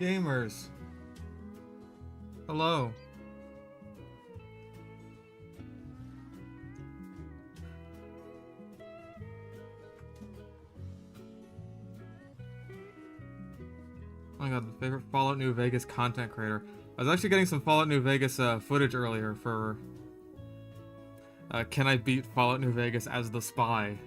Gamers. Hello. Oh my god, the favorite Fallout New Vegas content creator. I was actually getting some Fallout New Vegas footage earlier for Can I Beat Fallout New Vegas as the Spy?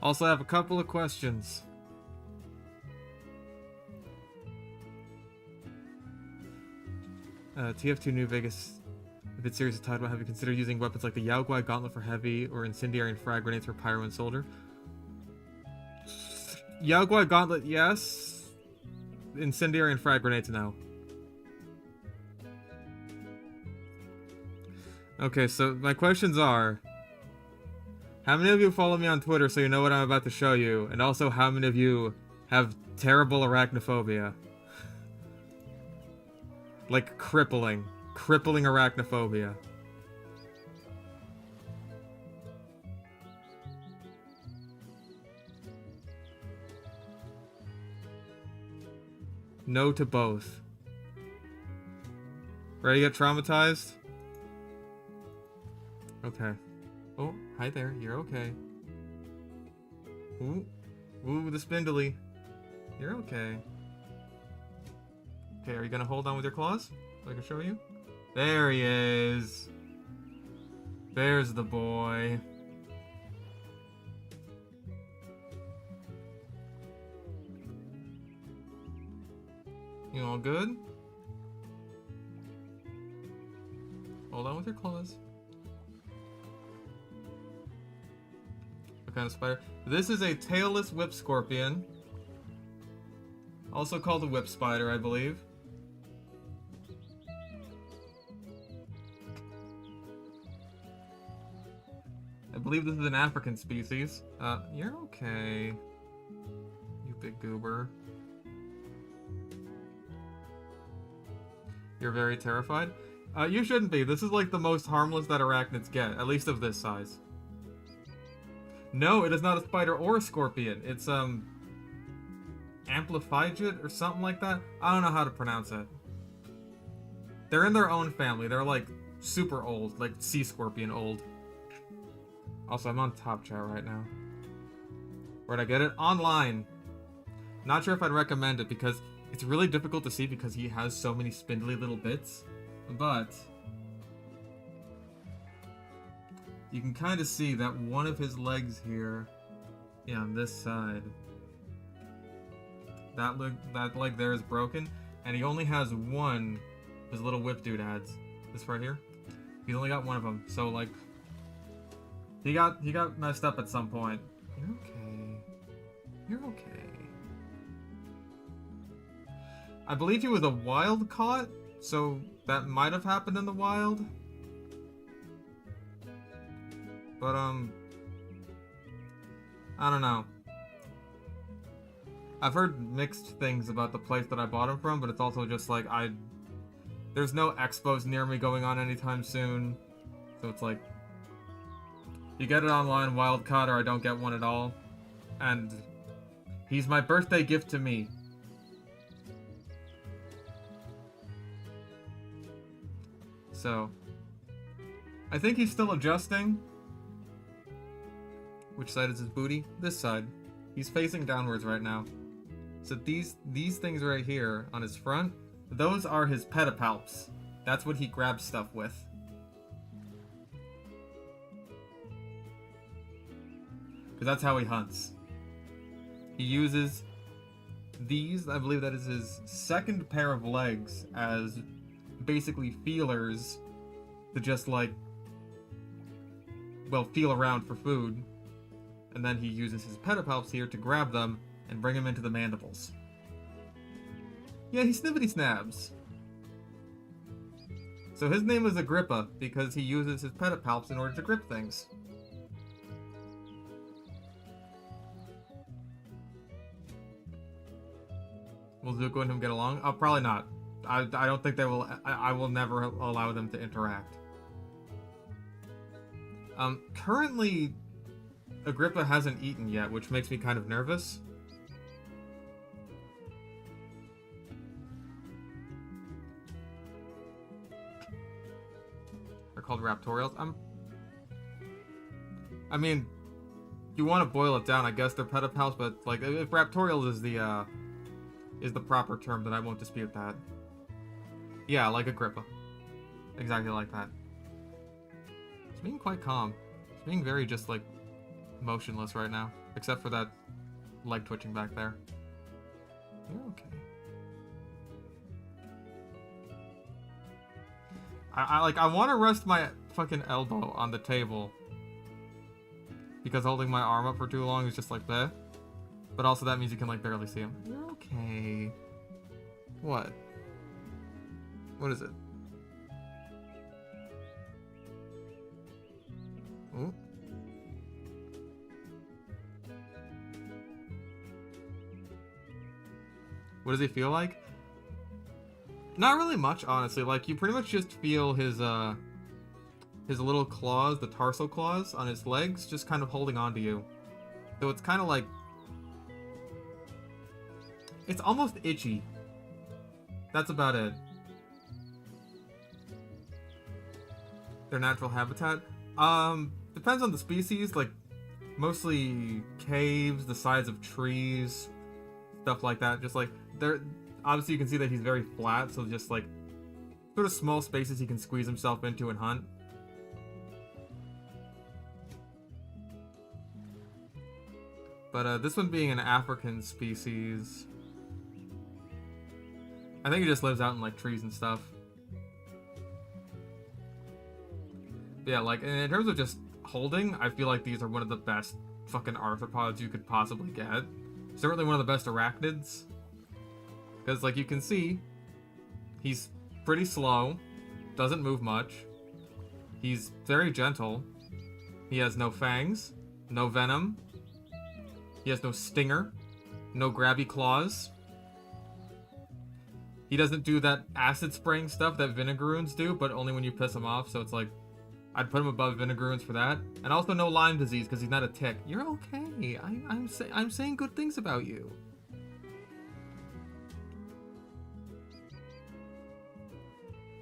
Also, I have a couple of questions. TF2 New Vegas. If it's serious tied, have you considered using weapons like the Yao Guai Gauntlet for heavy or incendiary and frag grenades for pyro and soldier? Yao Guai Gauntlet, yes. Incendiary and frag grenades, no. Okay, so my questions are: how many of you follow me on Twitter so you know what I'm about to show you? And also, how many of you have terrible arachnophobia? Like crippling arachnophobia. No to both. Ready to get traumatized? Okay. Oh, hi there. You're okay. Ooh. Ooh, the spindly. You're okay. Okay, are you gonna hold on with your claws so I can show you? There he is. There's the boy. You all good? Hold on with your claws. What kind of spider? This is a tailless whip scorpion. Also called a whip spider, I believe. I believe this is an African species. You're okay. You big goober. You're very terrified? You shouldn't be. This is like the most harmless that arachnids get, at least of this size. No, it is not a spider or a scorpion. It's, Amplifygid or something like that? I don't know how to pronounce it. They're in their own family. They're, like, super old. Like, sea scorpion old. Also, I'm on Top Chat right now. Where'd I get it? Online. Not sure if I'd recommend it because it's really difficult to see because he has so many spindly little bits. But you can kind of see that one of his legs here, yeah, on this side, that leg there is broken, and he only has one of his little whip doodads. This right here. He's only got one of them, so like, he got messed up at some point. You're okay. You're okay. I believe he was a wild caught, so that might have happened in the wild. But, I don't know. I've heard mixed things about the place that I bought him from, but it's also just like, there's no expos near me going on anytime soon. So it's like, you get it online, wild caught, or I don't get one at all. And he's my birthday gift to me. So, I think he's still adjusting. Which side is his booty? This side. He's facing downwards right now. So these things right here on his front, those are his pedipalps. That's what he grabs stuff with. Because that's how he hunts. He uses these, I believe that is his second pair of legs, as basically feelers to just like, well, feel around for food. And then he uses his pedipalps here to grab them and bring them into the mandibles. Yeah, he snippety snabs. So his name is Agrippa because he uses his pedipalps in order to grip things. Will Zuko and him get along? Oh, probably not. I don't think they will. I will never allow them to interact. Currently, Agrippa hasn't eaten yet, which makes me kind of nervous. They're called raptorials. I mean, you want to boil it down, I guess they're pedipals, but like if raptorials is the proper term, then I won't dispute that. Yeah, like Agrippa. Exactly like that. It's being quite calm. It's being very just like motionless right now, except for that leg twitching back there. You're okay. I want to rest my fucking elbow on the table because holding my arm up for too long is just like bleh. But also that means you can like barely see him. You're okay. What? What is it? Ooh. What does he feel like? Not really much, honestly. Like, you pretty much just feel his little claws, the tarsal claws on his legs, just kind of holding on to you. So it's kind of like... It's almost itchy. That's about it. Their natural habitat? Depends on the species, like, mostly caves, the sides of trees, stuff like that. Just like, they're... Obviously you can see that he's very flat, so just like, sort of small spaces he can squeeze himself into and hunt. But this one being an African species, I think he just lives out in like trees and stuff. But yeah, like in terms of just holding, I feel like these are one of the best fucking arthropods you could possibly get. Certainly one of the best arachnids. Because like you can see, he's pretty slow, doesn't move much, he's very gentle, he has no fangs, no venom, he has no stinger, no grabby claws. He doesn't do that acid spraying stuff that vinegaroons do, but only when you piss him off, so it's like, I'd put him above vinegaroons for that. And also no Lyme disease, because he's not a tick. You're okay, I'm saying good things about you.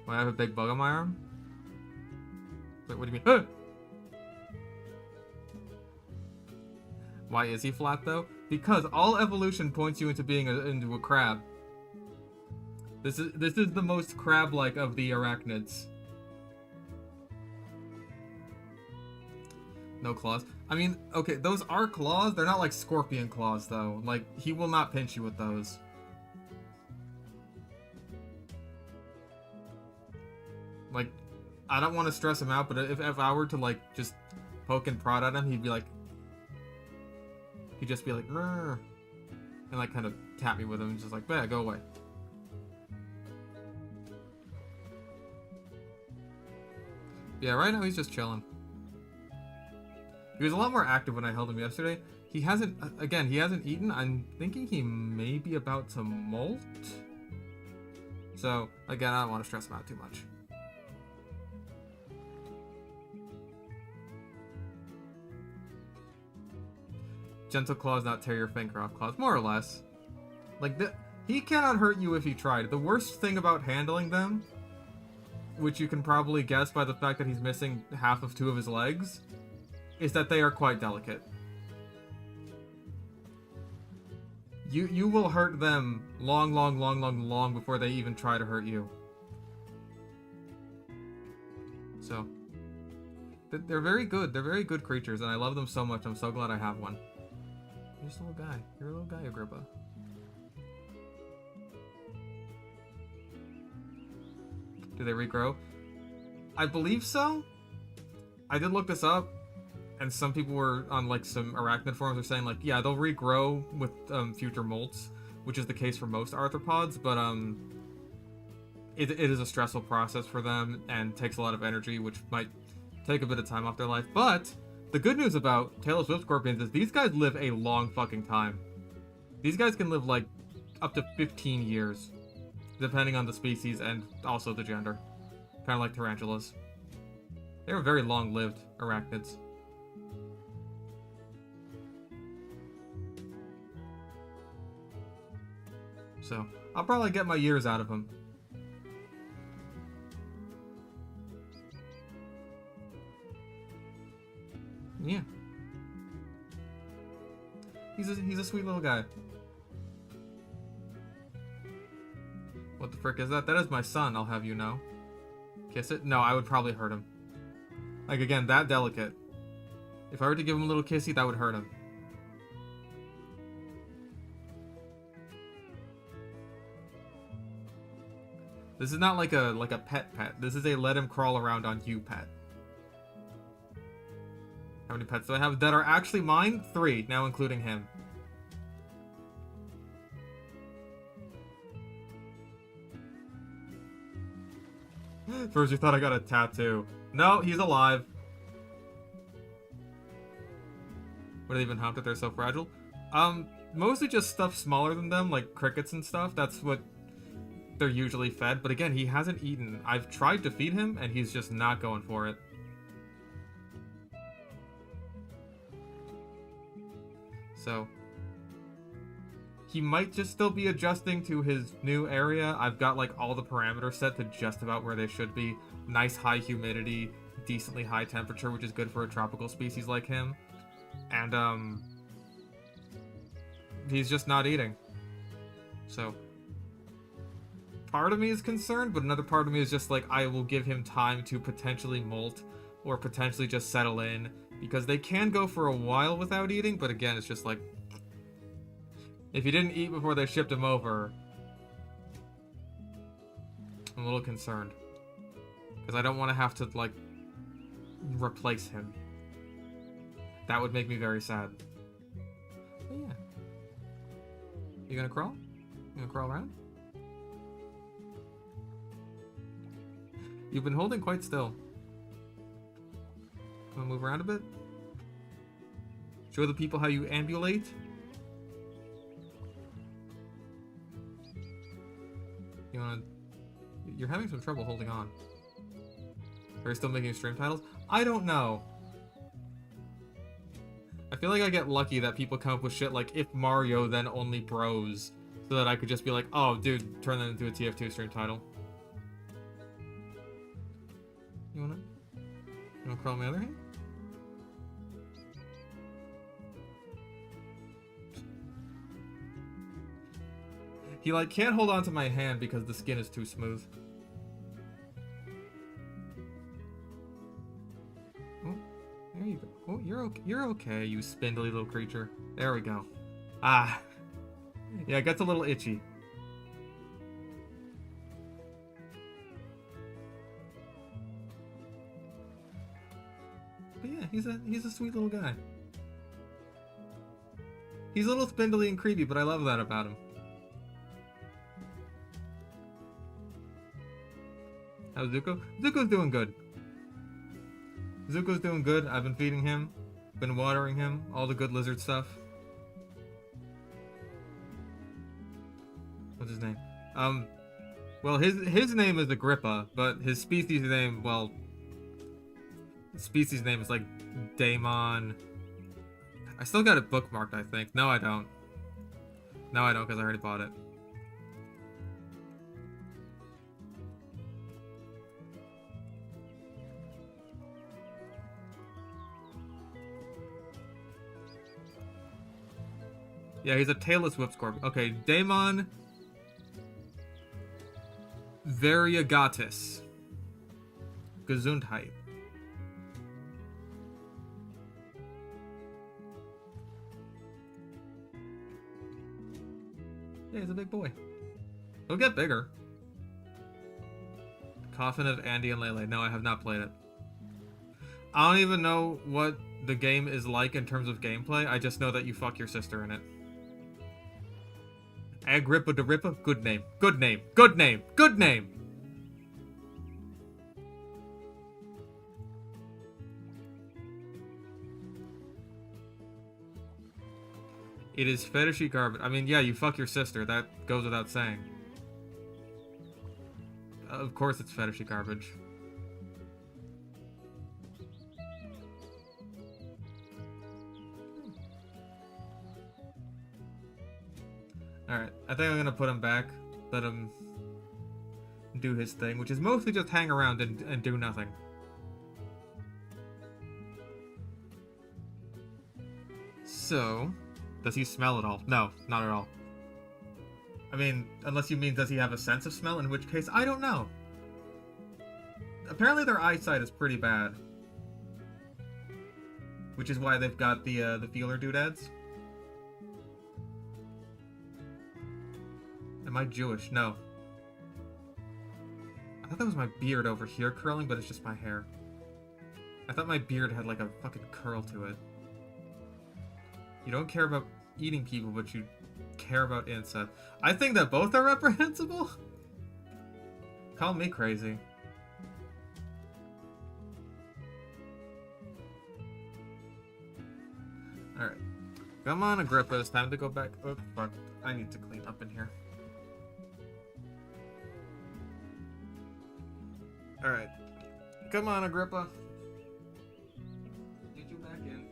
Why, I have a big bug on my arm? Wait, what do you mean? Why is he flat though? Because all evolution points you into being into a crab. This is the most crab-like of the arachnids. No claws. I mean, okay, those are claws. They're not like scorpion claws though. Like, he will not pinch you with those. Like, I don't want to stress him out, but if I were to like just poke and prod at him, he'd just be like, "Rrr," and like kind of tap me with him and just like, "Yeah, go away." Yeah, right now he's just chilling. He was a lot more active when I held him yesterday. He hasn't eaten. I'm thinking he may be about to molt. So, again, I don't want to stress him out too much. Gentle claws, not tear your finger off claws. More or less. Like, he cannot hurt you if he tried. The worst thing about handling them, which you can probably guess by the fact that he's missing half of 2 of his legs, is that they are quite delicate. You will hurt them long before they even try to hurt you. So, they're very good. They're very good creatures, and I love them so much. I'm so glad I have one. You're just a little guy. You're a little guy, Agrippa. Do they regrow? I believe so. I did look this up, and some people were on like some arachnid forums are saying like, yeah, they'll regrow with future molts, which is the case for most arthropods, but it is a stressful process for them and takes a lot of energy, which might take a bit of time off their life. But the good news about tailless whip scorpions is these guys live a long fucking time. These guys can live like up to 15 years. depending on the species and also the gender. Kind of like tarantulas. They're very long-lived arachnids. So, I'll probably get my years out of him. Yeah. He's a sweet little guy. What the frick is that? That is my son, I'll have you know. Kiss it? No, I would probably hurt him. Like, again, that delicate. If I were to give him a little kissy, that would hurt him. This is not like a pet. This is a let him crawl around on you pet. How many pets do I have that are actually mine? 3, now including him. First you thought I got a tattoo. No, he's alive. What, have they been humped if they're so fragile? Mostly just stuff smaller than them, like crickets and stuff. That's what they're usually fed. But again, he hasn't eaten. I've tried to feed him, and he's just not going for it. So, he might just still be adjusting to his new area. I've got like all the parameters set to just about where they should be. Nice high humidity, decently high temperature, which is good for a tropical species like him. And he's just not eating. So, part of me is concerned, but another part of me is just like, I will give him time to potentially molt or potentially just settle in, because they can go for a while without eating, but again, it's just like, if he didn't eat before they shipped him over, I'm a little concerned. Because I don't want to have to, like, replace him. That would make me very sad. But yeah. You gonna crawl? You gonna crawl around? You've been holding quite still. Wanna move around a bit? Show the people how you ambulate? You wanna... You're having some trouble holding on. Are you still making stream titles? I don't know. I feel like I get lucky that people come up with shit like, if Mario, then only bros. So that I could just be like, oh, dude, turn that into a TF2 stream title. You wanna crawl on my other hand? He, like, can't hold on to my hand because the skin is too smooth. Oh, there you go. Oh, you're okay, you spindly little creature. There we go. Ah. Yeah, it gets a little itchy. But yeah, he's a sweet little guy. He's a little spindly and creepy, but I love that about him. How's Zuko? Zuko's doing good. Zuko's doing good. I've been feeding him. Been watering him. All the good lizard stuff. What's his name? Well, his name is Agrippa, but his species name, well... His species name is like Daemon... I still got it bookmarked, I think. No, I don't. No, I don't, because I already bought it. Yeah, he's a tailless whipscorpion. Okay, Daemon variegatus. Gesundheit. Yeah, he's a big boy. He'll get bigger. Coffin of Andy and Lele. No, I have not played it. I don't even know what the game is like in terms of gameplay. I just know that you fuck your sister in it. Agrippa de Rippa? Good name. Good name. Good name. Good name! It is fetishy garbage. I mean, yeah, you fuck your sister. That goes without saying. course it's fetishy garbage. Alright, I think I'm gonna put him back. Let him do his thing, which is mostly just hang around and do nothing. So, does he smell at all? No, not at all. I mean, unless you mean does he have a sense of smell, in which case, I don't know. Apparently their eyesight is pretty bad. Which is why they've got the feeler doodads. Am I Jewish? No. I thought that was my beard over here curling, but it's just my hair. I thought my beard had like a fucking curl to it. You don't care about eating people, but you care about incest. I think that both are reprehensible. Call me crazy. Alright. Come on, Agrippa. It's time to go back. Oh, fuck. I need to clean up in here. Alright. Come on, Agrippa. Get you back in.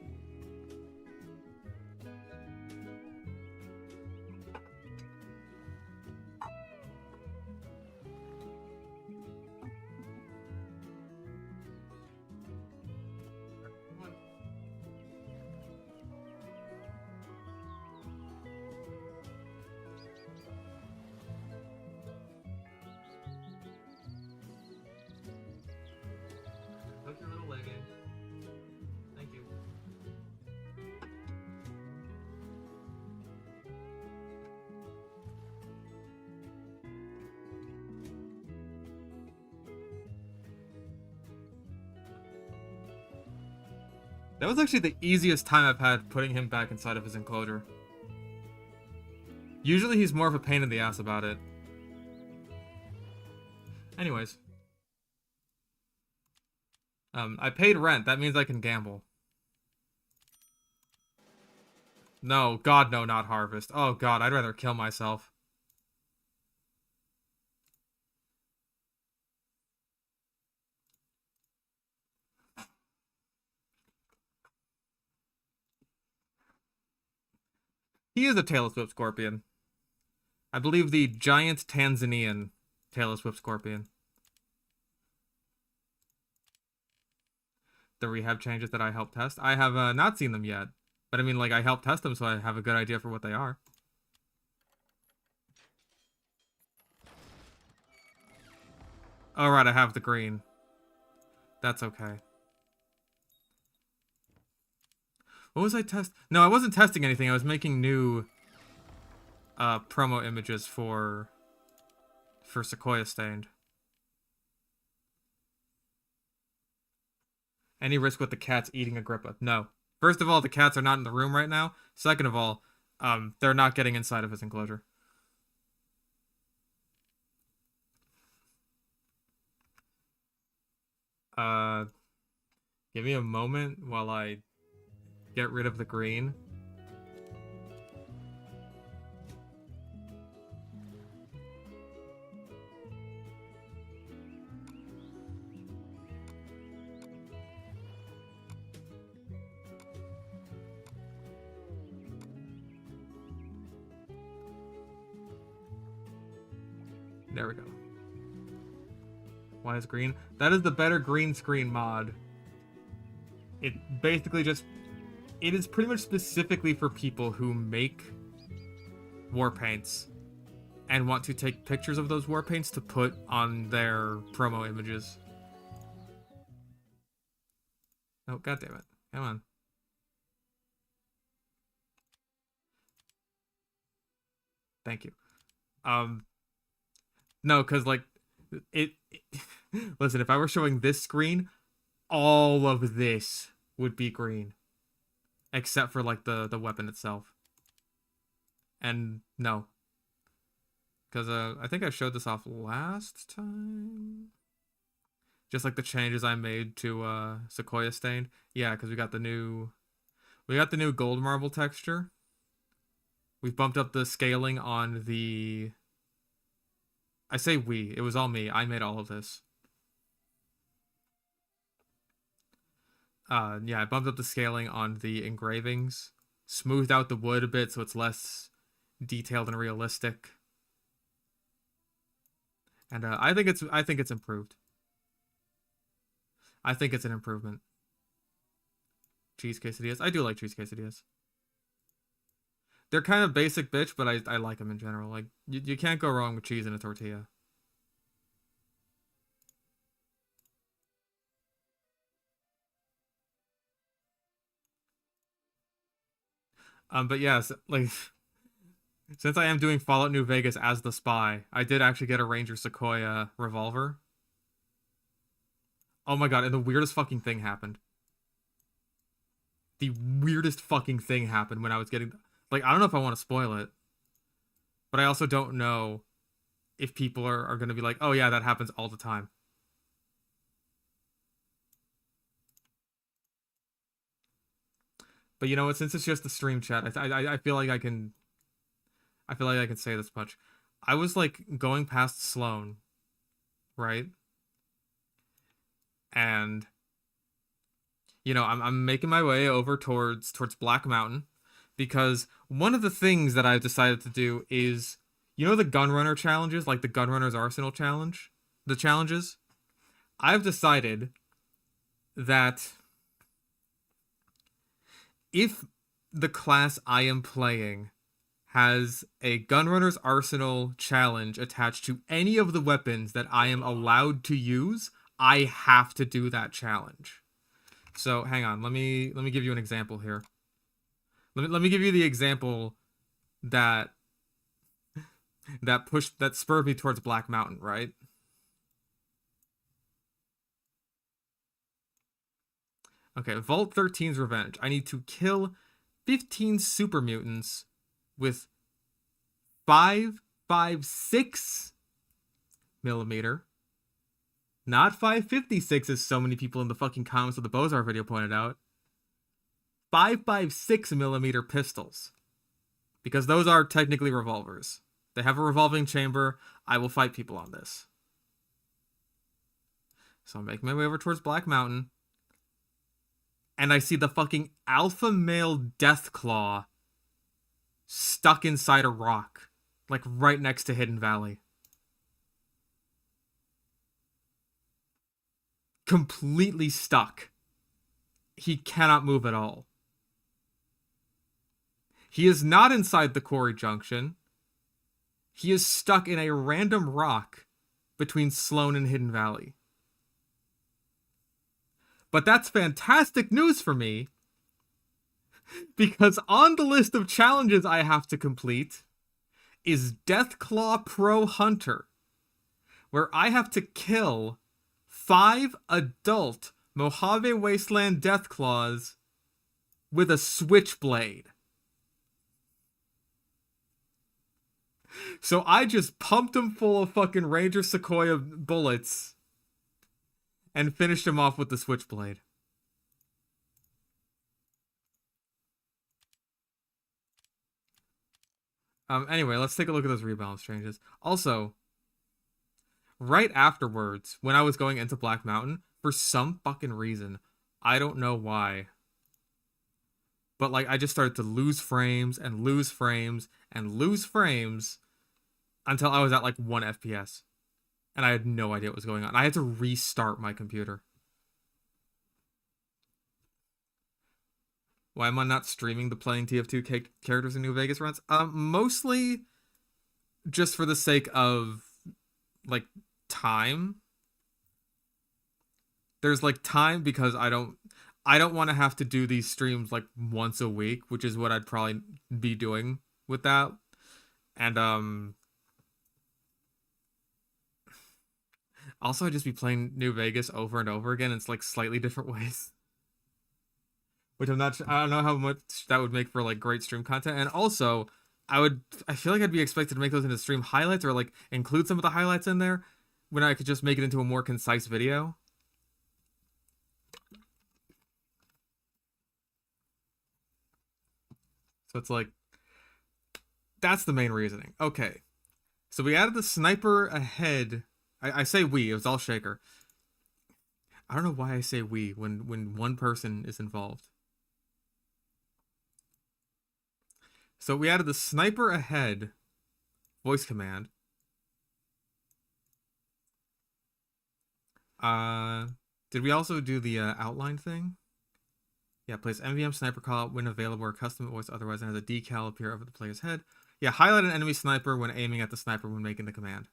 Hook your little leg in. Thank you. That was actually the easiest time I've had putting him back inside of his enclosure. Usually he's more of a pain in the ass about it. Anyways. I paid rent. That means I can gamble. No, God, no, not harvest. Oh, God, I'd rather kill myself. He is a tailless whip scorpion. I believe the giant Tanzanian tailless whip scorpion. The rehab changes that I helped test. I have not seen them yet. But I mean, like, I helped test them, so I have a good idea for what they are. Alright, I have the green. That's okay. What was I No, I wasn't testing anything. I was making new promo images for Sequoia Stained. Any risk with the cats eating Agrippa? No. First of all, the cats are not in the room right now. Second of all, they're not getting inside of his enclosure. Give me a moment while I get rid of the green. There we go. Why is green? That is the better green screen mod. It basically just... It is pretty much specifically for people who make war paints and want to take pictures of those war paints to put on their promo images. Oh, goddammit. Come on. Thank you. No, because, like, listen, if I were showing this screen, all of this would be green. Except for, like, the weapon itself. And, no. Because, I think I showed this off last time. Just, like, the changes I made to, Sequoia Stained. Yeah, because we got the new gold marble texture. We've bumped up the scaling on the... I say we. It was all me. I made all of this. Yeah, I bumped up the scaling on the engravings, smoothed out the wood a bit so it's less detailed and realistic. And I think it's improved. I think it's an improvement. Cheese quesadillas. I do like cheese quesadillas. They're kind of basic bitch, but I like them in general. Like you can't go wrong with cheese in a tortilla. But yes, like since I am doing Fallout New Vegas as the spy, I did actually get a Ranger Sequoia revolver. Oh my god, and the weirdest fucking thing happened. The weirdest fucking thing happened when I was getting like I don't know if I want to spoil it, but I also don't know if people are going to be like, "Oh yeah, that happens all the time." But you know what? Since it's just the stream chat, I feel like I feel like I can say this much. I was like going past Sloan, right? And you know, I'm making my way over towards Black Mountain because one of the things that I've decided to do is you know the Gunrunner challenges, like the Gunrunner's Arsenal challenge, the challenges. I've decided that if the class I am playing has a Gunrunner's Arsenal challenge attached to any of the weapons that I am allowed to use, I have to do that challenge. So hang on, let me give you an example here. Let me give you the example that that spurred me towards Black Mountain, right? Okay, Vault 13's Revenge. I need to kill 15 super mutants with 5.56 millimeter. Not 5.56 as so many people in the fucking comments of the Bozar video pointed out. 5.56 millimeter pistols. Because those are technically revolvers. They have a revolving chamber. I will fight people on this. So I'm making my way over towards Black Mountain. And I see the fucking alpha male Deathclaw stuck inside a rock. Like right next to Hidden Valley. Completely stuck. He cannot move at all. He is not inside the quarry junction. He is stuck in a random rock between Sloan and Hidden Valley. But that's fantastic news for me, because on the list of challenges I have to complete is Deathclaw Pro Hunter, where I have to kill 5 adult Mojave Wasteland Deathclaws with a switchblade. So I just pumped him full of fucking Ranger Sequoia bullets and finished him off with the switchblade. Anyway, let's take a look at those rebalance changes. Also, right afterwards, when I was going into Black Mountain, for some fucking reason, I don't know why, but like I just started to lose frames and lose frames and lose frames until I was at like 1 FPS. And I had no idea what was going on. I had to restart my computer. Why am I not streaming the playing TF2 characters in New Vegas runs? Mostly just for the sake of like time. There's like time because I don't want to have to do these streams like once a week, which is what I'd probably be doing with that. And also I'd just be playing New Vegas over and over again. It's like slightly different ways. Which I don't know how much that would make for like great stream content. And also I feel like I'd be expected to make those into stream highlights or like include some of the highlights in there when I could just make it into a more concise video. So it's like, that's the main reasoning. Okay. So we added the sniper ahead. I say we, it was all Shaker. I don't know why I say we when one person is involved. So we added the sniper ahead voice command. Did we also do the outline thing? Yeah, place MVM sniper call when available or custom voice otherwise and has a decal appear over the player's head. Yeah, highlight an enemy sniper when aiming at the sniper when making the command.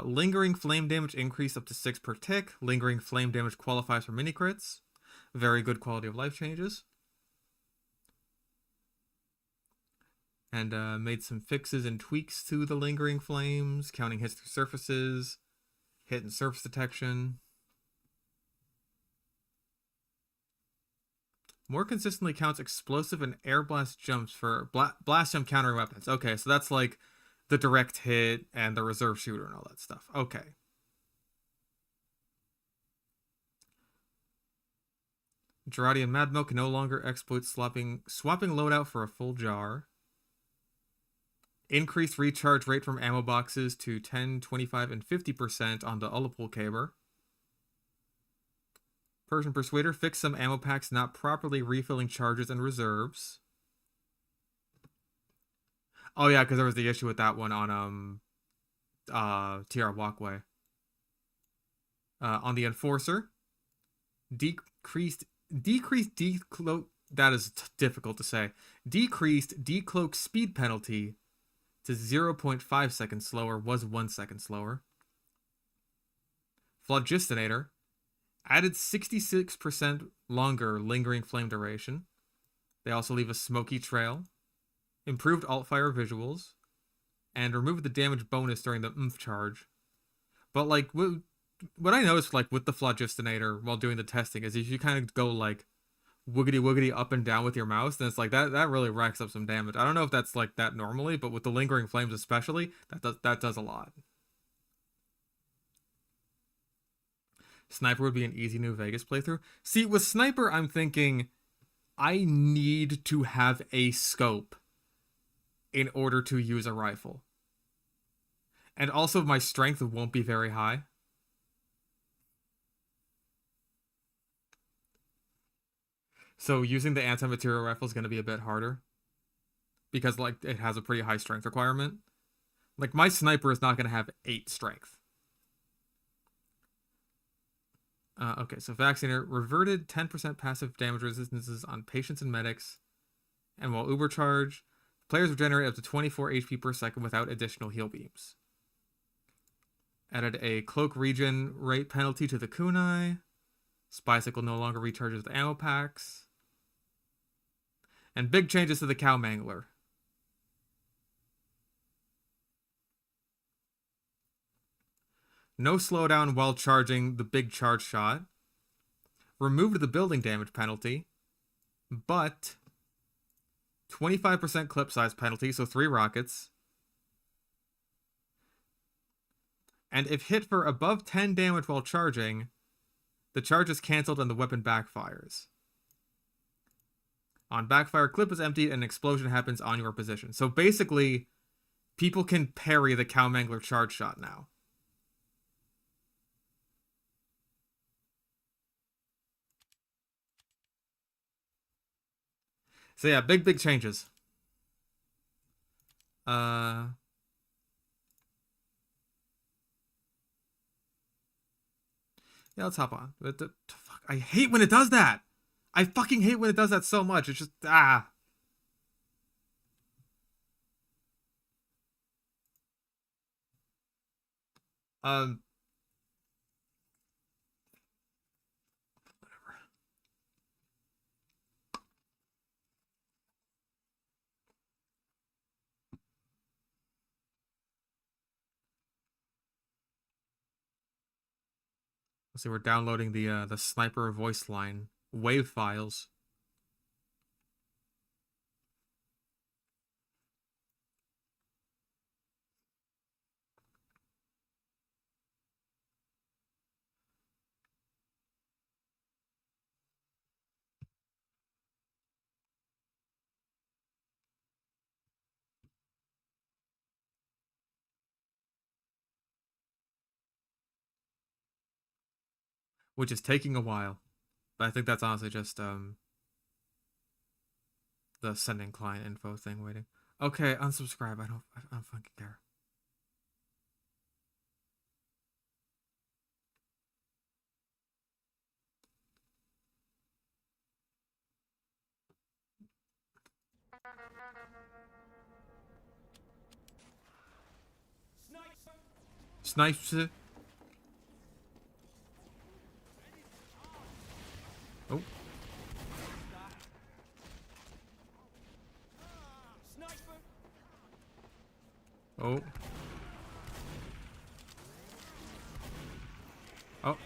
Lingering flame damage increase up to 6 per tick. Lingering flame damage qualifies for mini crits. Very good quality of life changes. And made some fixes and tweaks to the lingering flames, counting hits through surfaces, hit and surface detection. More consistently counts explosive and air blast jumps for blast jump countering weapons. Okay, so that's like the direct hit and the reserve shooter and all that stuff. Okay. Girardi and Mad Milk can no longer exploit swapping loadout for a full jar. Increased recharge rate from ammo boxes to 10, 25, and 50% on the Ullapul Caber. Persian Persuader fixed some ammo packs not properly refilling charges and reserves. Oh yeah, because there was the issue with that one on TR Walkway. On the Enforcer, decreased decloak. That is difficult to say. Decreased decloak speed penalty to 0.5 seconds slower, was 1 second slower. Phlogistinator added 66% longer lingering flame duration. They also leave a smoky trail, improved alt-fire visuals, and removed the damage bonus during the oomph charge. But like what I noticed like with the Phlogistinator while doing the testing is if you kind of go like woogity woogity up and down with your mouse, then it's like that really racks up some damage. I don't know if that's like that normally, but with the lingering flames especially, that does a lot. Sniper would be an easy New Vegas playthrough. See, with Sniper, I'm thinking I need to have a scope in order to use a rifle. And also my strength won't be very high. So using the anti-material rifle is going to be a bit harder. Because like it has a pretty high strength requirement. Like my sniper is not going to have 8 strength. Okay, so Vaccinator reverted 10% passive damage resistances on patients and medics. And while Uber Charge, players regenerate up to 24 HP per second without additional heal beams. Added a cloak regen rate penalty to the kunai. Spycycle no longer recharges the ammo packs. And big changes to the cow mangler. No slowdown while charging the big charge shot. Removed the building damage penalty. But 25% clip size penalty, so 3 rockets. And if hit for above 10 damage while charging, the charge is cancelled and the weapon backfires. On backfire, clip is emptied and an explosion happens on your position. So basically, people can parry the cow mangler charge shot now. So yeah, big changes. Yeah, let's hop on. Fuck, I hate when it does that. I fucking hate when it does that so much. It's just Um. Whatever. Let's see. We're downloading the sniper voice line wave files. which is taking a while. But I think that's honestly just the sending client info thing waiting. Okay, unsubscribe. I don't fucking care. Snipes. Oh. Oh. Oh.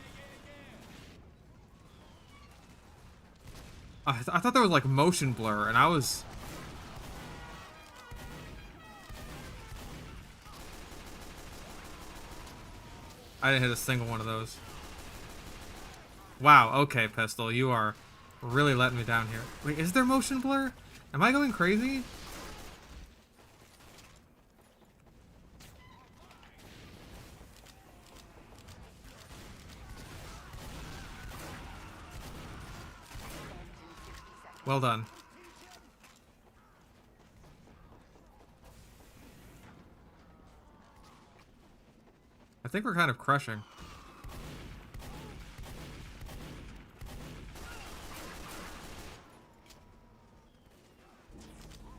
I thought there was like motion blur, and I was... I didn't hit a single one of those. Wow, okay, Pistol, you are really letting me down here. Wait, is there motion blur? Am I going crazy? Well done. I think we're kind of crushing.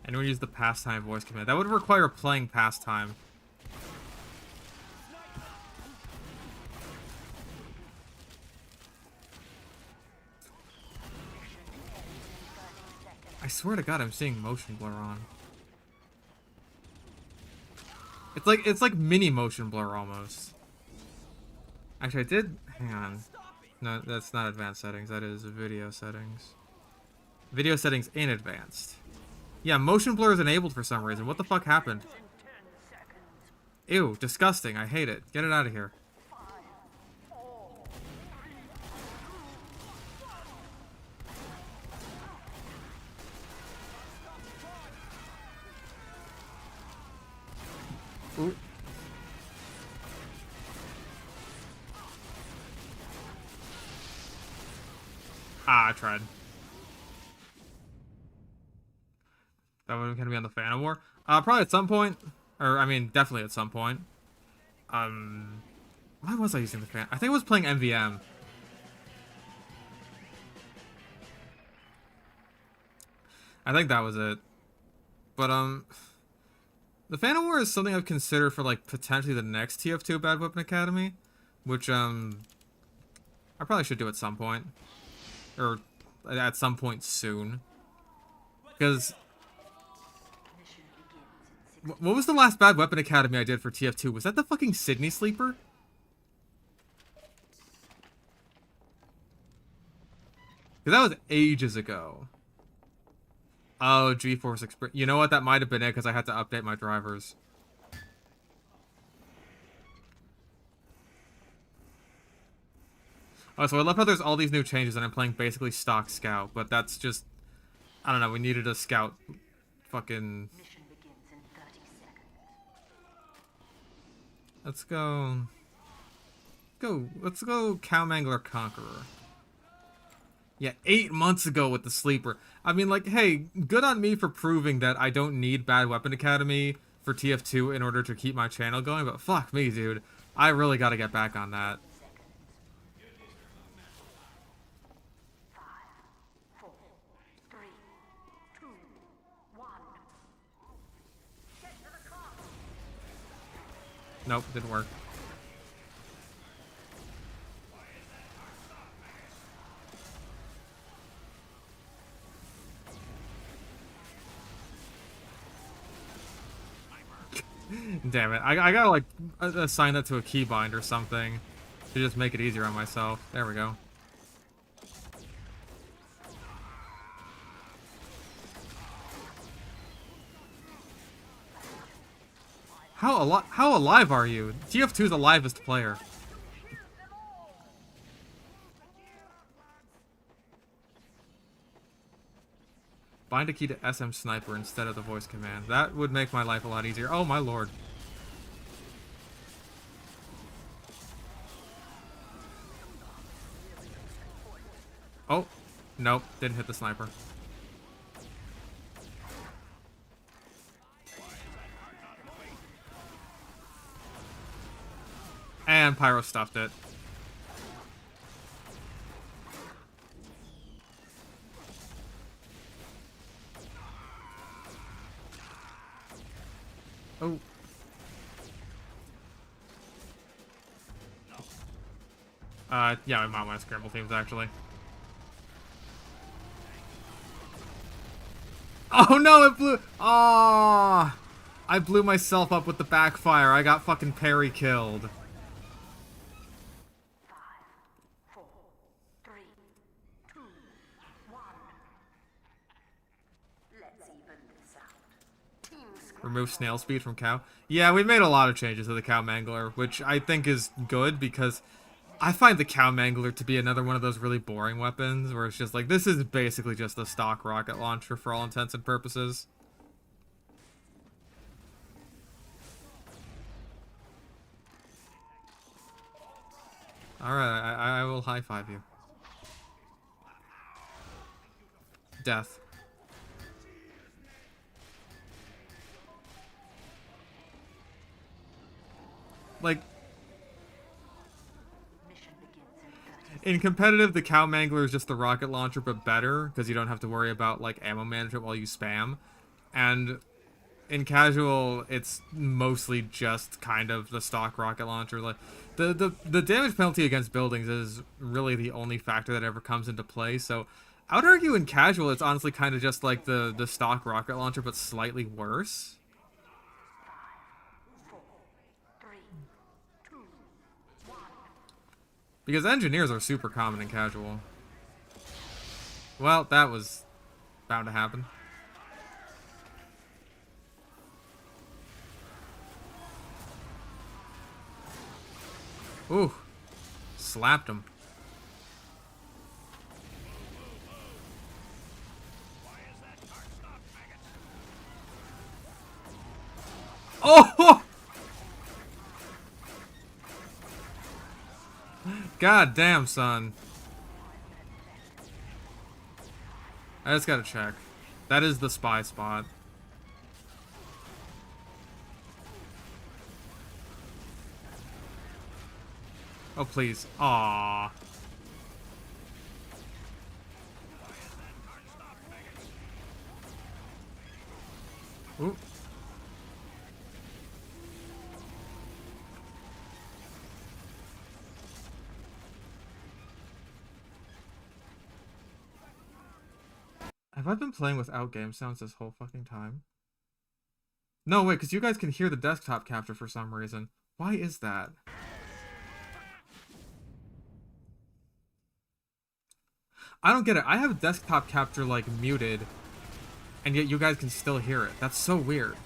Anyone use the pastime voice command? That would require playing pastime. I swear to God, I'm seeing motion blur on. It's like mini motion blur almost. Actually, I did. Hang on. No, that's not advanced settings. That is video settings. Video settings in advanced. Yeah, motion blur is enabled for some reason. What the fuck happened? Ew, disgusting. I hate it. Get it out of here. Ooh. Ah, I tried. That one gonna be on the Phantom War? Probably at some point. Or, I mean, definitely at some point. Why was I using the fan? I think I was playing MVM. I think that was it. But, the Phantom War is something I've considered for, like, potentially the next TF2 Bad Weapon Academy. Which, I probably should do at some point. Or at some point soon. Because... What was the last Bad Weapon Academy I did for TF2? Was that the fucking Sydney Sleeper? Because that was ages ago. Oh, GeForce Experience. You know what? That might have been it because I had to update my drivers. Oh, so I love how there's all these new changes and I'm playing basically stock Scout. But that's just... I don't know. We needed a Scout fucking... Let's go... Let's go Cowmangler Conqueror. Yeah, 8 months ago with the Sleeper. I mean, like, hey, good on me for proving that I don't need Bad Weapon Academy for TF2 in order to keep my channel going, but fuck me, dude. I really gotta get back on that. Nope, didn't work. Damn it. I gotta, like, assign that to a keybind or something to just make it easier on myself. There we go. How alive are you? TF2's the livest player. Bind a key to SM Sniper instead of the voice command. That would make my life a lot easier. Oh my lord. Oh, nope, didn't hit the sniper. And Pyro stuffed it. Oh. Yeah, we might want to scramble teams, actually. Oh no, it blew. Ah, I blew myself up with the backfire. I got fucking parry killed. 5, 4, 3, 2, 1. Let's even this out. Team Remove snail speed from cow. Yeah, we made a lot of changes to the cow mangler, which I think is good because I find the cow mangler to be another one of those really boring weapons where it's just like, this is basically just a stock rocket launcher for all intents and purposes. Alright, I will high-five you. Death. Like, in competitive, the cow mangler is just the rocket launcher, but better, because you don't have to worry about, like, ammo management while you spam. And in casual, it's mostly just kind of the stock rocket launcher. Like, the damage penalty against buildings is really the only factor that ever comes into play, so I would argue in casual, it's honestly kind of just like the stock rocket launcher, but slightly worse. 5, 4, 3, 2, 1. Because engineers are super common in casual. Well, that was bound to happen. Ooh. Slapped him. Oh! God damn, son. I just gotta check. That is the spy spot. Oh, please. Aww. Ooh. Have I been playing without game sounds this whole fucking time? No, wait, because you guys can hear the desktop capture for some reason. Why is that? I don't get it. I have desktop capture, like, muted, and yet you guys can still hear it. That's so weird.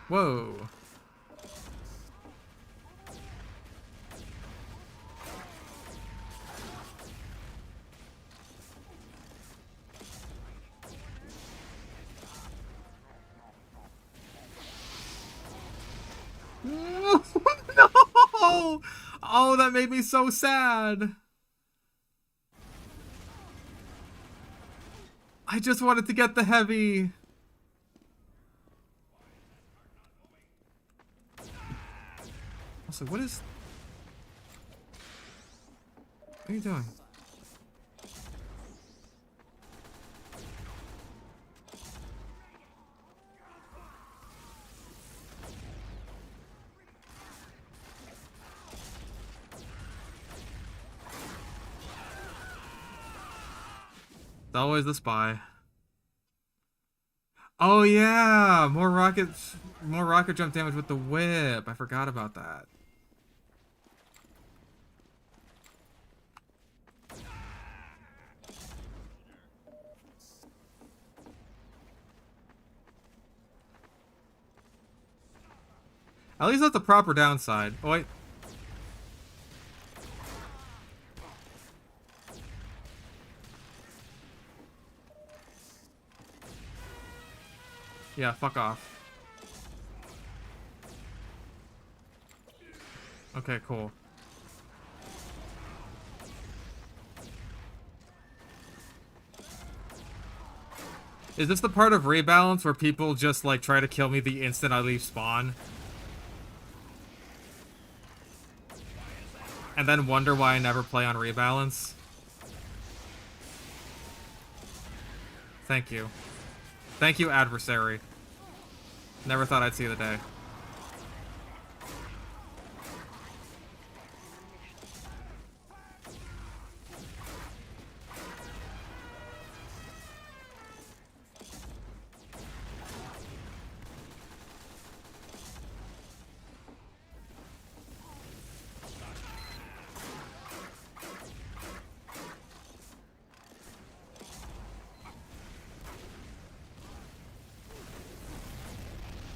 Whoa. No! Oh, that made me so sad. I just wanted to get the heavy. Also, what are you doing? It's always the spy. Oh yeah, more rocket jump damage with the whip. I forgot about that. At least that's the proper downside. Oh wait. Yeah, fuck off. Okay, cool. Is this the part of rebalance where people just, like, try to kill me the instant I leave spawn? And then wonder why I never play on rebalance? Thank you. Thank you, adversary. Never thought I'd see the day.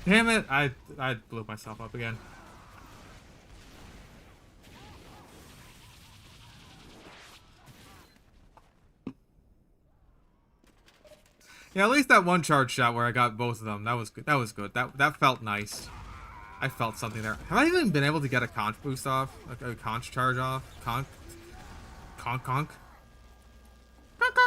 Damn it! I blew myself up again. Yeah, at least that one charge shot where I got both of them. That was good. That was good. That felt nice. I felt something there. Have I even been able to get a conch boost off? Like a conch charge off? Conch? Conch? Conch? Conch? Conch?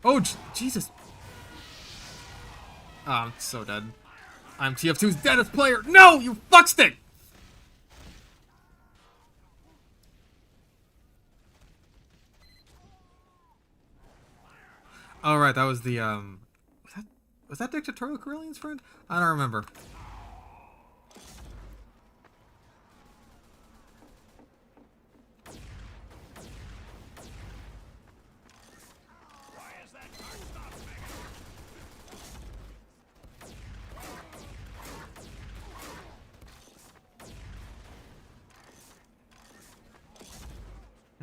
Oh, Jesus. Oh, I'm so dead. I'm TF2's deadest player. No, you fuckstick! Oh, right, that was the, was that Dictatorial Corellian's friend? I don't remember.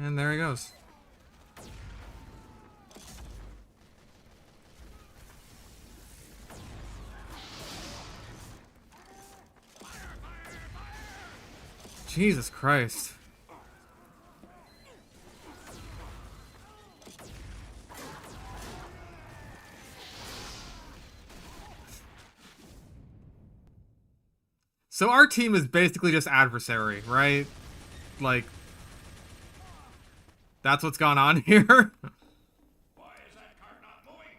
And there he goes. Jesus Christ. So our team is basically just adversary, right? Like, that's what's gone on here. Why is that cart not moving?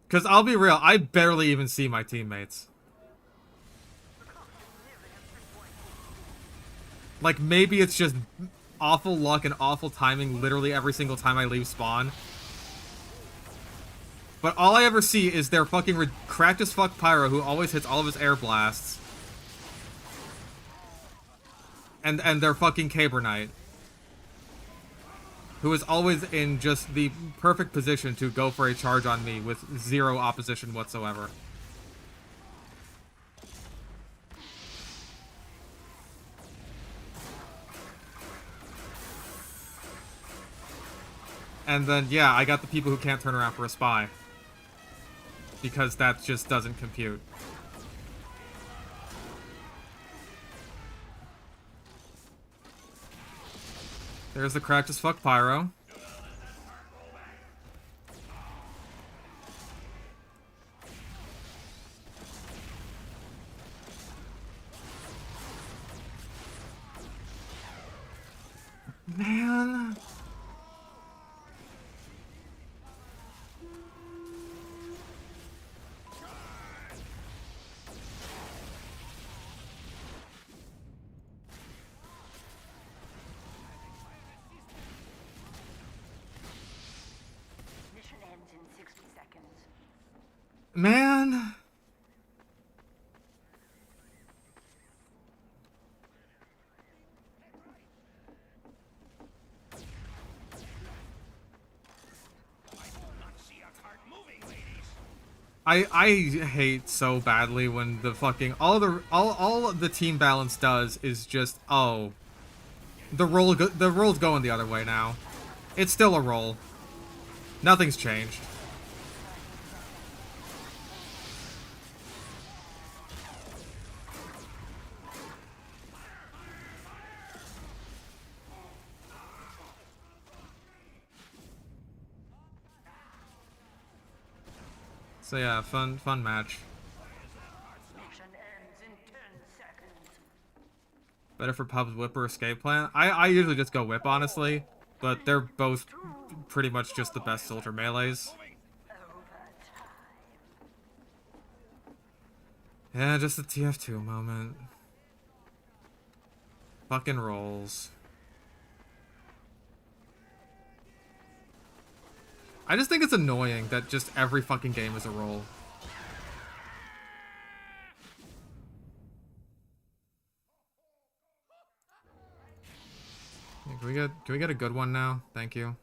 Because I'll be real, I barely even see my teammates. Like, maybe it's just awful luck and awful timing literally every single time I leave spawn. But all I ever see is their fucking cracked as fuck Pyro who always hits all of his air blasts. And their fucking Caber Knight, who is always in just the perfect position to go for a charge on me with zero opposition whatsoever. And then, yeah, I got the people who can't turn around for a spy. Because that just doesn't compute. There's the cracked as fuck Pyro. Man. Mission ends in 60 seconds. Man. I hate so badly when the fucking all the team balance does is just, oh, the roll's going the other way now. It's still a roll. Nothing's changed. So yeah, fun match. Mission ends in 10 seconds. Better for Pub's whip or escape plan? I usually just go whip, honestly. But they're both pretty much just the best soldier melees. Yeah, just a TF2 moment. Fucking rolls. I just think it's annoying that just every fucking game is a roll. Yeah, can we get a good one now? Thank you.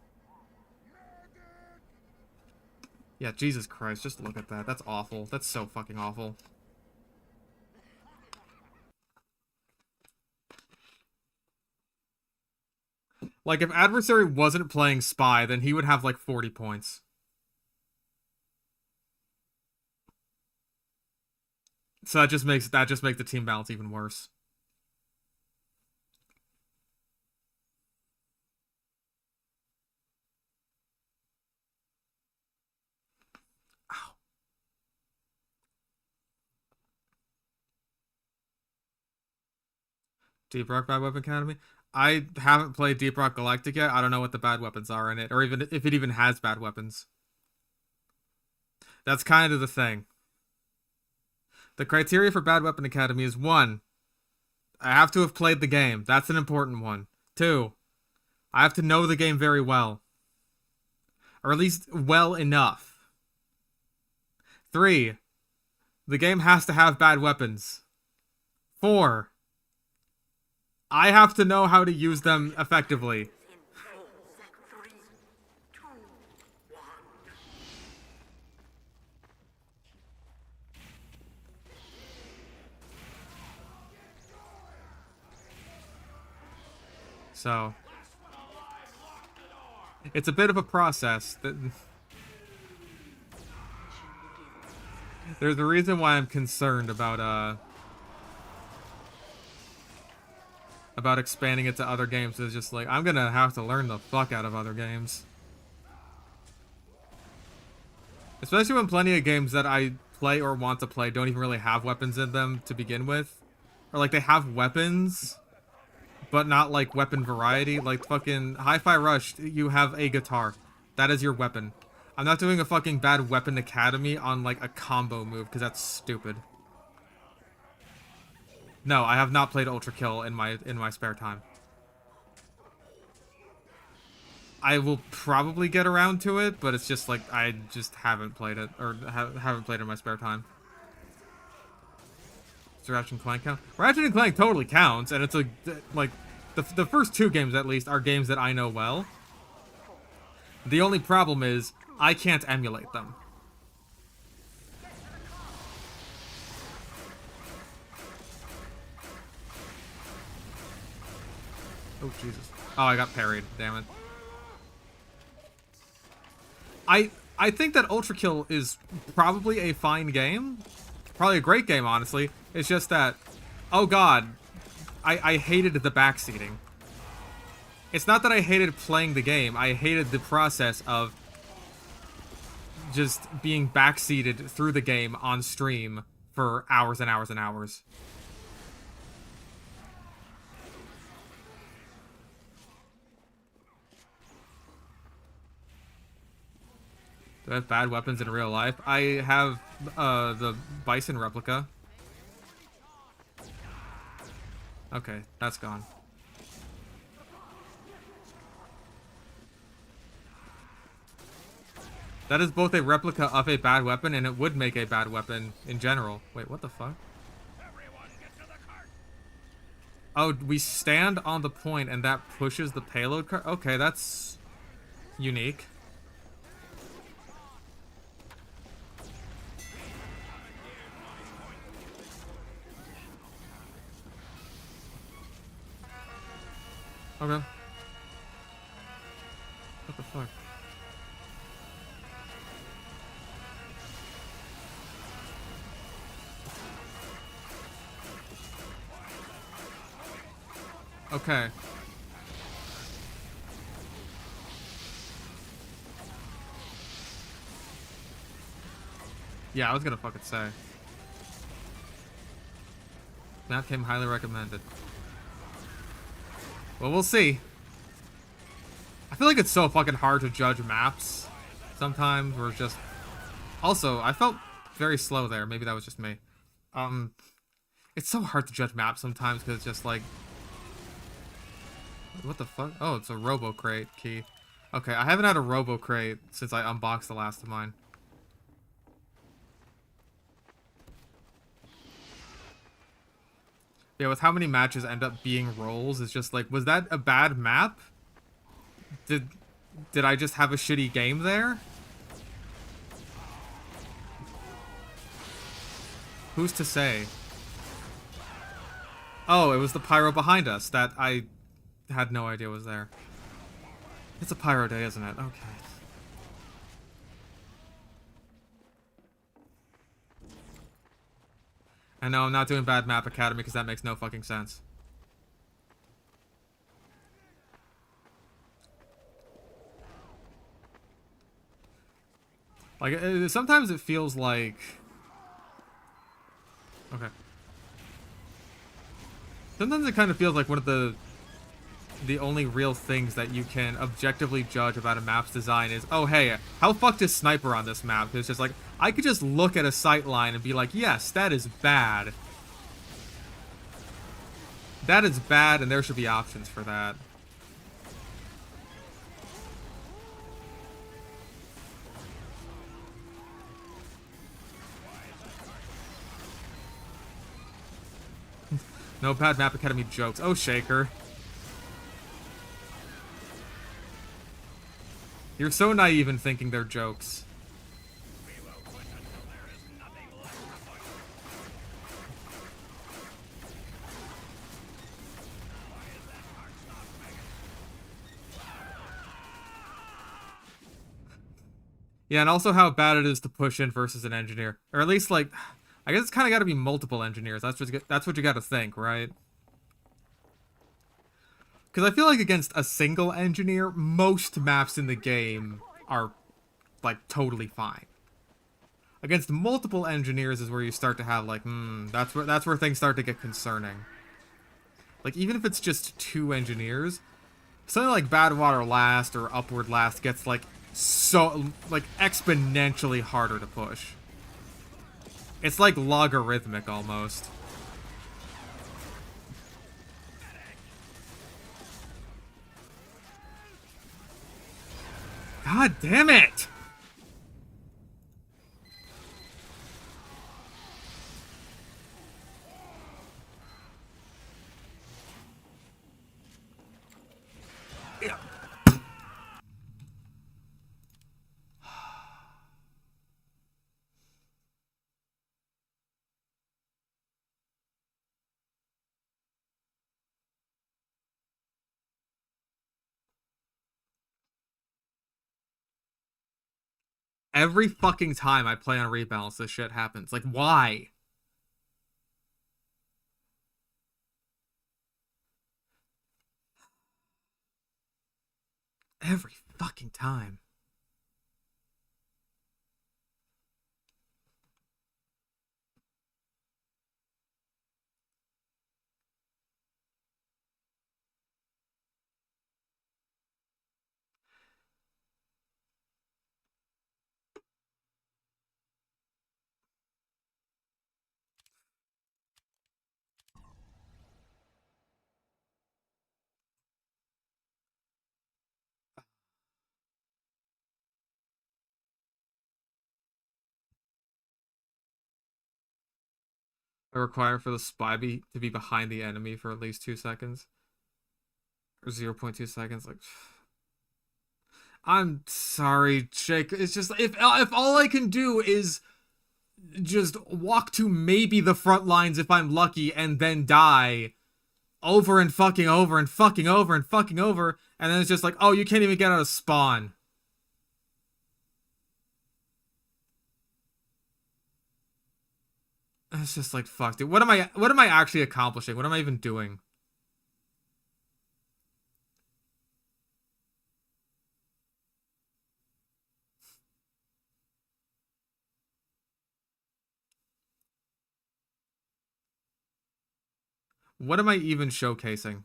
Yeah, Jesus Christ, just look at that. That's awful. That's so fucking awful. Like, if Adversary wasn't playing Spy, then he would have, like, 40 points. So that just makes the team balance even worse. Ow. Deep Rock Bad Weapon Academy? I haven't played Deep Rock Galactic yet. I don't know what the bad weapons are in it, or even if it even has bad weapons. That's kind of the thing. The criteria for Bad Weapon Academy is 1, I have to have played the game. That's an important one. 2, I have to know the game very well. Or at least well enough. 3, the game has to have bad weapons. 4, I have to know how to use them effectively. So, it's a bit of a process. There's a reason why I'm concerned about expanding it to other games. It's just like, I'm gonna have to learn the fuck out of other games. Especially when plenty of games that I play or want to play don't even really have weapons in them to begin with. Or like, they have weapons, but not like weapon variety. Like fucking Hi-Fi Rush, you have a guitar. That is your weapon. I'm not doing a fucking Bad Weapon Academy on like a combo move, because that's stupid. No, I have not played Ultra Kill in my spare time. I will probably get around to it, but it's just like I just haven't played it, or haven't played it in my spare time. Does Ratchet and Clank count? Ratchet and Clank totally counts, and it's like the first 2 games at least are games that I know well. The only problem is I can't emulate them. Oh, Jesus. Oh, I got parried. Damn it. I think that Ultra Kill is probably a fine game. Probably a great game, honestly. It's just that, oh god, I hated the backseating. It's not that I hated playing the game. I hated the process of just being backseated through the game on stream for hours and hours and hours. Do I have bad weapons in real life? I have the Bison replica. Okay, that's gone. That is both a replica of a bad weapon, and it would make a bad weapon in general. Wait, what the fuck? Oh, we stand on the point and that pushes the payload cart? Okay, that's unique. Okay. What the fuck? Okay. Yeah, I was gonna fucking say. Map came highly recommended. Well, we'll see. I feel like it's so fucking hard to judge maps sometimes, where it's just... Also, I felt very slow there. Maybe that was just me. It's so hard to judge maps sometimes, because it's just like... What the fuck? Oh, it's a Robo Crate key. Okay, I haven't had a Robo Crate since I unboxed the last of mine. Yeah, with how many matches end up being rolls, it's just like, was that a bad map? Did I just have a shitty game there? Who's to say? Oh, it was the pyro behind us that I had no idea was there. It's a pyro day, isn't it? Okay. I know I'm not doing Bad Map Academy because that makes no fucking sense. Like, sometimes it feels like... Okay. Sometimes it kind of feels like one of the only real things that you can objectively judge about a map's design is, oh hey, how fucked is Sniper on this map? Because it's just like, I could just look at a sight line and be like, yes, that is bad. That is bad, and there should be options for that. No Bad Map Academy jokes. Oh, Shaker. You're so naive in thinking they're jokes. Yeah, and also how bad it is to push in versus an engineer. Or at least, like, I guess it's kind of got to be multiple engineers. That's what you got to think, right? Because I feel like against a single engineer, most maps in the game are, like, totally fine. Against multiple engineers is where you start to have, like, that's where things start to get concerning. Like, even if it's just 2 engineers, something like Badwater Last or Upward Last gets, like, so, like, exponentially harder to push. It's like logarithmic, almost. God damn it! Every fucking time I play on rebalance, this shit happens. Like, why? Every fucking time. I require for the spy to be behind the enemy for at least 2 seconds. Or 0.2 seconds, like... I'm sorry, Jake. It's just, if all I can do is just walk to maybe the front lines if I'm lucky and then die over and fucking over and fucking over and fucking over, and then it's just like, oh, you can't even get out of spawn. It's just like, fuck, dude. What am I actually accomplishing? What am I even doing? What am I even showcasing?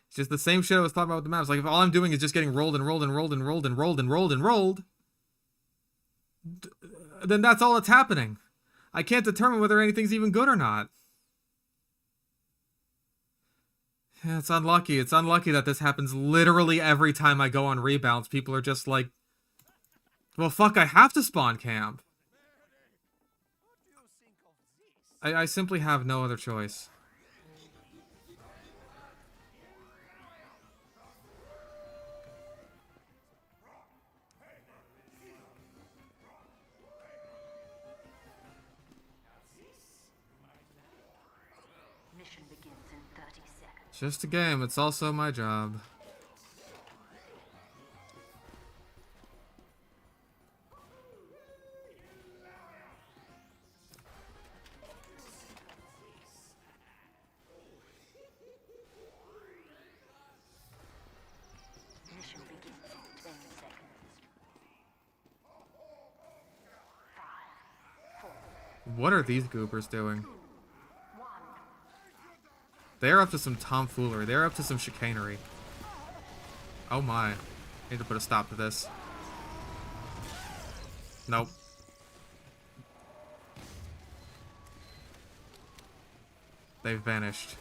It's just the same shit I was talking about with the maps. Like, if all I'm doing is just getting rolled and rolled and rolled and rolled and rolled and rolled and rolled, then that's all that's happening. I can't determine whether anything's even good or not. Yeah, it's unlucky. It's unlucky that this happens literally every time I go on rebalance. People are just like, well, fuck, I have to spawn camp. I simply have no other choice. Mission begins in 30 seconds. It's just a game. It's also my job. Mission begins in 10 seconds. 5, 4, What are these goobers doing? 1. They're up to some tomfoolery. They're up to some chicanery. Oh my. I need to put a stop to this. Nope. They've vanished.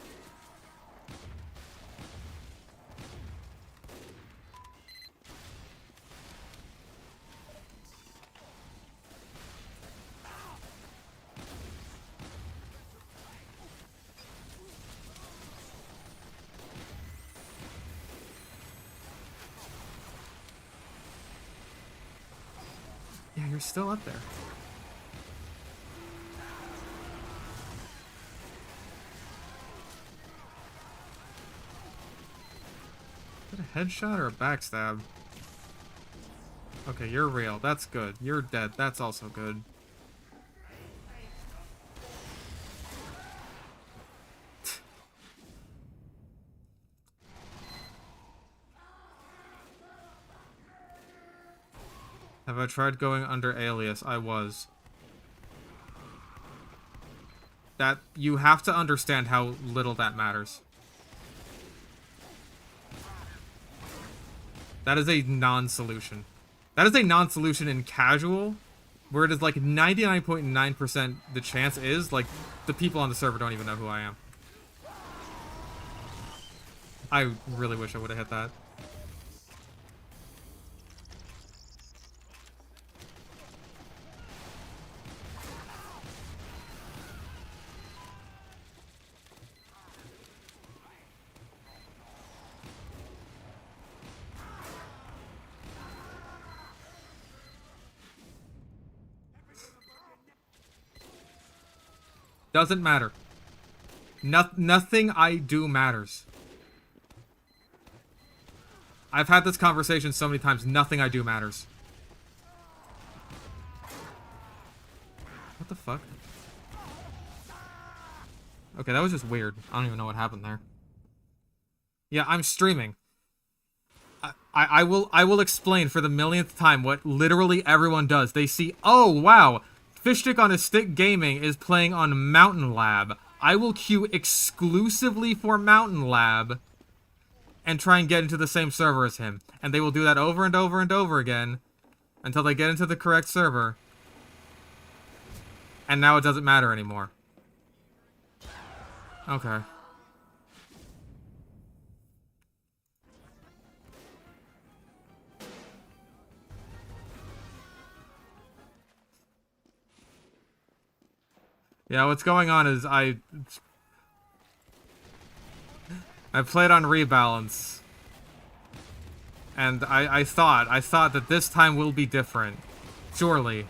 Yeah, you're still up there. Is that a headshot or a backstab? Okay, you're real. That's good. You're dead. That's also good. Have I tried going under alias? I was. That, you have to understand how little that matters. That is a non-solution. That is a non-solution in casual, where it is like 99.9% the chance is, like, the people on the server don't even know who I am. I really wish I would have hit that. Doesn't matter. Nothing I do matters. I've had this conversation so many times. Nothing I do matters. What the fuck? Okay, that was just weird. I don't even know what happened there. Yeah, I'm streaming. I will explain for the millionth time what literally everyone does. They see, oh wow, FishStickOnAStick Gaming is playing on Mountain Lab. I will queue exclusively for Mountain Lab and try and get into the same server as him. And they will do that over and over and over again until they get into the correct server. And now it doesn't matter anymore. Okay. Yeah, what's going on is I played on rebalance, and I thought that this time will be different, surely.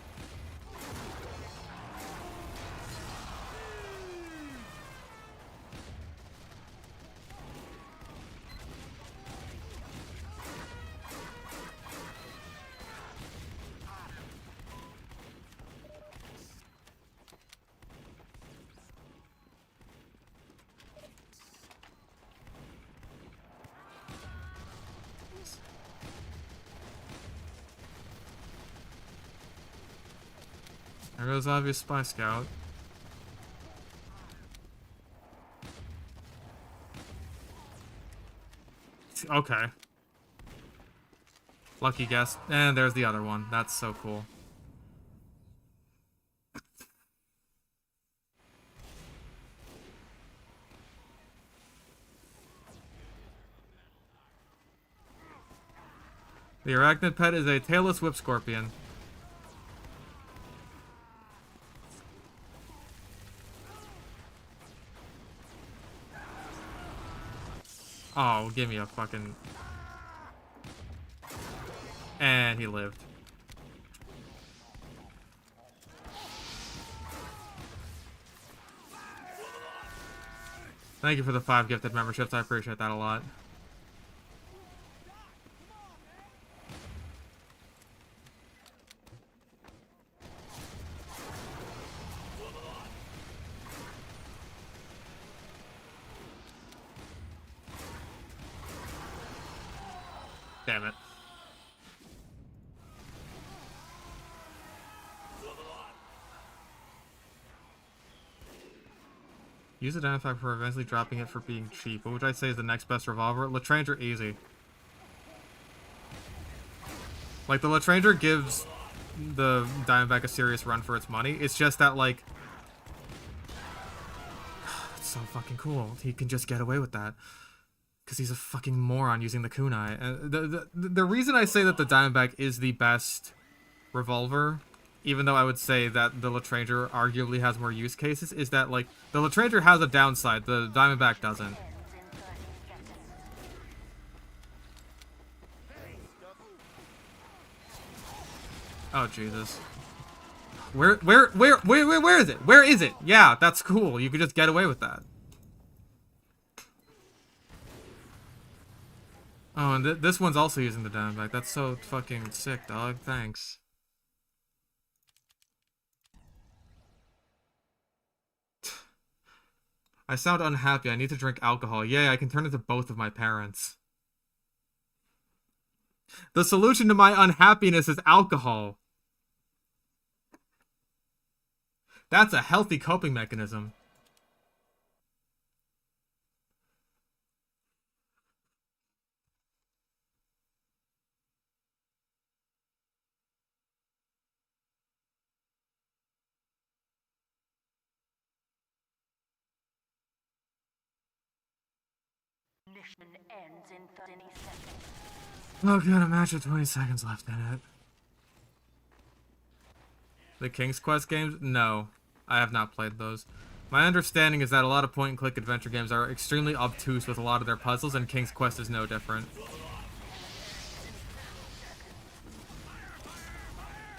There goes obvious spy scout. Okay. Lucky guess. And there's the other one. That's so cool. The arachnid pet is a tailless whip scorpion. Oh, give me a fucking... And he lived. Thank you for the 5 gifted memberships. I appreciate that a lot. Damn it. Use the Dynamax for eventually dropping it for being cheap. What would I say is the next best revolver? Latranger, easy. Like, the Latranger gives the Diamondback a serious run for its money. It's just that, like... It's so fucking cool. He can just get away with that. Because he's a fucking moron using the kunai. The reason I say that the Diamondback is the best revolver, even though I would say that the Latranger arguably has more use cases, is that, like, the Latranger has a downside, the Diamondback doesn't. Oh, Jesus. Where is it? Where is it? Yeah, that's cool. You could just get away with that. Oh, and this one's also using the Diamondback. That's so fucking sick, dog. Thanks. I sound unhappy. I need to drink alcohol. Yay, I can turn into both of my parents. The solution to my unhappiness is alcohol. That's a healthy coping mechanism. Mission ends in 30 seconds. Oh god, a match with 20 seconds left in it. The King's Quest games? No. I have not played those. My understanding is that a lot of point-and-click adventure games are extremely obtuse with a lot of their puzzles, and King's Quest is no different.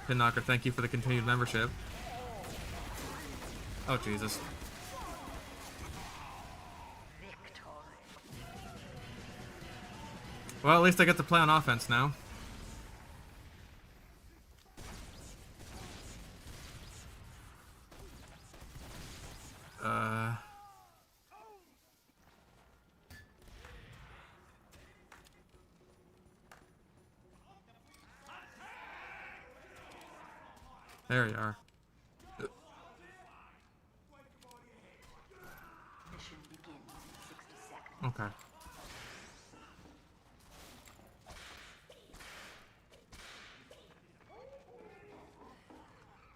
Pinknocker, thank you for the continued membership. Oh, Jesus. Well, at least I get to play on offense now. There you are. Mission begins in 60 seconds. Okay.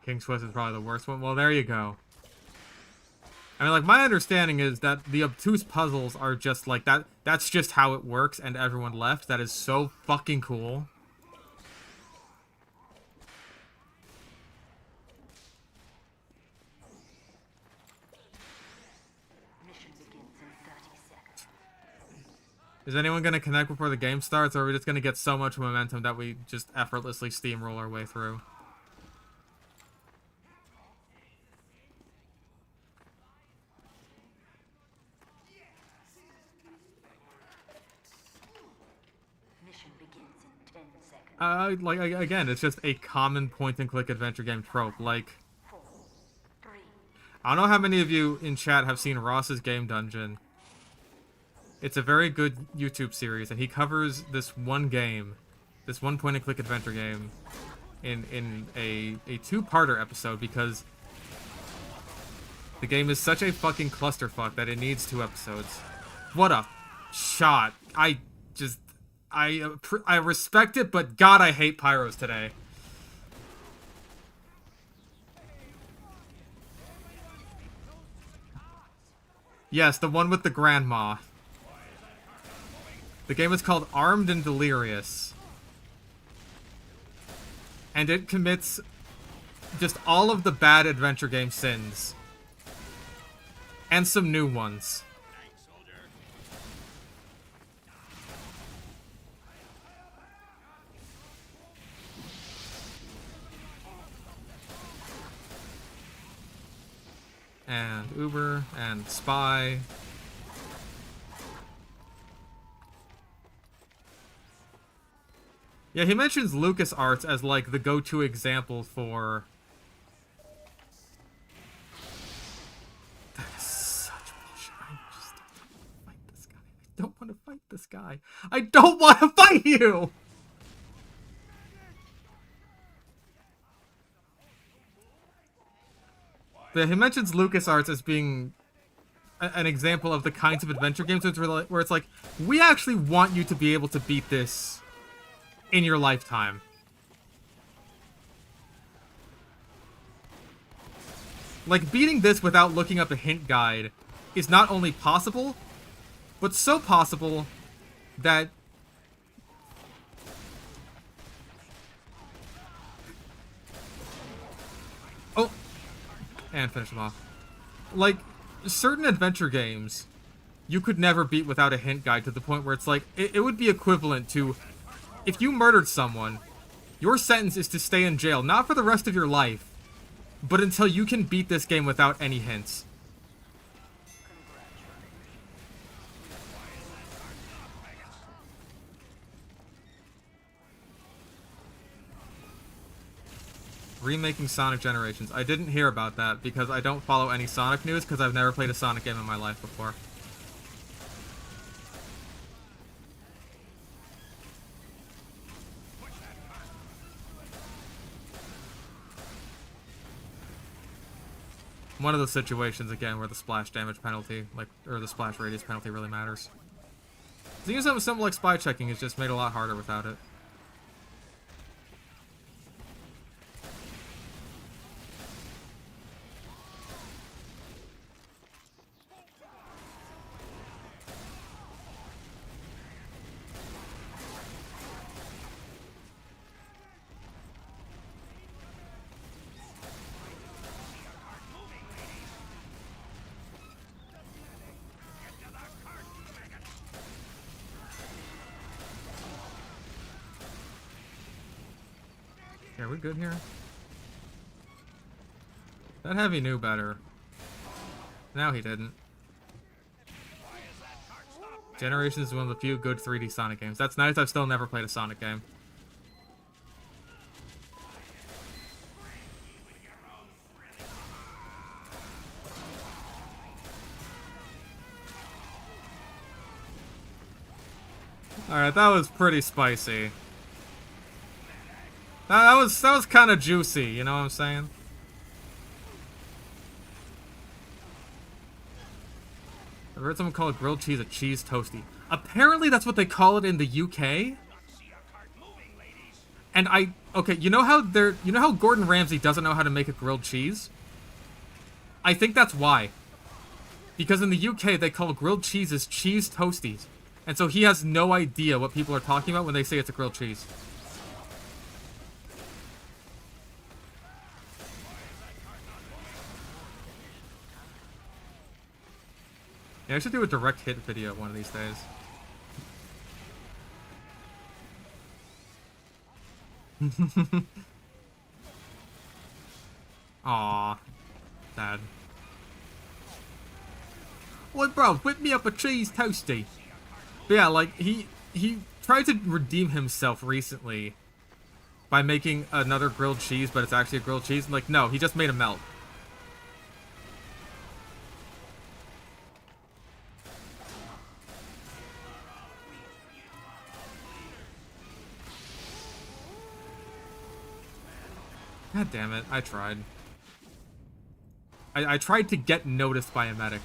King's Quest is probably the worst one. Well, there you go. I mean, like, my understanding is that the obtuse puzzles are just like that. That's just how it works, and everyone left. That is so fucking cool. Mission begins in 30 seconds. Is anyone going to connect before the game starts, or are we just going to get so much momentum that we just effortlessly steamroll our way through? Mission begins in 10 seconds. Like, again, it's just a common point-and-click adventure game trope. Like, 4, 3, I don't know how many of you in chat have seen Ross's Game Dungeon. It's a very good YouTube series, and he covers this one game, this one point-and-click adventure game, in a two-parter episode, because the game is such a fucking clusterfuck that it needs 2 episodes. What a shot. I just... I respect it, but God, I hate pyros today. Yes, the one with the grandma. The game is called Armed and Delirious. And it commits just all of the bad adventure game sins. And some new ones. And Uber, and Spy. Yeah, he mentions LucasArts as, like, the go-to example for... That is such bullshit. I don't want to fight this guy. I don't want to fight you! But he mentions LucasArts as being an example of the kinds of adventure games where it's like, we actually want you to be able to beat this in your lifetime. Like, beating this without looking up a hint guide is not only possible, but so possible that... Oh! And finish them off. Like, certain adventure games, you could never beat without a hint guide, to the point where it's like, it would be equivalent to, if you murdered someone, your sentence is to stay in jail, not for the rest of your life, but until you can beat this game without any hints. Remaking Sonic Generations. I didn't hear about that because I don't follow any Sonic news because I've never played a Sonic game in my life before. One of those situations, again, where the splash damage penalty, like, or the splash radius penalty really matters. Seeing something simple like spy checking is just made a lot harder without it. Yeah, are we good here? That heavy knew better. Now he didn't. Generations is one of the few good 3D Sonic games. That's nice, I've still never played a Sonic game. Alright, that was pretty spicy. That was kind of juicy, you know what I'm saying? I've heard someone call a grilled cheese a cheese toasty. Apparently that's what they call it in the UK. And okay, you know how Gordon Ramsay doesn't know how to make a grilled cheese? I think that's why. Because in the UK they call grilled cheeses cheese toasties. And so he has no idea what people are talking about when they say it's a grilled cheese. Yeah, I should do a direct hit video one of these days. Aww. Sad. Well, bro, whip me up a cheese toasty. But yeah, like, he tried to redeem himself recently by making another grilled cheese, but it's actually a grilled cheese. Like, no, he just made a melt. God damn it, I tried. I tried to get noticed by a medic.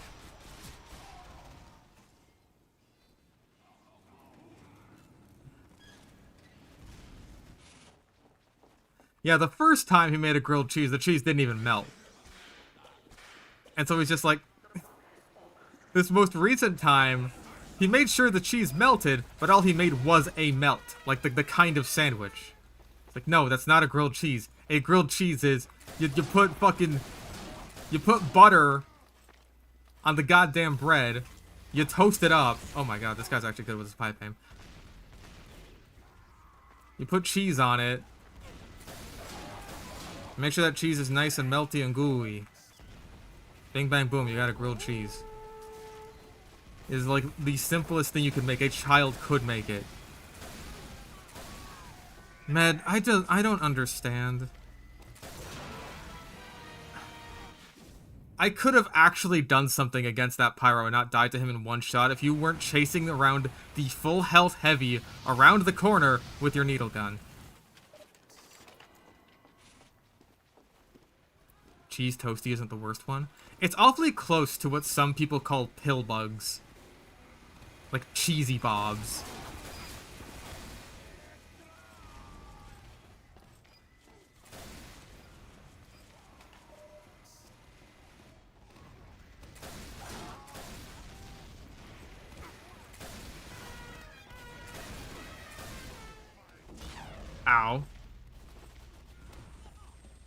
Yeah, the first time he made a grilled cheese, the cheese didn't even melt. And so he's just like, this most recent time, he made sure the cheese melted, but all he made was a melt. Like the kind of sandwich. It's like, no, that's not a grilled cheese. A grilled cheese is, you put butter on the goddamn bread, you toast it up. Oh my god, this guy's actually good with his pipe aim. You put cheese on it. Make sure that cheese is nice and melty and gooey. Bing bang boom, you got a grilled cheese. It is like the simplest thing you could make. A child could make it. Med, I don't understand. I could have actually done something against that pyro and not died to him in one shot if you weren't chasing around the full health heavy around the corner with your needle gun. Cheese toasty isn't the worst one. It's awfully close to what some people call pill bugs. Like cheesy bobs. Ow.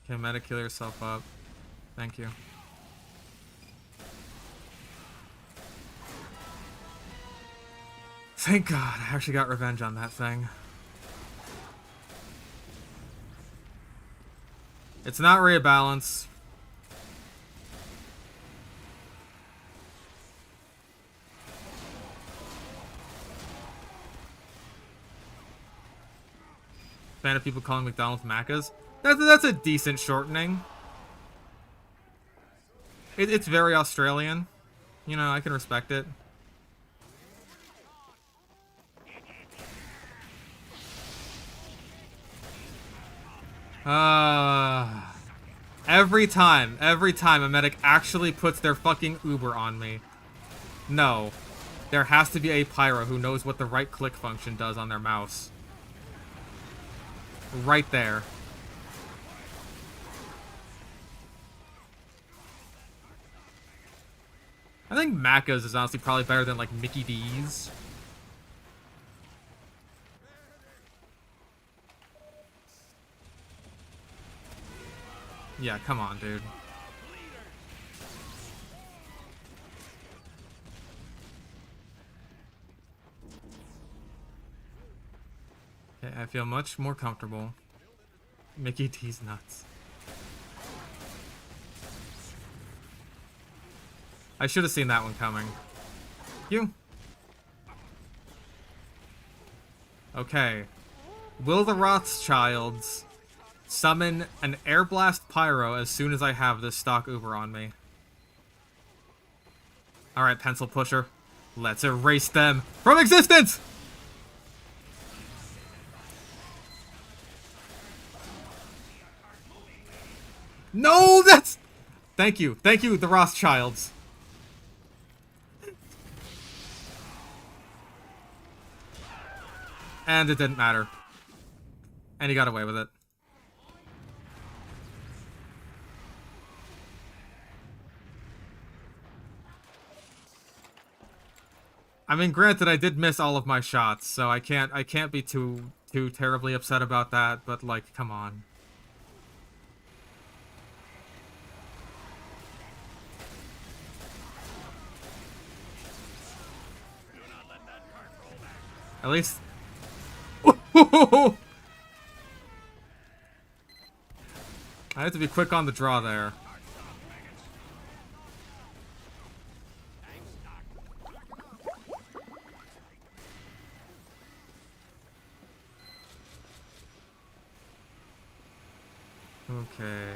Okay, meta, kill yourself up. Thank you. Thank God, I actually got revenge on that thing. It's not rebalance. Fan of people calling McDonald's Macca's. That's a decent shortening. It's very Australian. You know, I can respect it. Every time a medic actually puts their fucking Uber on me. No. There has to be a pyro who knows what the right click function does on their mouse. Right there. I think Macca's is honestly probably better than, like, Mickey D's. Yeah, come on, dude. Okay, I feel much more comfortable. Mickey D's nuts. I should have seen that one coming. You. Okay. Will the Rothschilds summon an air blast pyro as soon as I have this stock Uber on me? Alright, pencil pusher. Let's erase them from existence! No, that's... Thank you, the Rothschilds. And it didn't matter. And he got away with it. I mean, granted, I did miss all of my shots, so I can't be too terribly upset about that, but, like, come on. At least... I have to be quick on the draw there. Okay.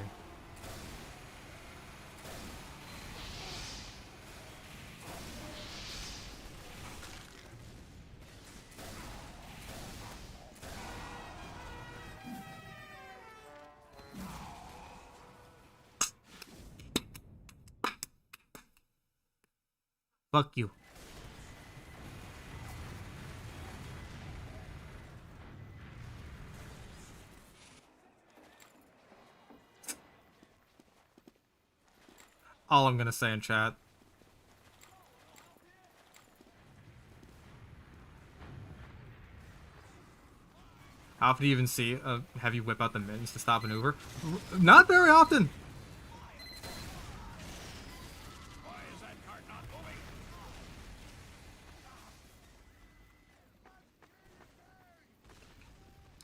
Fuck you. all I'm gonna say in chat. How often do you even see a heavy whip out the mittens to stop an Uber? Not very often. Why is that cart not moving?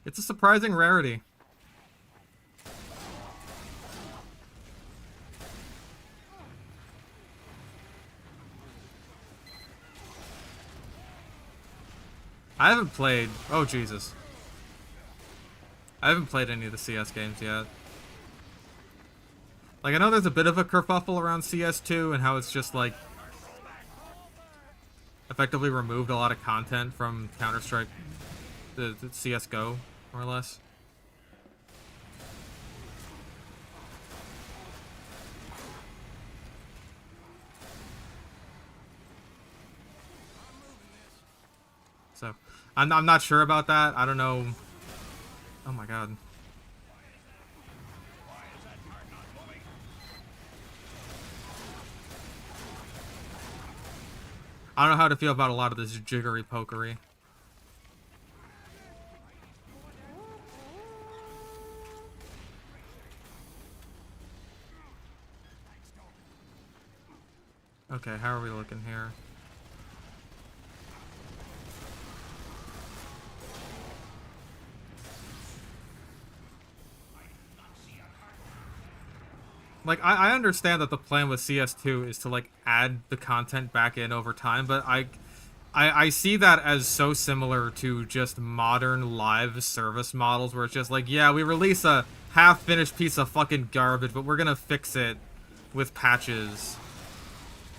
It's a surprising rarity. I haven't played... Oh, Jesus. I haven't played any of the CS games yet. Like, I know there's a bit of a kerfuffle around CS2 and how it's just, like, effectively removed a lot of content from Counter-Strike, the CSGO, more or less. So, I'm not sure about that. I don't know. Oh my god. Why is that cart not moving? I don't know how to feel about a lot of this jiggery pokery. Okay, how are we looking here? Like, I understand that the plan with CS2 is to, like, add the content back in over time, but I see that as so similar to just modern live service models where it's just like, yeah, we release a half-finished piece of fucking garbage, but we're gonna fix it with patches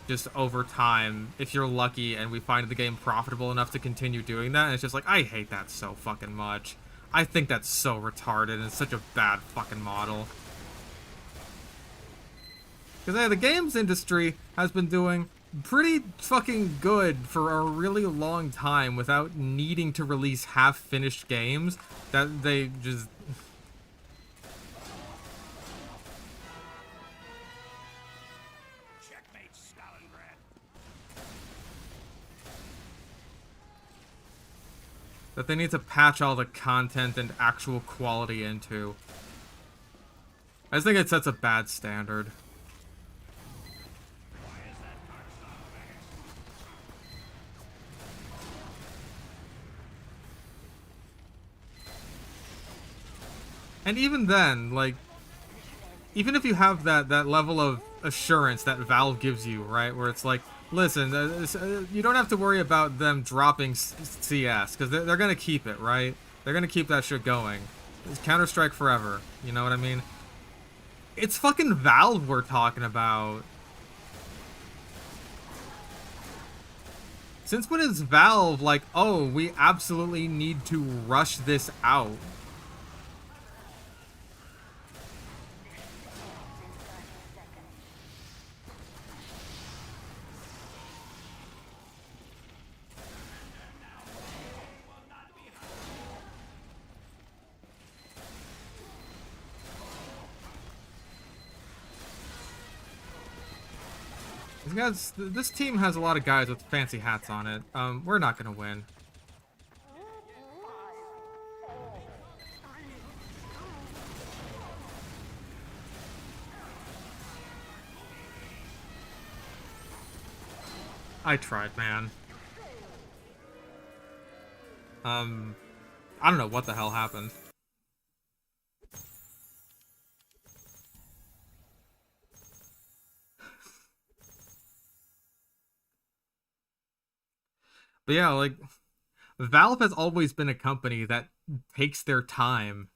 just over time, if you're lucky and we find the game profitable enough to continue doing that. And it's just like, I hate that so fucking much. I think that's so retarded and it's such a bad fucking model. Because the games industry has been doing pretty fucking good for a really long time without needing to release half-finished games that they just... Checkmate, Stalingrad. that they need to patch all the content and actual quality into. I just think it sets a bad standard. And even then, like, even if you have that level of assurance that Valve gives you, right, where it's like, listen, you don't have to worry about them dropping CS, because they're going to keep it, right? They're going to keep that shit going. It's Counter-Strike forever, you know what I mean? It's fucking Valve we're talking about. Since when is Valve like, oh, we absolutely need to rush this out? This team has a lot of guys with fancy hats on it. We're not gonna win. I tried, man. I don't know what the hell happened. But yeah, like, Valve has always been a company that takes their time.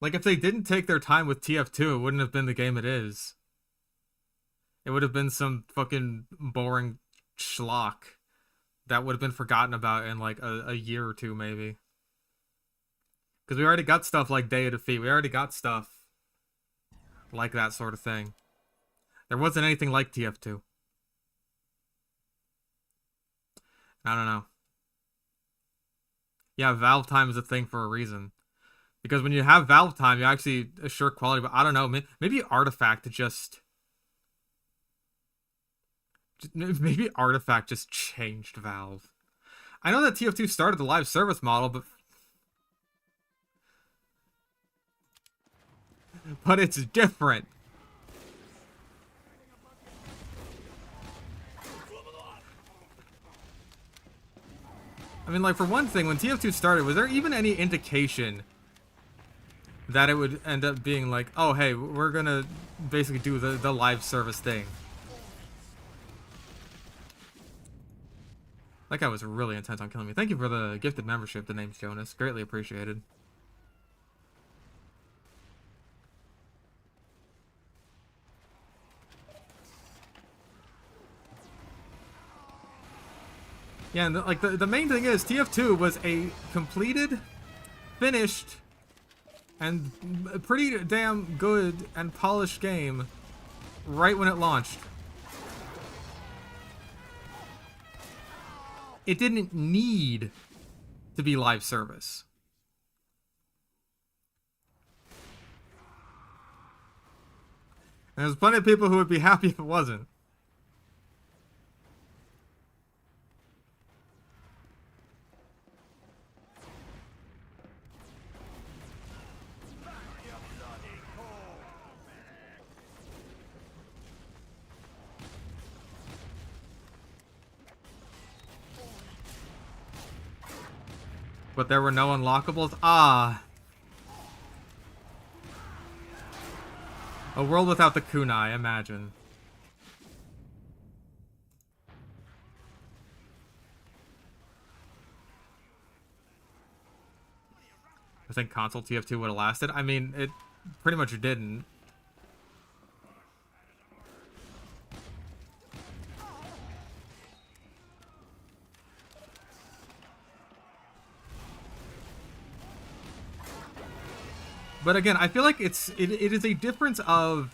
Like, if they didn't take their time with TF2, it wouldn't have been the game it is. It would have been some fucking boring schlock that would have been forgotten about in, like, a year or two, maybe. Because we already got stuff like Day of Defeat. We already got stuff like that sort of thing. There wasn't anything like TF2. I don't know. Yeah, Valve time is a thing for a reason. Because when you have Valve time, you actually assure quality, but I don't know, maybe Artifact just... Maybe Artifact just changed Valve. I know that TF2 started the live service model, but it's different. I mean, like, for one thing, when TF2 started, was there even any indication that it would end up being like, oh, hey, we're gonna basically do the live service thing? That guy was really intent on killing me. Thank you for the gifted membership. The name's Jonas. Greatly appreciated. Yeah, and like the main thing is TF2 was a completed, finished, and pretty damn good and polished game right when it launched. It didn't need to be live service. And there's plenty of people who would be happy if it wasn't. But there were no unlockables? Ah. A world without the kunai, imagine. I think console TF2 would have lasted. I mean, it pretty much didn't. But again, I feel like it is a difference of,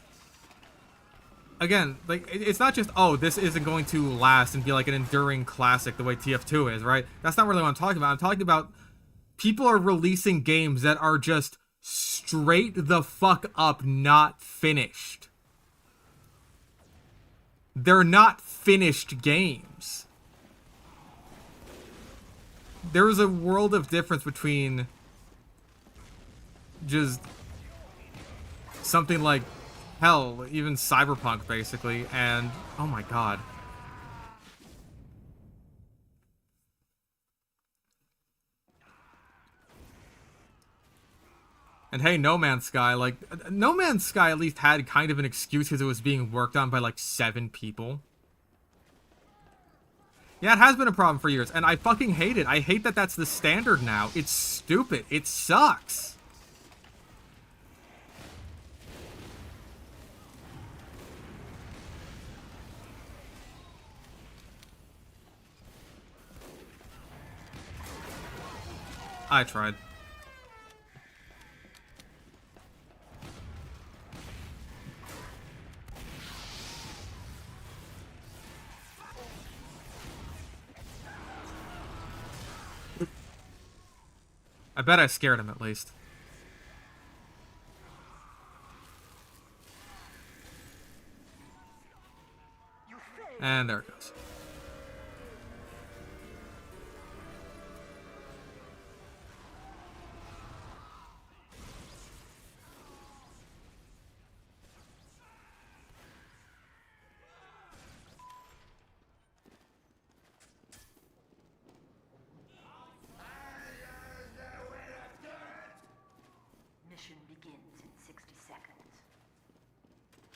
again, like, it's not just, oh, this isn't going to last and be like an enduring classic the way TF2 is, right? That's not really what I'm talking about. I'm talking about people are releasing games that are just straight the fuck up not finished. They're not finished games. There is a world of difference between just something like, hell, even Cyberpunk, basically, and oh my god. And hey, No Man's Sky, like, No Man's Sky at least had kind of an excuse because it was being worked on by like 7 people. Yeah, it has been a problem for years, and I fucking hate it. I hate that that's the standard now. It's stupid. It sucks. I tried. I bet I scared him at least. And there it goes. Mission begins in 60 seconds.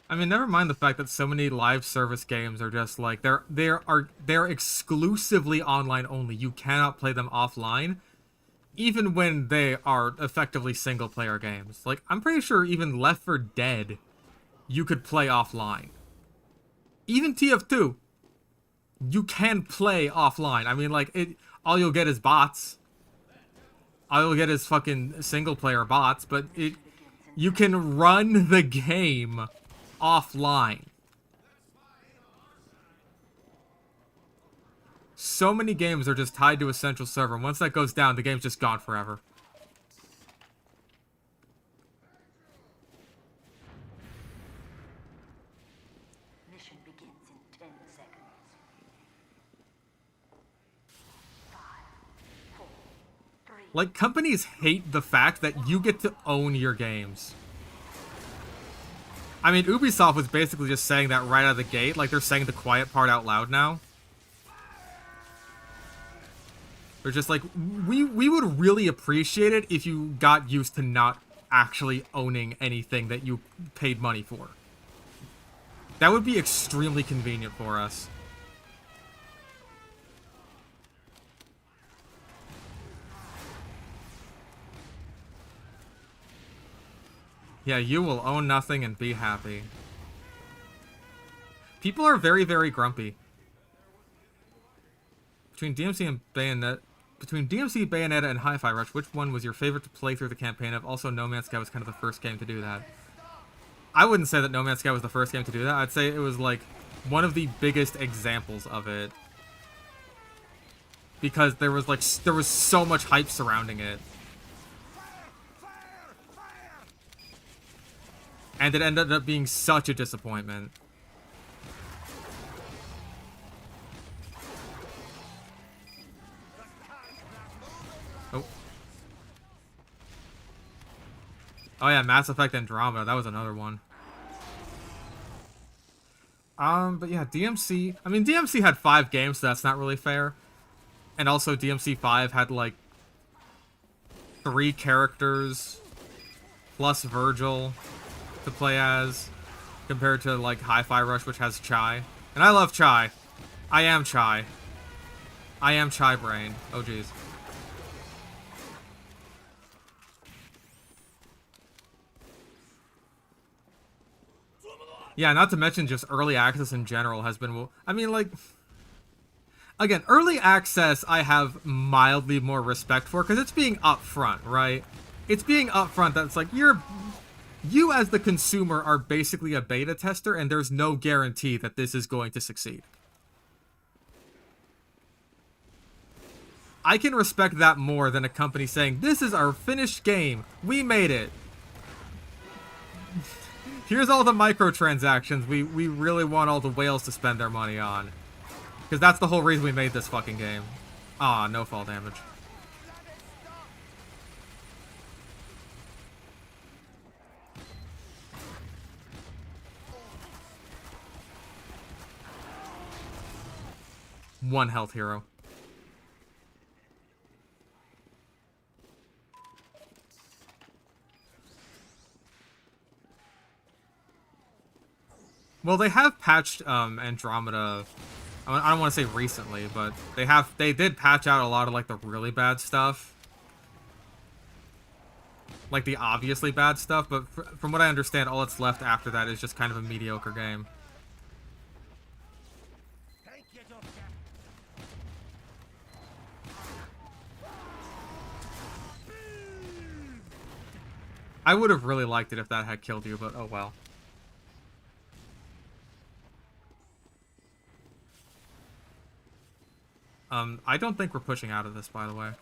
I mean, never mind the fact that so many live service games are just like they're exclusively online only. You cannot play them offline, even when they are effectively single player games. Like, I'm pretty sure even Left 4 Dead, you could play offline. Even TF2, you can play offline. I mean, like, all you'll get is bots. All you'll get is fucking single player bots, but you can run the game offline. So many games are just tied to a central server, and once that goes down, the game's just gone forever. begins in 10 seconds. 5, 4, 3. Like, companies hate the fact that you get to own your games. I mean, Ubisoft was basically just saying that right out of the gate. Like, they're saying the quiet part out loud now. They're just like, we would really appreciate it if you got used to not actually owning anything that you paid money for. That would be extremely convenient for us. Yeah, you will own nothing and be happy. People are very, very grumpy. Between DMC, Bayonetta, and Hi-Fi Rush, which one was your favorite to play through the campaign of? Also, No Man's Sky was kind of the first game to do that. I wouldn't say that No Man's Sky was the first game to do that. I'd say it was, like, one of the biggest examples of it. Because there was so much hype surrounding it. And it ended up being such a disappointment. Oh. Oh yeah, Mass Effect Andromeda, that was another one. But yeah, DMC... I mean, DMC had 5 games, so that's not really fair. And also, DMC 5 had, like, 3 characters, plus Virgil to play as, compared to, like, Hi-Fi Rush, which has Chai. And I love Chai. I am Chai. I am Chai Brain. Oh, jeez. Yeah, not to mention just early access in general has been... I mean, like... Again, early access I have mildly more respect for, because it's being upfront, right? It's being upfront that's like, you as the consumer are basically a beta tester, and there's no guarantee that this is going to succeed. I can respect that more than a company saying, this is our finished game, we made it. Here's all the microtransactions we really want all the whales to spend their money on. Because that's the whole reason we made this fucking game. Ah, no fall damage. One health hero. Well, they have patched Andromeda. I don't want to say recently, but they did patch out a lot of like the really bad stuff. Like the obviously bad stuff, but from what I understand, all that's left after that is just kind of a mediocre game. I would have really liked it if that had killed you, but oh well. I don't think we're pushing out of this, by the way.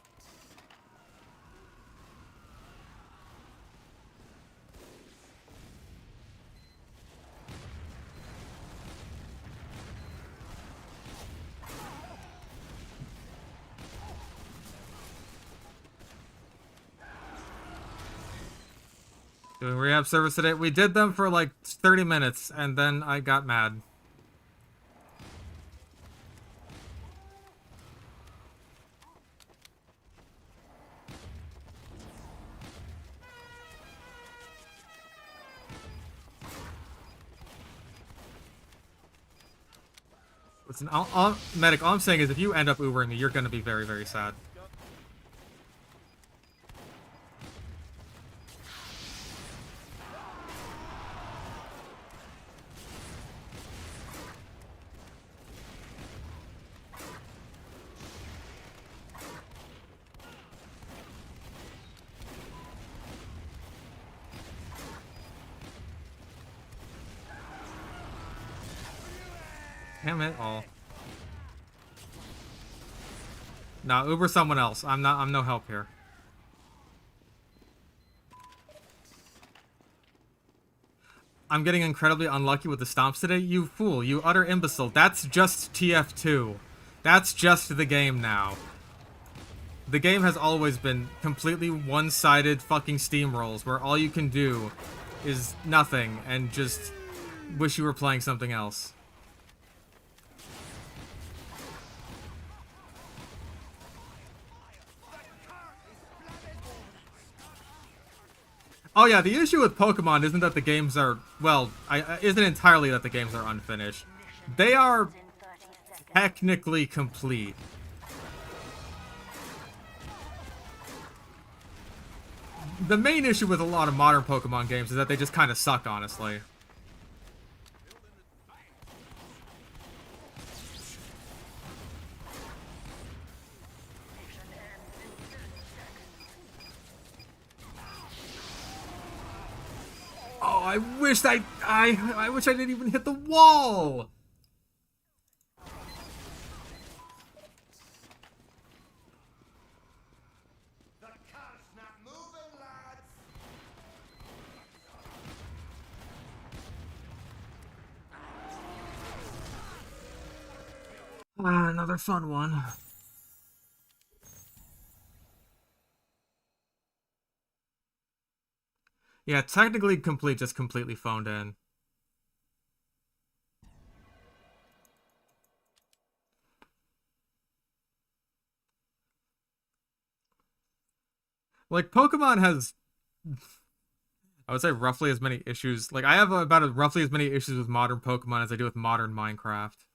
Doing rehab service today. We did them for like 30 minutes, and then I got mad. Listen, Medic, all I'm saying is if you end up Ubering me, you're going to be very, very sad. Damn it all. Nah, Uber someone else. I'm no help here. I'm getting incredibly unlucky with the stomps today. You fool, you utter imbecile. That's just TF2. That's just the game now. The game has always been completely one-sided fucking steamrolls where all you can do is nothing and just wish you were playing something else. Oh yeah, the issue with Pokemon isn't that the games are, well, isn't entirely that the games are unfinished. They are In 30 seconds. technically complete. The main issue with a lot of modern Pokemon games is that they just kind of suck, honestly. Oh, I wish I wish I didn't even hit the wall. The car's not moving, lads. Another fun one. Yeah, technically complete, just completely phoned in. Like, Pokemon has, I would say, roughly as many issues. Like, I have about roughly as many issues with modern Pokemon as I do with modern Minecraft.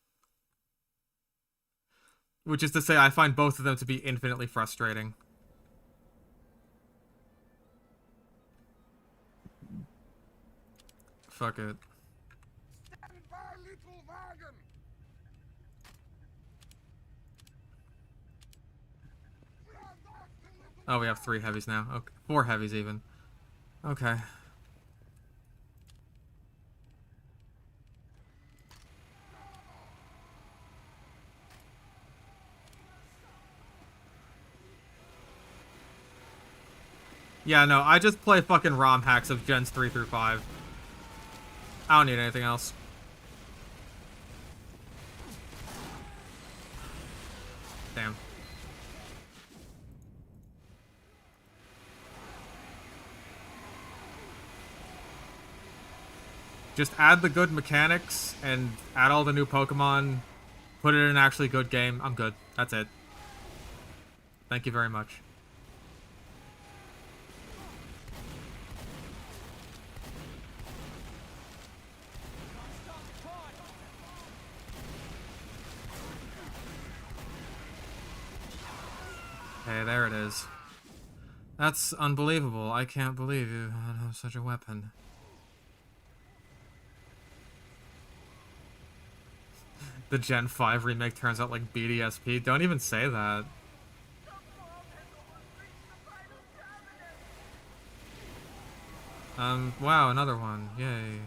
Which is to say, I find both of them to be infinitely frustrating. Fuck it. Stand by, little wagon. Oh, we have 3 heavies now. Okay, 4 heavies even. Okay. Yeah, no, I just play fucking ROM hacks of Gens 3 through 5. I don't need anything else. Damn. Just add the good mechanics and add all the new Pokemon. Put it in an actually good game. I'm good. That's it. Thank you very much. Okay, there it is. That's unbelievable. I can't believe you have such a weapon. The Gen 5 remake turns out like BDSP. Don't even say that. Wow, another one. Yay.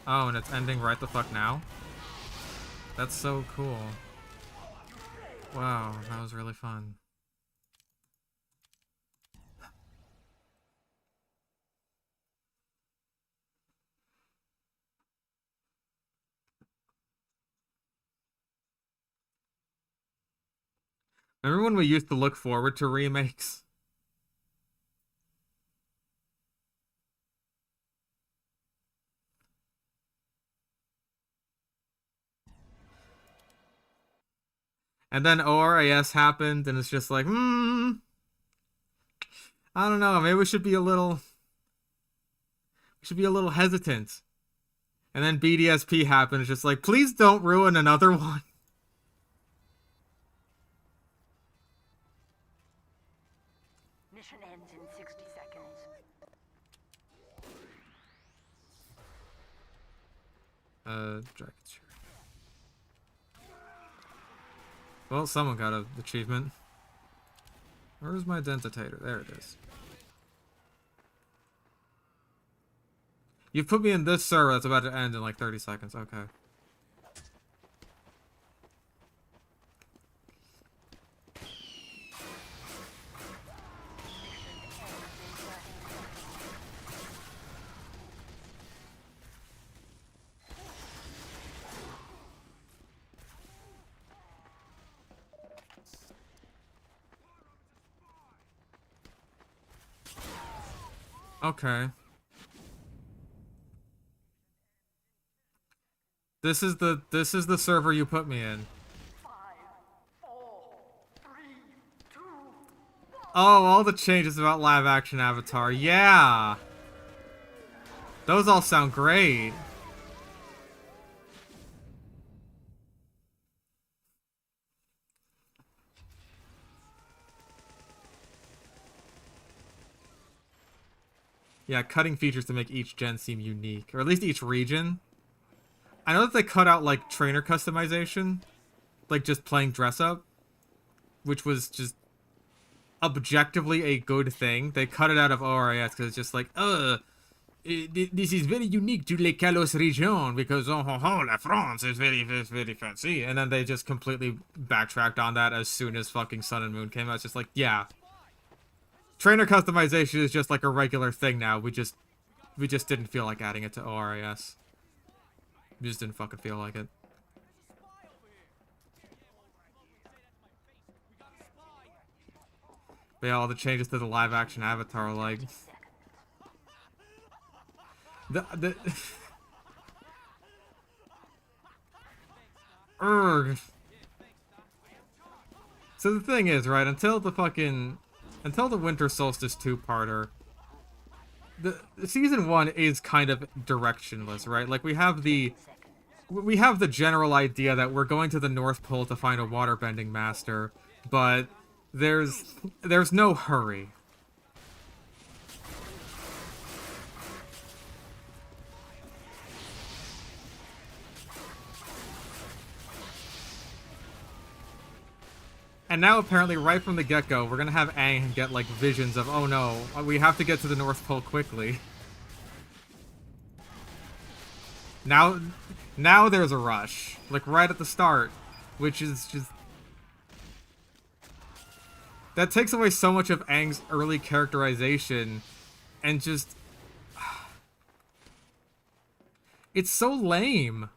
Oh, and it's ending right the fuck now? That's so cool. Wow, that was really fun. Remember when we used to look forward to remakes? And then ORAS happened, and it's just like, I don't know, maybe we should be a little hesitant. And then BDSP happened, it's just like, please don't ruin another one. Mission ends in 60 seconds. Dragon Share. Well, someone got an achievement. Where's my dentator? There it is. You've put me in this server that's about to end in like 30 seconds. Okay. Okay. This is the server you put me in. 5, 4, 3, 2, 1. Oh, all the changes about live action Avatar. Yeah. Those all sound great. Yeah, cutting features to make each gen seem unique, or at least each region. I know that they cut out, like, trainer customization, like just playing dress up, which was just objectively a good thing. They cut it out of ORAS because it's just like, this is very unique to Les Calos region because, la France is very fancy. And then they just completely backtracked on that as soon as fucking Sun and Moon came out. It's just like, yeah. Trainer customization is just like a regular thing now. We just didn't feel like adding it to ORAS. We just didn't fucking feel like it. But yeah, all the changes to the live action Avatar, like... Urgh. So the thing is, right, until the Winter Solstice 2-parter, the Season 1 is kind of directionless, right? Like, we have the general idea that we're going to the North Pole to find a waterbending master, but there's no hurry. And now, apparently, right from the get-go, we're gonna have Aang get, like, visions of, oh no, we have to get to the North Pole quickly. Now there's a rush. Like, right at the start. Which is just... That takes away so much of Aang's early characterization. And just... It's so lame.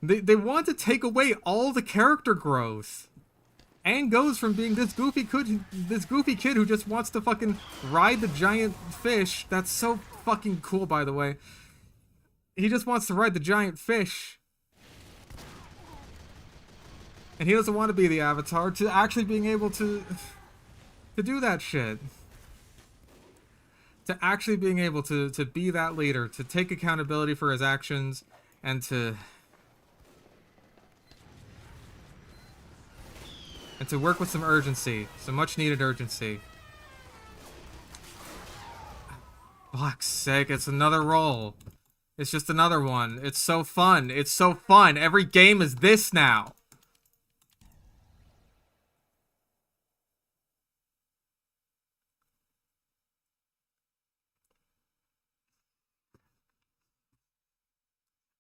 They want to take away all the character growth. Aang goes from being this goofy kid who just wants to fucking ride the giant fish. That's so fucking cool, by the way. He just wants to ride the giant fish. And he doesn't want to be the Avatar, to actually being able to do that shit. To actually being able to be that leader, to take accountability for his actions, and to work with some urgency. Some much needed urgency. Fuck's sake, it's another role. It's just another one. It's so fun. It's so fun. Every game is this now.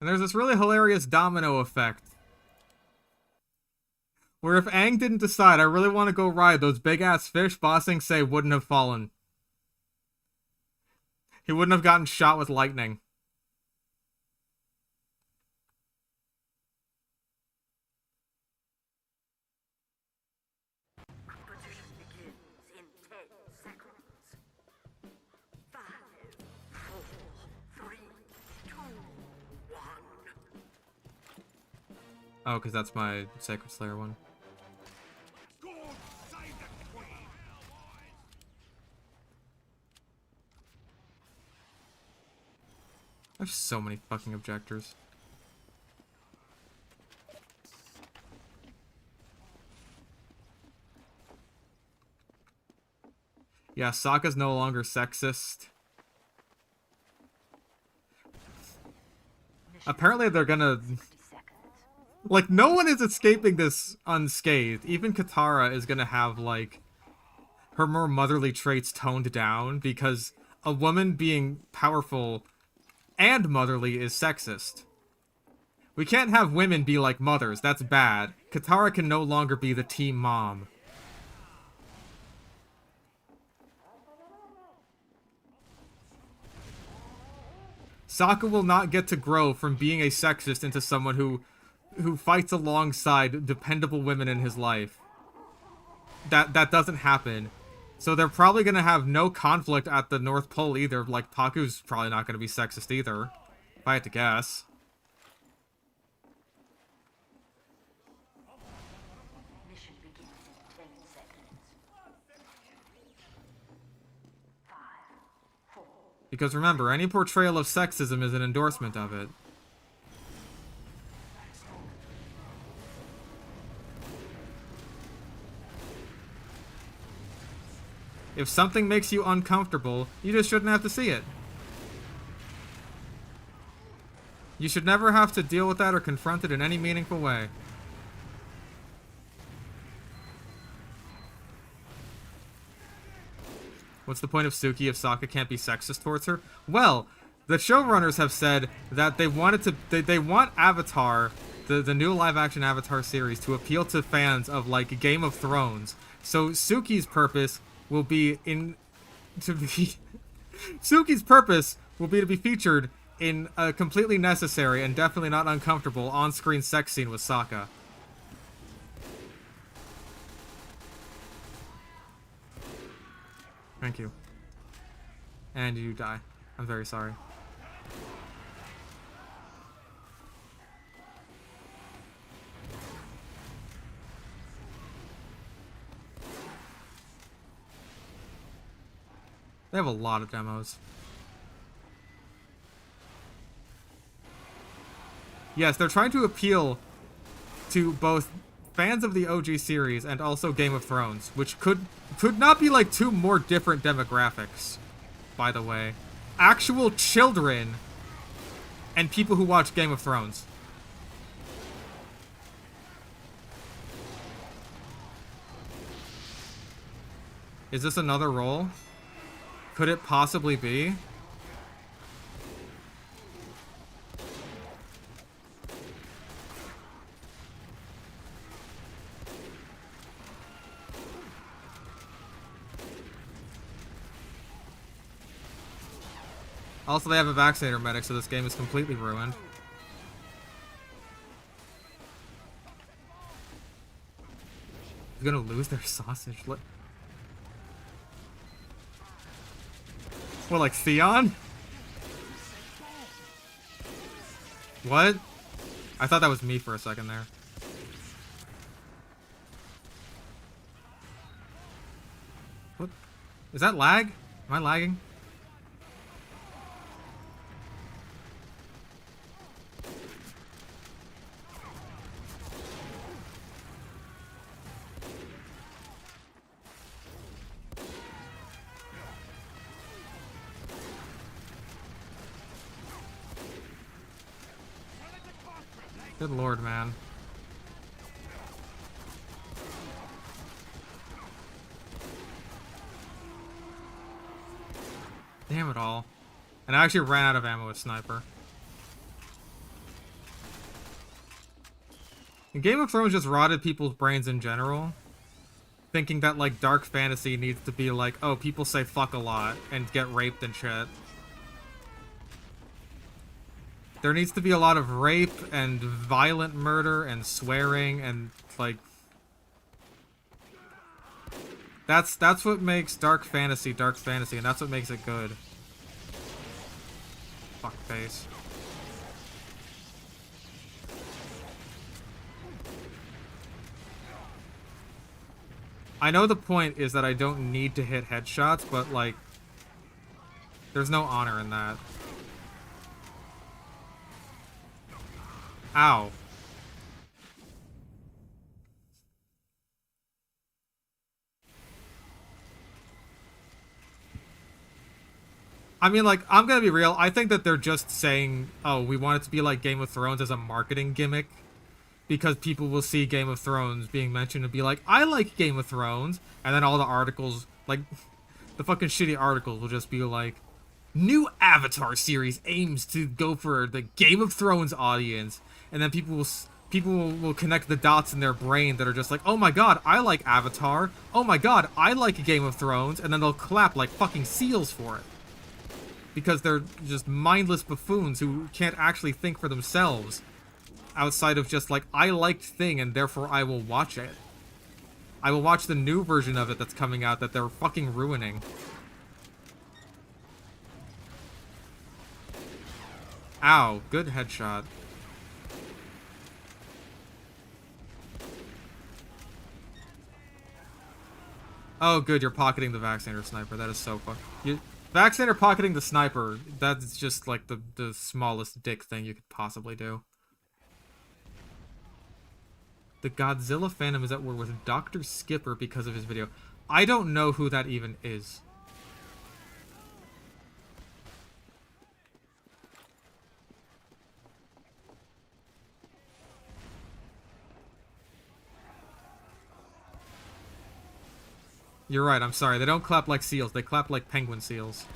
And there's this really hilarious domino effect. Where if Aang didn't decide, I really want to go ride those big-ass fish, Ba Sing Se wouldn't have fallen. He wouldn't have gotten shot with lightning. Competition begins in 10 seconds. 5, 4, 3, 2, 1. Oh, because that's my Sacred Slayer one. There's so many fucking objectors. Yeah, Sokka's no longer sexist. Apparently they're gonna... Like, no one is escaping this unscathed. Even Katara is gonna have, like, her more motherly traits toned down, because a woman being powerful and motherly is sexist. We can't have women be like mothers, that's bad. Katara can no longer be the team mom. Sokka will not get to grow from being a sexist into someone who fights alongside dependable women in his life. that doesn't happen. So they're probably gonna have no conflict at the North Pole either. Like, Paku's probably not gonna be sexist either, if I had to guess. Mission begins in 10 seconds. 5, 4. Because remember, any portrayal of sexism is an endorsement of it. If something makes you uncomfortable, you just shouldn't have to see it. You should never have to deal with that or confront it in any meaningful way. What's the point of Suki if Sokka can't be sexist towards her? Well, the showrunners have said that they wanted to they want Avatar, the new live-action Avatar series, to appeal to fans of like Game of Thrones. So Suki's purpose will be Suki's purpose will be to be featured in a completely necessary and definitely not uncomfortable on-screen sex scene with Sokka. Thank you. And you die. I'm very sorry. They have a lot of demos. Yes, they're trying to appeal to both fans of the OG series and also Game of Thrones, which could not be like two more different demographics, by the way. Actual children and people who watch Game of Thrones. Is this another role? Could it possibly be? Also, they have a vaccinator medic, so this game is completely ruined. They're gonna lose their sausage. What, like Theon? What? I thought that was me for a second there. What? Is that lag? Am I lagging? Good lord, man. Damn it all. And I actually ran out of ammo with Sniper. And Game of Thrones just rotted people's brains in general. Thinking that, like, dark fantasy needs to be like, oh, people say fuck a lot and get raped and shit. There needs to be a lot of rape and violent murder and swearing and, like... That's what makes dark fantasy, and that's what makes it good. Fuck face. I know the point is that I don't need to hit headshots, but, like... There's no honor in that. Ow. I mean, like, I'm gonna be real. I think that they're just saying, oh, we want it to be like Game of Thrones as a marketing gimmick. Because people will see Game of Thrones being mentioned and be like, I like Game of Thrones. And then all the articles, like, the fucking shitty articles will just be like, new Avatar series aims to go for the Game of Thrones audience. And then people will connect the dots in their brain that are just like, oh my god, I like Avatar. Oh my god, I like Game of Thrones. And then they'll clap like fucking seals for it. Because they're just mindless buffoons who can't actually think for themselves. Outside of just like, I liked thing and therefore I will watch it. I will watch the new version of it that's coming out that they're fucking ruining. Ow, good headshot. Oh, good, you're pocketing the Vaccinator Sniper. That is so fun. Vaccinator pocketing the Sniper, that's just like the smallest dick thing you could possibly do. The Godzilla fandom is at war with Dr. Skipper because of his video. I don't know who that even is. You're right, I'm sorry. They don't clap like seals. They clap like penguin seals.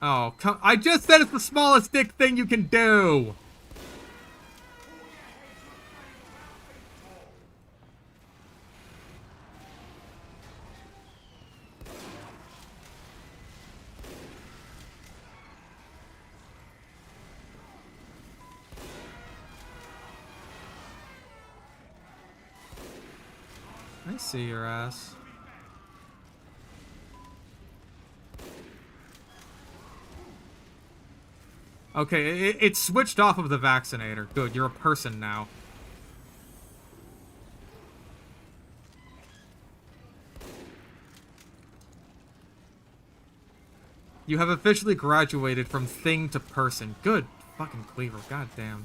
Oh, come- I just said it's the smallest dick thing you can do! I see your ass. Okay, it switched off of the Vaccinator. Good, you're a person now. You have officially graduated from thing to person. Good fucking cleaver, goddamn.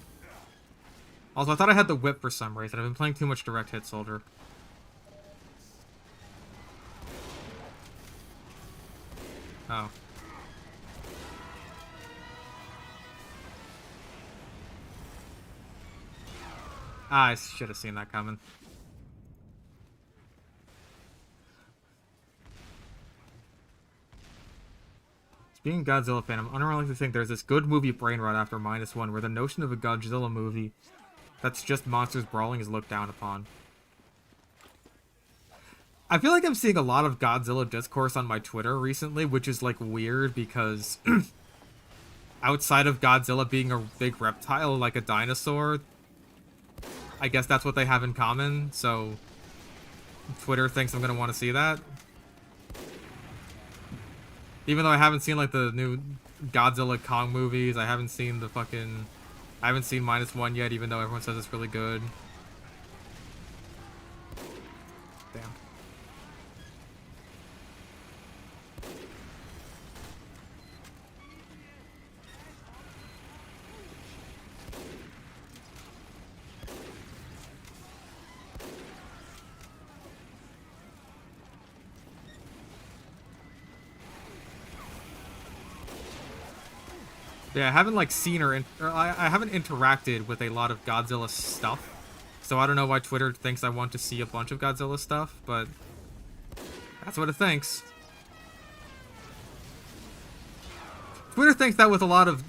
Also, I thought I had the whip for some reason. I've been playing too much direct hit soldier. Oh. Ah, I should have seen that coming. Being a Godzilla fan, I'm unrealistic to think there's this good movie brain rot after -1 where the notion of a Godzilla movie that's just monsters brawling is looked down upon. I feel like I'm seeing a lot of Godzilla discourse on my Twitter recently, which is like weird because outside of Godzilla being a big reptile like a dinosaur, I guess that's what they have in common, so Twitter thinks I'm gonna want to see that. Even though I haven't seen like the new Godzilla Kong movies, I haven't seen the fucking... I haven't seen -1 yet, even though everyone says it's really good. Damn. Yeah, I haven't like seen or I haven't interacted with a lot of Godzilla stuff, so I don't know why Twitter thinks I want to see a bunch of Godzilla stuff, but that's what it thinks. Twitter thinks that with a lot of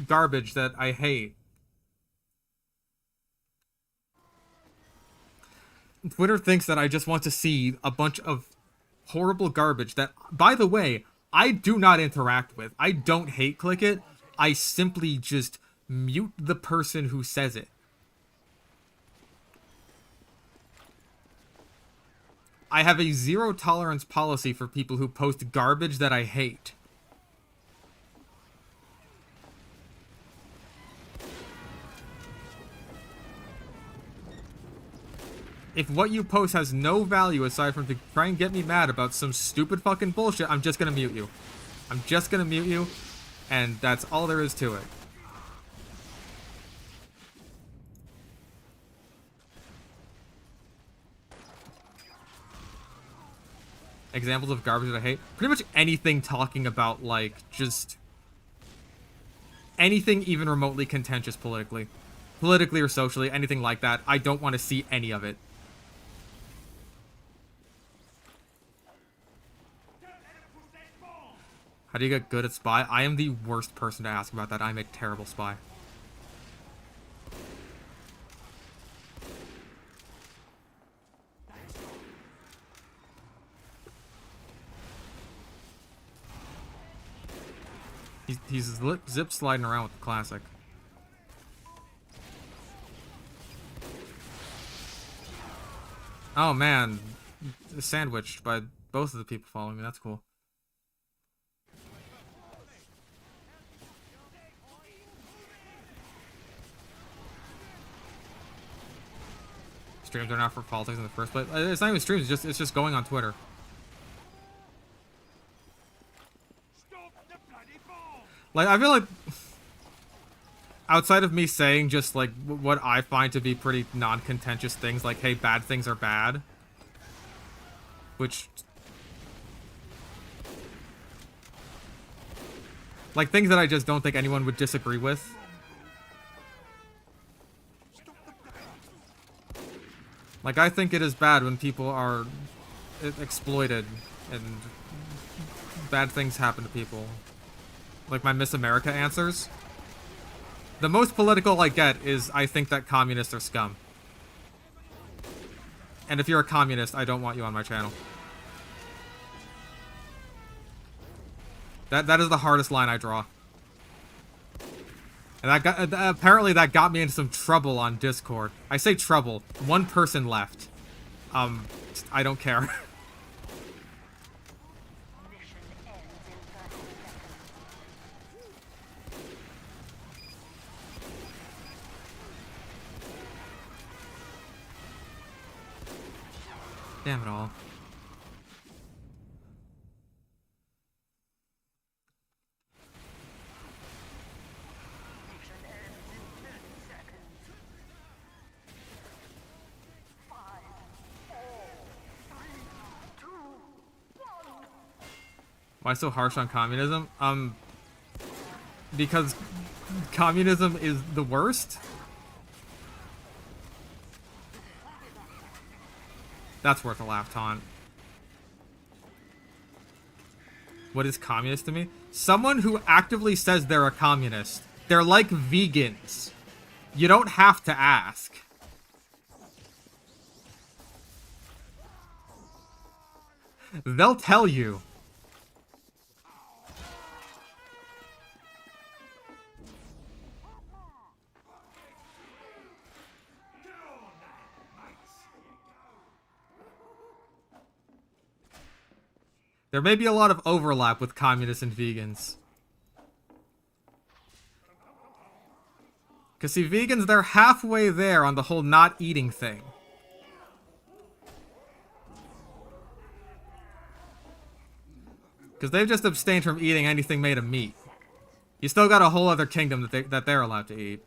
garbage that I hate. Twitter thinks that I just want to see a bunch of horrible garbage that, by the way, I do not interact with. I don't hate click it. I simply just mute the person who says it. I have a zero tolerance policy for people who post garbage that I hate. If what you post has no value aside from to try and get me mad about some stupid fucking bullshit, I'm just gonna mute you. I'm just gonna mute you. And that's all there is to it. Examples of garbage that I hate? Pretty much anything talking about, like, just... anything even remotely contentious politically. Politically or socially, anything like that. I don't want to see any of it. How do you get good at spy? I am the worst person to ask about that. I'm a terrible spy. He's zip sliding around with the classic. Oh man, sandwiched by both of the people following me. That's cool. Streams are not for politics in the first place. It's not even streams. It's just going on Twitter. Like, I feel like outside of me saying just like what I find to be pretty non-contentious things, like, hey, bad things are bad, which, like, things that I just don't think anyone would disagree with. Like, I think it is bad when people are exploited and bad things happen to people. Like my Miss America answers. The most political I get is I think that communists are scum. And if you're a communist, I don't want you on my channel. That is the hardest line I draw. And that got, apparently that got me into some trouble on Discord. I say trouble. One person left. I don't care. Damn it all. Why so harsh on communism? Because communism is the worst? That's worth a laugh, Taunt. What is communist to me? Someone who actively says they're a communist. They're like vegans. You don't have to ask. They'll tell you. There may be a lot of overlap with communists and vegans. Because see, vegans, they're halfway there on the whole not eating thing. Because they've just abstained from eating anything made of meat. You still got a whole other kingdom that they're allowed to eat.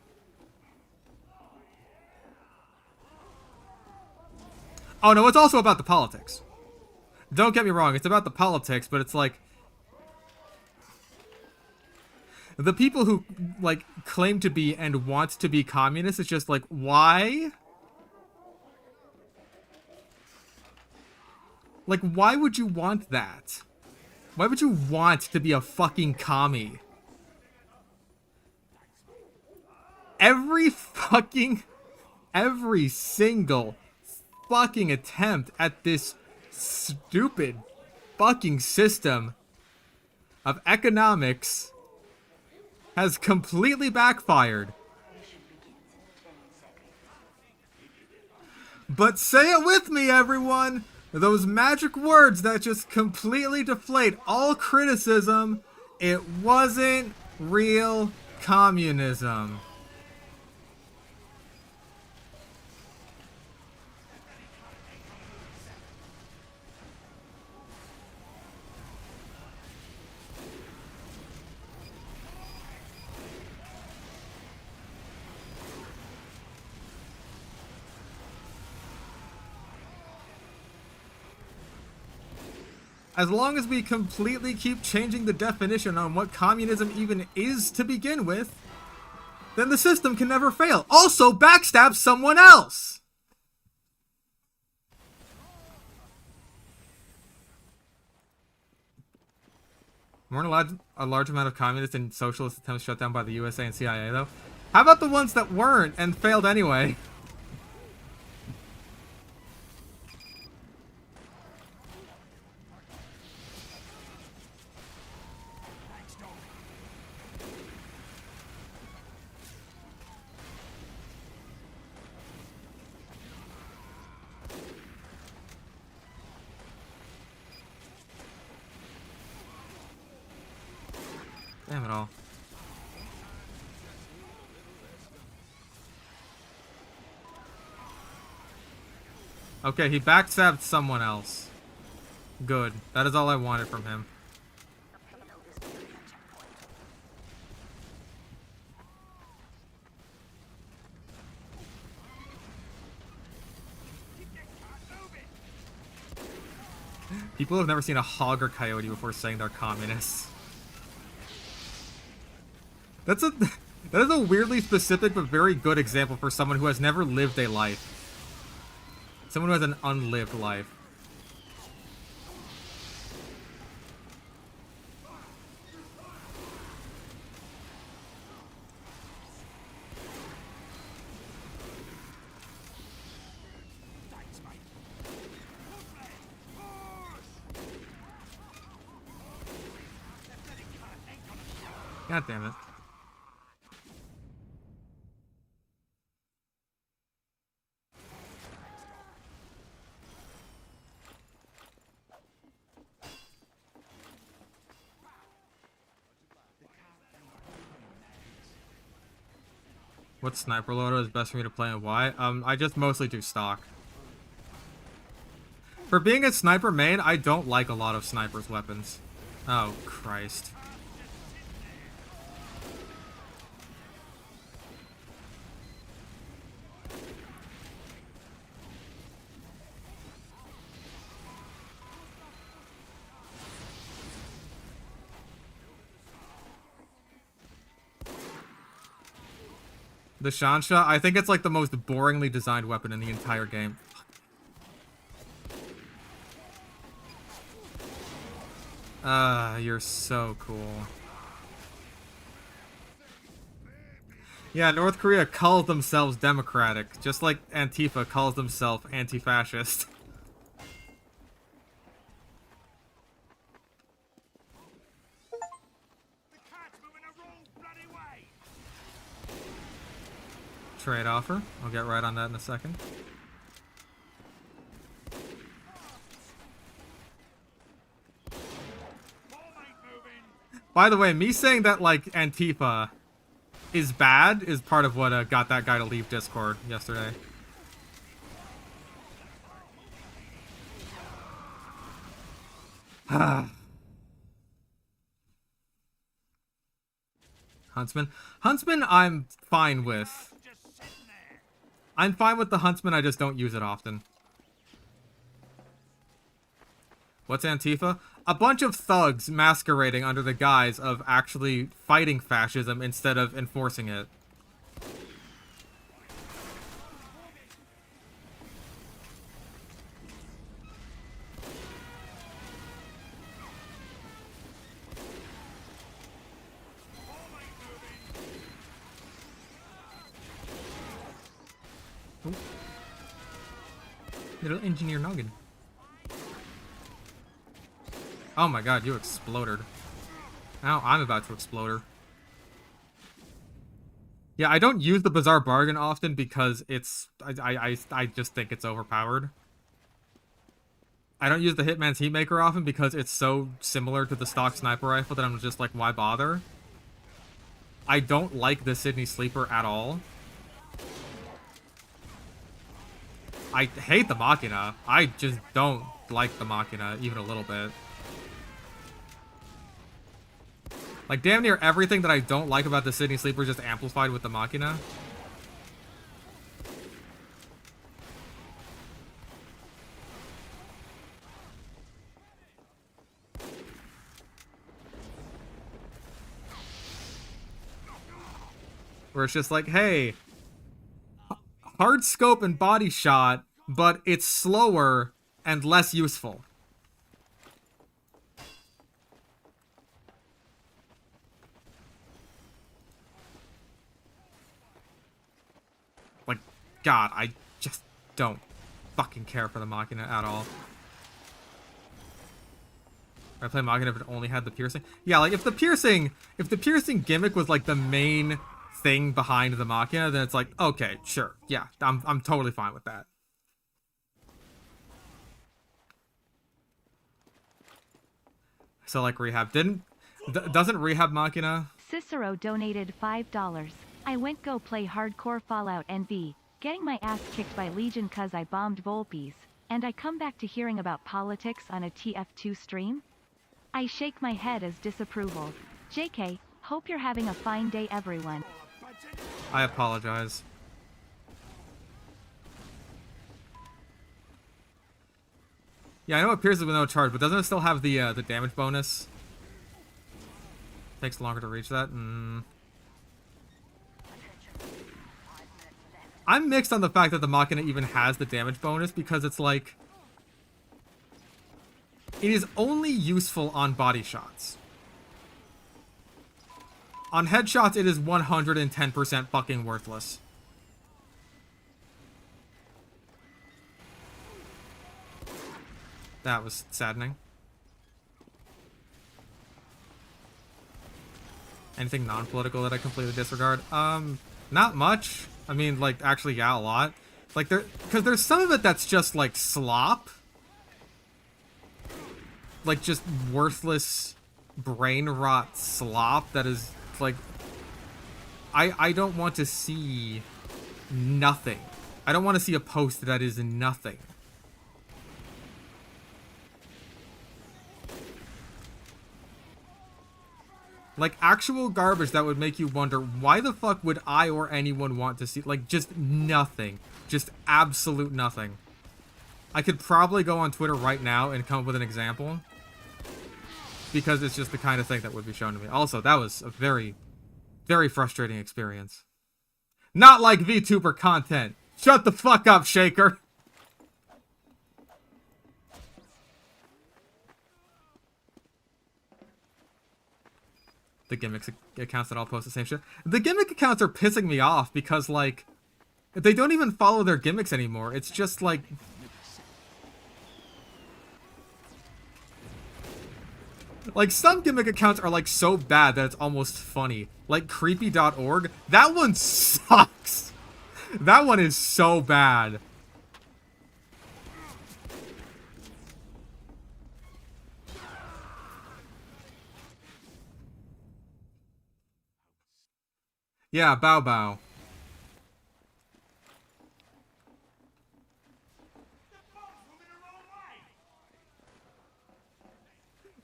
Oh no, it's also about the politics. Don't get me wrong, it's about the politics, but it's like... the people who, like, claim to be and want to be communists, it's just like, why? Like, why would you want that? Why would you want to be a fucking commie? Every single fucking attempt at this stupid fucking system of economics has completely backfired. But say it with me, everyone! Those magic words that just completely deflate all criticism. It wasn't real communism. As long as we completely keep changing the definition on what communism even is to begin with, then the system can never fail. Also, backstab someone else! Weren't a large amount of communist and socialist attempts shut down by the USA and CIA, though? How about the ones that weren't and failed anyway? Damn it all. Okay, he backstabbed someone else. Good. That is all I wanted from him. People have never seen a hog or coyote before saying they're communists. That is a weirdly specific but very good example for someone who has never lived a life. Someone who has an unlived life. God damn it. What sniper loader is best for me to play and why? I just mostly do stock. For being a sniper main, I don't like a lot of snipers' weapons. Oh, Christ. The Shansha, I think it's like the most boringly designed weapon in the entire game. You're so cool. Yeah, North Korea calls themselves democratic, just like Antifa calls themselves anti-fascist. The cat's moving the wrong bloody way. Trade offer. I'll get right on that in a second. By the way, me saying that, like, Antifa is bad is part of what got that guy to leave Discord yesterday. Huntsman? Huntsman I'm fine with. I'm fine with the Huntsman, I just don't use it often. What's Antifa? A bunch of thugs masquerading under the guise of actually fighting fascism instead of enforcing it. Ooh. Little engineer noggin. Oh my god, you exploded. Now I'm about to explode her. Yeah, I don't use the Bizarre Bargain often because it's... I just think it's overpowered. I don't use the Hitman's Heatmaker often because it's so similar to the stock sniper rifle that I'm just like, why bother? I don't like the Sydney Sleeper at all. I hate the Machina. I just don't like the Machina even a little bit. Like, damn near everything that I don't like about the Sydney Sleeper is just amplified with the Machina. Where it's just like, hey, hard scope and body shot, but it's slower and less useful. Like, God, I just don't fucking care for the Machina at all. I play Machina if it only had the piercing. Yeah, like if the piercing gimmick was like the main thing behind the Machina, then it's like, okay, sure, yeah, I'm totally fine with that. So like Rehab Doesn't Rehab Machina? Cicero donated $5. I went go play hardcore Fallout NV, getting my ass kicked by Legion cause I bombed Volpes, and I come back to hearing about politics on a TF2 stream? I shake my head as disapproval. JK, hope you're having a fine day everyone. I apologize. Yeah, I know it pierces with no charge, but doesn't it still have the damage bonus? Takes longer to reach that. I'm mixed on the fact that the Machina even has the damage bonus because it's like... It is only useful on body shots. On headshots, it is 110% fucking worthless. That was saddening. Anything non-political that I completely disregard? Not much. I mean, like, actually, yeah, a lot. Like, because there's some of it that's just, like, slop. Like, just worthless brain rot slop that is, like... I don't want to see nothing. I don't want to see a post that is nothing. Like, actual garbage that would make you wonder, why the fuck would I or anyone want to see... Like, just nothing. Just absolute nothing. I could probably go on Twitter right now and come up with an example. Because it's just the kind of thing that would be shown to me. Also, that was a very, very frustrating experience. Not like VTuber content. Shut the fuck up, Shaker. The gimmicks accounts that all post the same shit. The gimmick accounts are pissing me off because, like, they don't even follow their gimmicks anymore. It's just, like... Like, some gimmick accounts are, like, so bad that it's almost funny. Like, creepy.org. That one sucks! That one is so bad. Yeah, Bow Bow.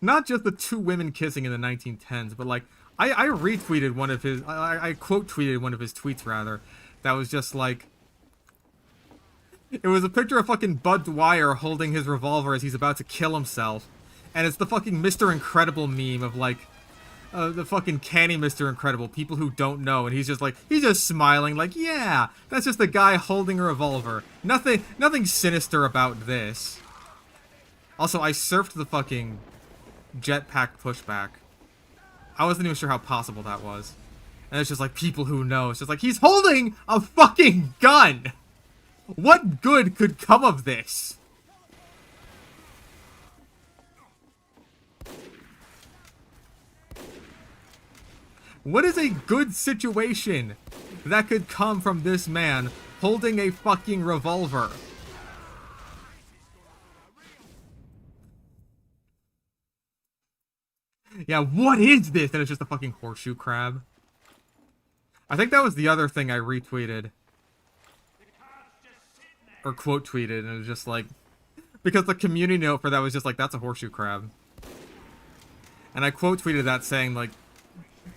Not just the two women kissing in the 1910s, but like, I retweeted one of his, I quote tweeted one of his tweets rather, that was just like, it was a picture of fucking Bud Dwyer holding his revolver as he's about to kill himself, and it's the fucking Mr. Incredible meme of like, the fucking canny Mr. Incredible, people who don't know, and he's just smiling like, yeah, that's just a guy holding a revolver. Nothing sinister about this. Also, I surfed the fucking jetpack pushback. I wasn't even sure how possible that was. And it's just like, people who know. It's just like, he's holding a fucking gun! What good could come of this? What is a good situation that could come from this man holding a fucking revolver? Yeah, what is this? And it's just a fucking horseshoe crab. I think that was the other thing I retweeted. Or quote tweeted, and it was just like... Because the community note for that was just like, that's a horseshoe crab. And I quote tweeted that saying, like,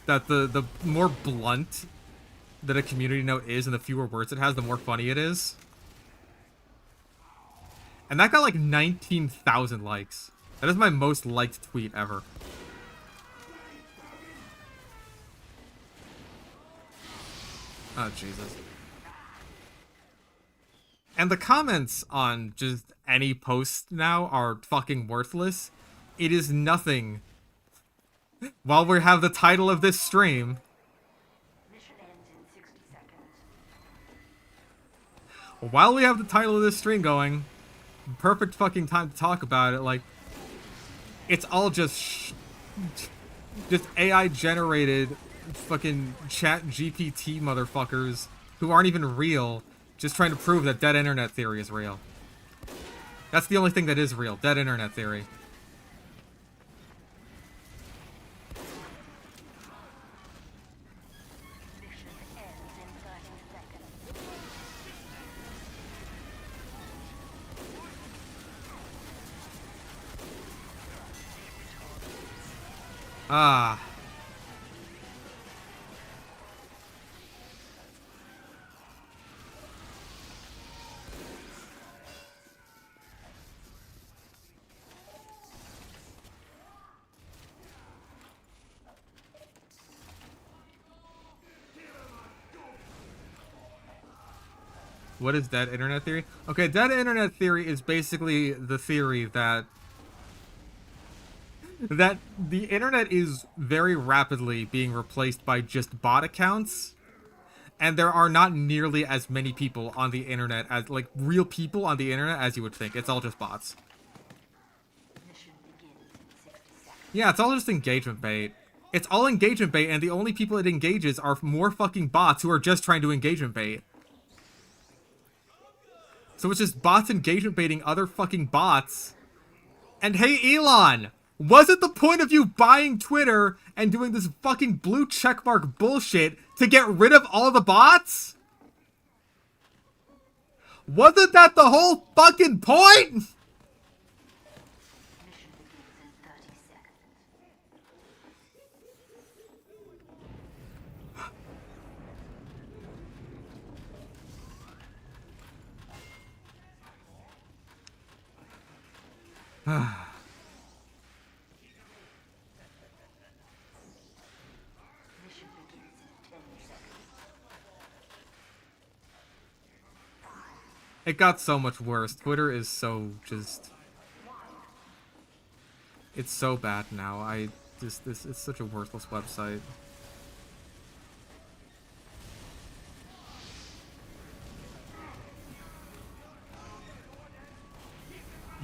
that the more blunt that a community note is and the fewer words it has, the more funny it is. And that got like 19,000 likes. That is my most liked tweet ever. Oh, Jesus. And the comments on just any post now are fucking worthless. It is nothing. While we have the title of this stream. Mission ends in 60 seconds. While we have the title of this stream going, perfect fucking time to talk about it, like, it's all just AI generated fucking chat GPT motherfuckers who aren't even real, just trying to prove that dead internet theory is real. That's the only thing that is real, dead internet theory. Ah. What is dead internet theory? Okay, dead internet theory is basically the theory that the internet is very rapidly being replaced by just bot accounts, and there are not nearly as many people on the internet as, like, real people on the internet as you would think. It's all just bots. Mission begins in 60 seconds. Yeah, it's all just engagement bait. It's all engagement bait, and the only people it engages are more fucking bots who are just trying to engagement bait. So it's just bots engagement baiting other fucking bots. And hey, Elon! Was it the point of you buying Twitter and doing this fucking blue checkmark bullshit to get rid of all the bots? Wasn't that the whole fucking point? Mission begins in 30 seconds. Mission begins in 10 seconds. It got so much worse. Twitter is so just... It's so bad now. It's such a worthless website.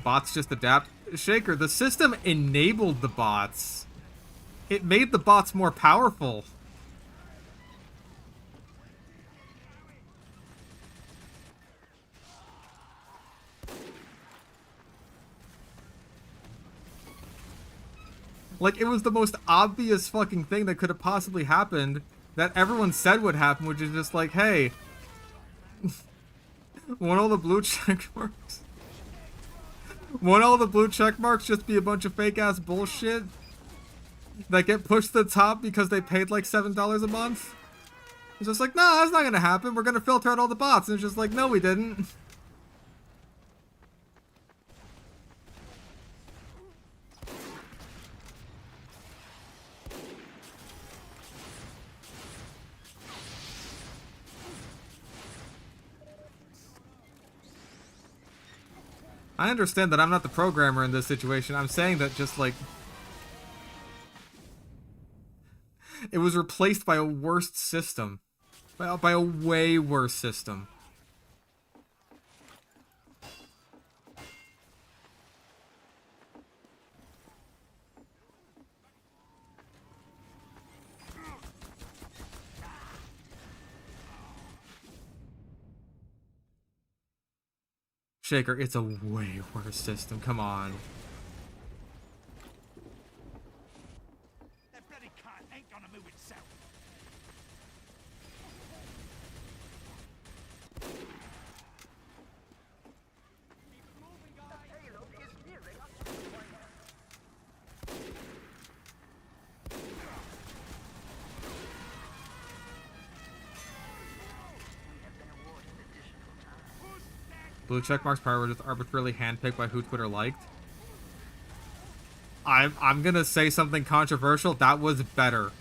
Bots just adapt. Shaker, the system enabled the bots. It made the bots more powerful. Like, it was the most obvious fucking thing that could have possibly happened that everyone said would happen, which is just like, hey, won't all the blue check marks? Won't all the blue check marks just be a bunch of fake ass bullshit that get pushed to the top because they paid like $7 a month? It's just like, no, that's not gonna happen. We're gonna filter out all the bots. And it's just like, no, we didn't. I understand that I'm not the programmer in this situation. I'm saying that just, like, it was replaced by a worse system. By a way worse system. Shaker, it's a way worse system. Come on. That bloody cart ain't gonna move itself. Blue checkmarks probably were just arbitrarily handpicked by who Twitter liked. I'm gonna say something controversial. That was better.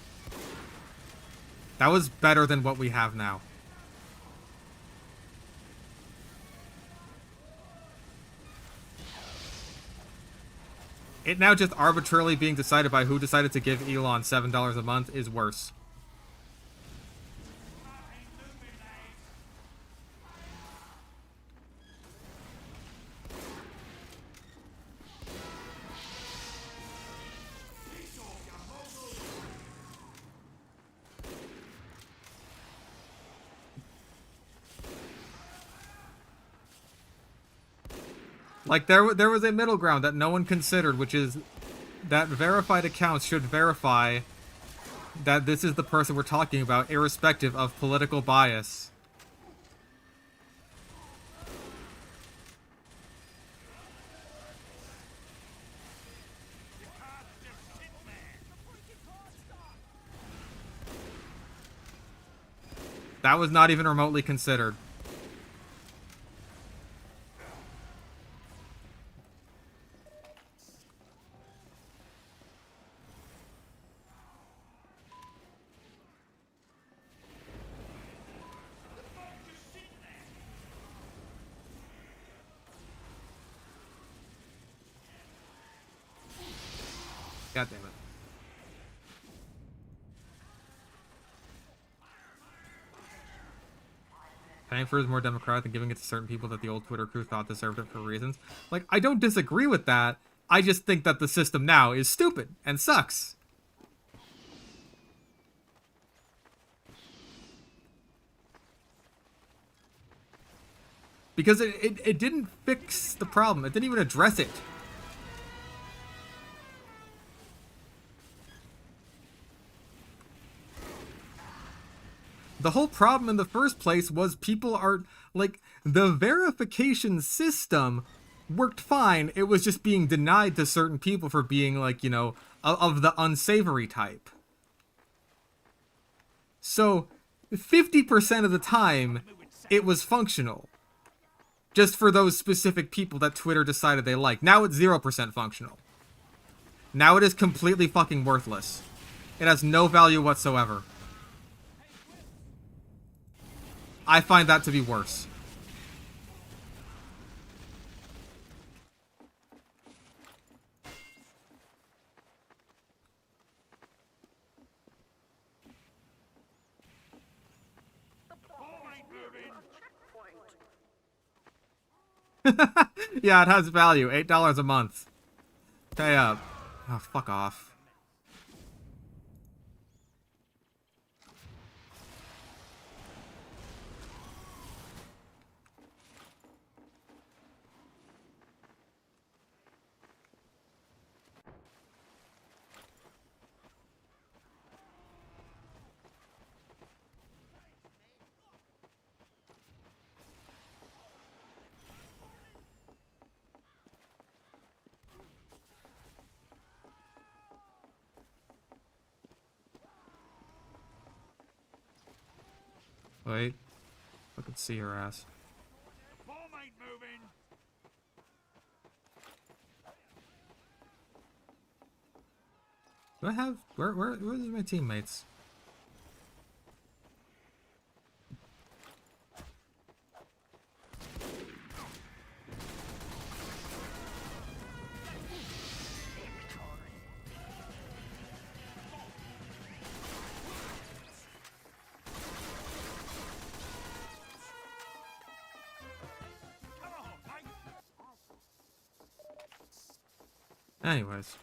That was better than what we have now. It now just arbitrarily being decided by who decided to give Elon $7 a month is worse. Like, there was a middle ground that no one considered, which is that verified accounts should verify that this is the person we're talking about, irrespective of political bias. That was not even remotely considered. God damn it. Paying for it is more democratic than giving it to certain people that the old Twitter crew thought deserved it for reasons. Like, I don't disagree with that. I just think that the system now is stupid and sucks. Because it didn't fix the problem. It didn't even address it. The whole problem in the first place was people are, like, the verification system worked fine. It was just being denied to certain people for being, like, you know, of the unsavory type. So, 50% of the time, it was functional. Just for those specific people that Twitter decided they liked. Now it's 0% functional. Now it is completely fucking worthless. It has no value whatsoever. I find that to be worse. Yeah, it has value. $8 a month. Pay up. Oh, fuck off. Wait. I can see your ass. Bomb ain't moving. Do I have... Where's my teammates? Anyways.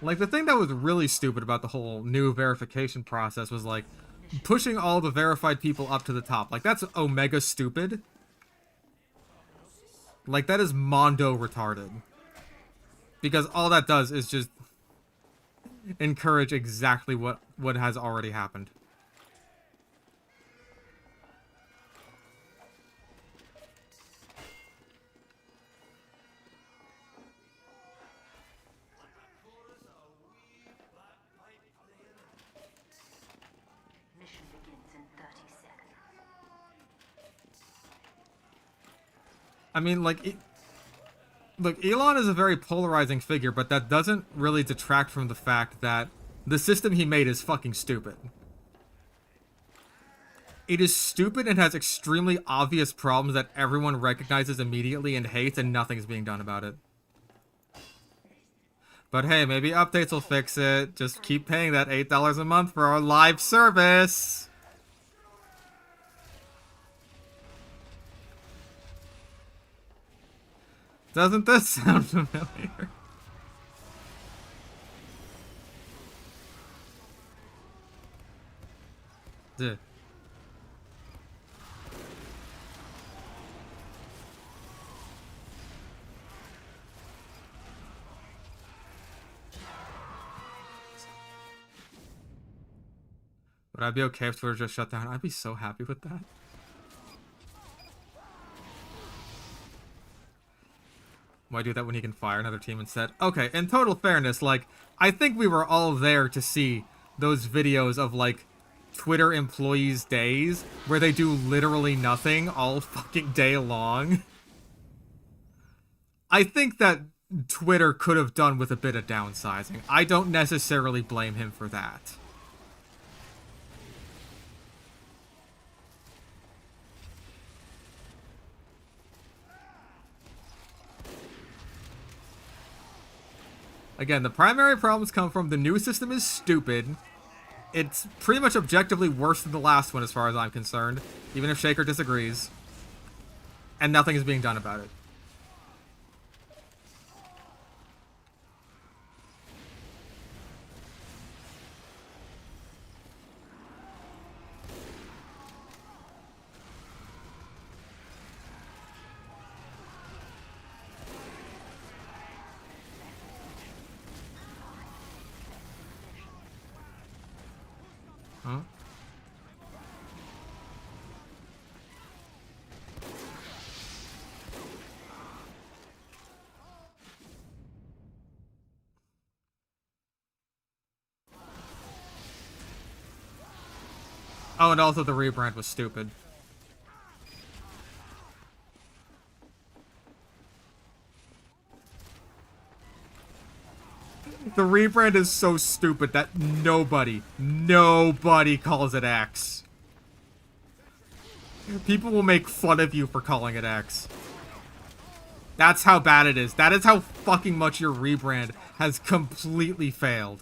Like, the thing that was really stupid about the whole new verification process was, like, pushing all the verified people up to the top. Like, that's omega stupid. Like, that is mondo retarded. Because all that does is just encourage exactly what has already happened. Mission begins in 30 seconds. I mean, like, look, Elon is a very polarizing figure, but that doesn't really detract from the fact that the system he made is fucking stupid. It is stupid and has extremely obvious problems that everyone recognizes immediately and hates, and nothing's being done about it. But hey, maybe updates will fix it. Just keep paying that $8 a month for our live service. Doesn't this sound familiar? Duh. Would I be okay if Twitter just shut down? I'd be so happy with that. Why do that when he can fire another team instead? Okay, in total fairness, like, I think we were all there to see those videos of, like, Twitter employees' days where they do literally nothing all fucking day long. I think that Twitter could have done with a bit of downsizing. I don't necessarily blame him for that. Again, the primary problems come from the new system is stupid. It's pretty much objectively worse than the last one as far as I'm concerned, even if Shaker disagrees. And nothing is being done about it. Huh? Oh, and also the rebrand was stupid. The rebrand is so stupid that nobody calls it X. People will make fun of you for calling it X. That's how bad it is. That is how fucking much your rebrand has completely failed.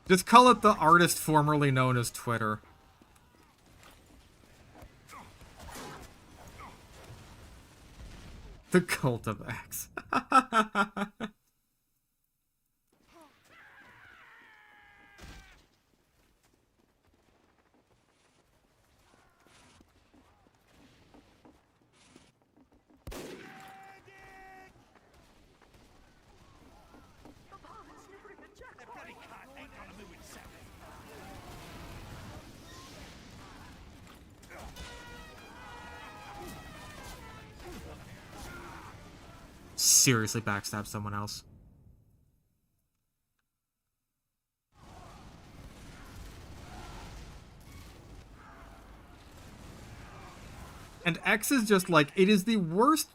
Just call it the artist formerly known as Twitter. The Cult of X. Seriously backstab someone else. And X is just like, it is the worst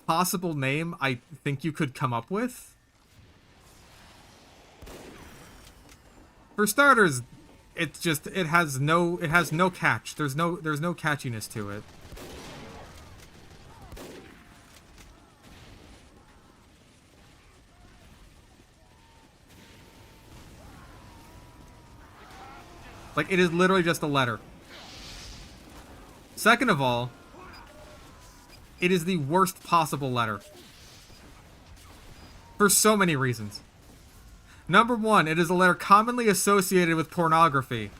possible name I think you could come up with. For starters, it's just, it has no catch. There's no catchiness to it. Like, it is literally just a letter. Second of all, it is the worst possible letter. For so many reasons. Number one, it is a letter commonly associated with pornography.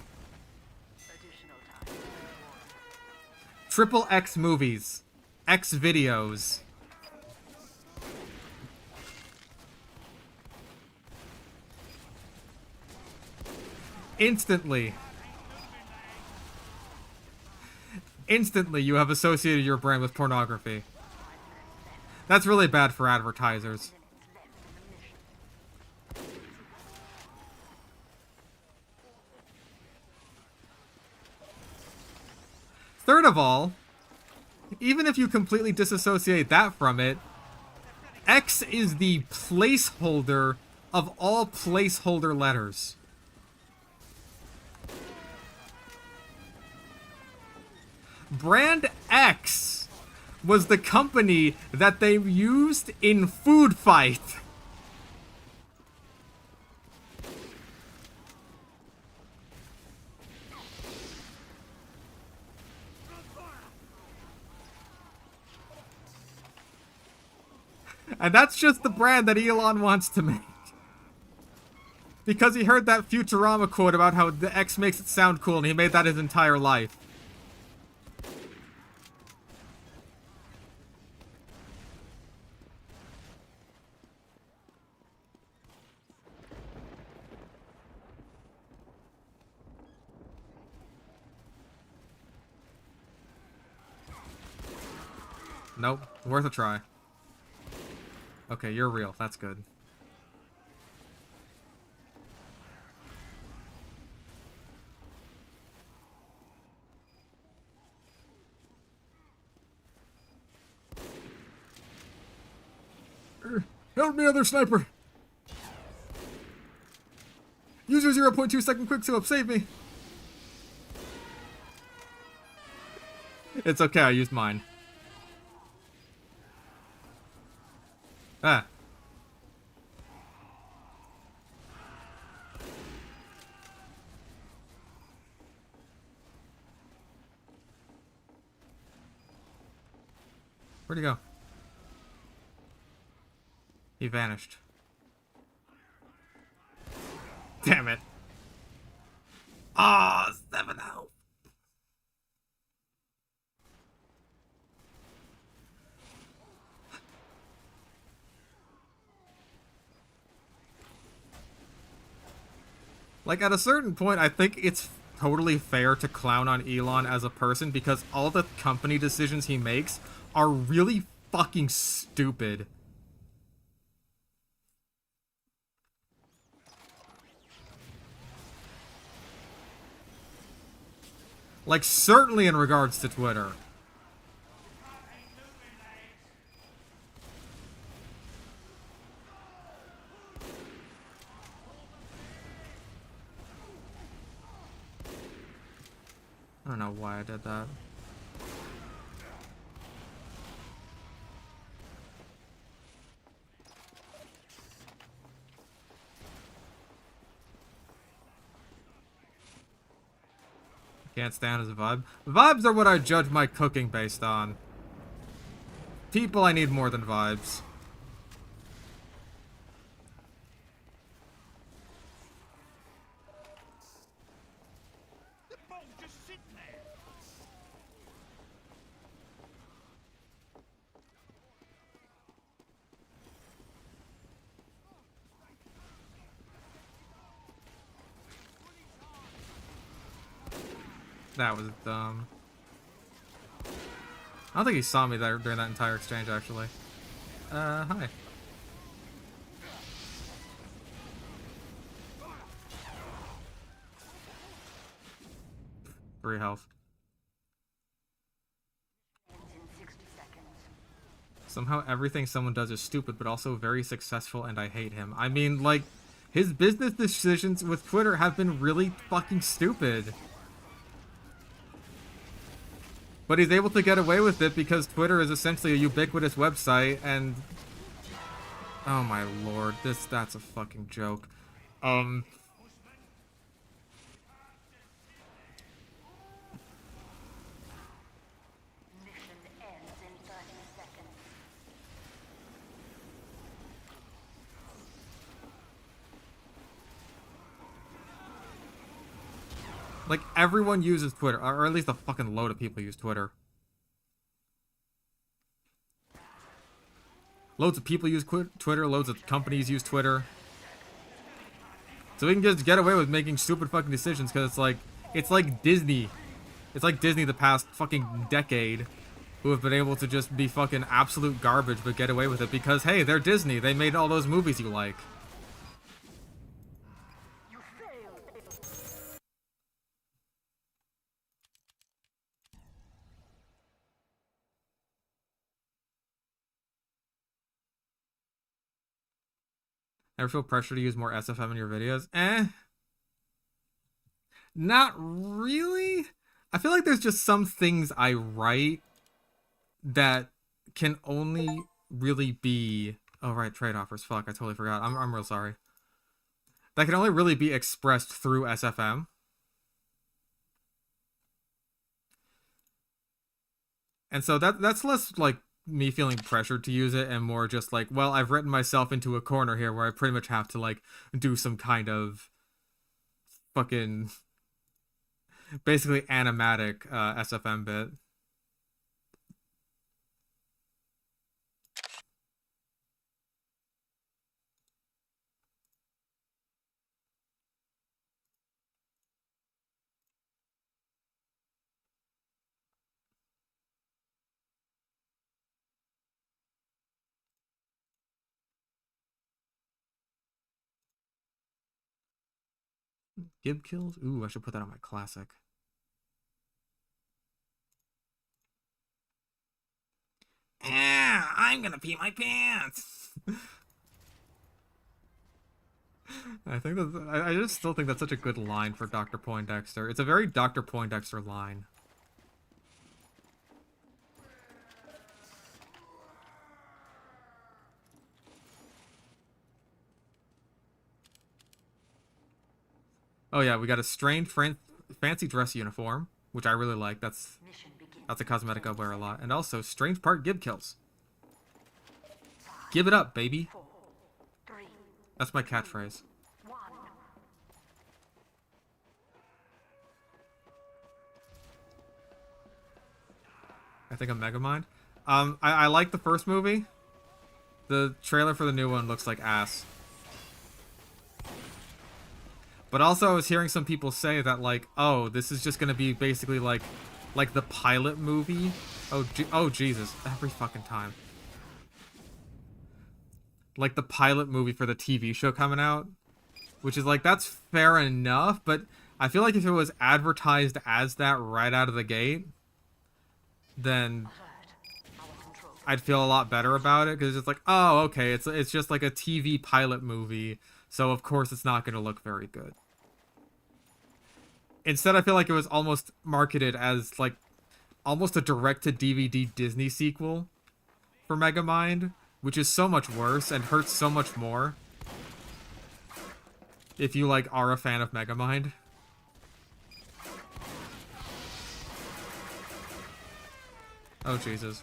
Triple X movies. X videos. Instantly, you have associated your brand with pornography. That's really bad for advertisers. Third of all, even if you completely disassociate that from it, X is the placeholder of all placeholder letters. Brand X was the company that they used in Food Fight. And that's just the brand that Elon wants to make. Because he heard that Futurama quote about how the X makes it sound cool and he made that his entire life. Nope. Worth a try. Okay, you're real. That's good. Help me, other sniper! Use your 0.2 second quick scope, save me! It's okay, I used mine. Ah. Where'd he go? He vanished. Damn it. Ah, 7 health. Like, at a certain point, I think it's totally fair to clown on Elon as a person because all the company decisions he makes are really fucking stupid. Like, certainly in regards to Twitter. I don't know why I did that. Can't stand as a vibe. Vibes are what I judge my cooking based on. People I need more than vibes. The ball just sitting there. That was dumb. I don't think he saw me there during that entire exchange, actually. Hi. Three health. Ends in 60 seconds. Somehow everything someone does is stupid, but also very successful, and I hate him. I mean, like, his business decisions with Twitter have been really fucking stupid. But he's able to get away with it because Twitter is essentially a ubiquitous website, and... Oh my lord, that's a fucking joke. Mission ends in 30 seconds. Like, everyone uses Twitter, or at least a fucking load of people use Twitter. Loads of people use Twitter, loads of companies use Twitter. So we can just get away with making stupid fucking decisions because it's like Disney. It's like Disney the past fucking decade who have been able to just be fucking absolute garbage but get away with it because, hey, they're Disney. They made all those movies you like. You failed. Ever feel pressure to use more SFM in your videos? Not really. I feel like there's just some things I write that can only really be... Oh, right, trade offers. Fuck, I totally forgot. I'm real sorry. That can only really be expressed through SFM. And so that's less like me feeling pressured to use it and more just like, well, I've written myself into a corner here where I pretty much have to like do some kind of fucking basically animatic SFM bit. Gib kills? Ooh, I should put that on my classic. I'm gonna pee my pants! I think that I just still think that's such a good line for Dr. Poindexter. It's a very Dr. Poindexter line. Oh yeah, we got a strange fancy dress uniform, which I really like. That's a cosmetic I wear a lot. And also, strange part Gib kills. Give it up, baby. That's my catchphrase. I think I'm Megamind. I like the first movie. The trailer for the new one looks like ass. But also I was hearing some people say that like, oh, this is just gonna be basically like the pilot movie. Oh Jesus, every fucking time. Like the pilot movie for the TV show coming out. Which is like, that's fair enough, but I feel like if it was advertised as that right out of the gate, then I'd feel a lot better about it, because it's like, oh, okay, it's just like a TV pilot movie, so of course it's not going to look very good. Instead, I feel like it was almost marketed as like almost a direct-to-DVD Disney sequel for Megamind, which is so much worse and hurts so much more if you like are a fan of Megamind. Oh Jesus.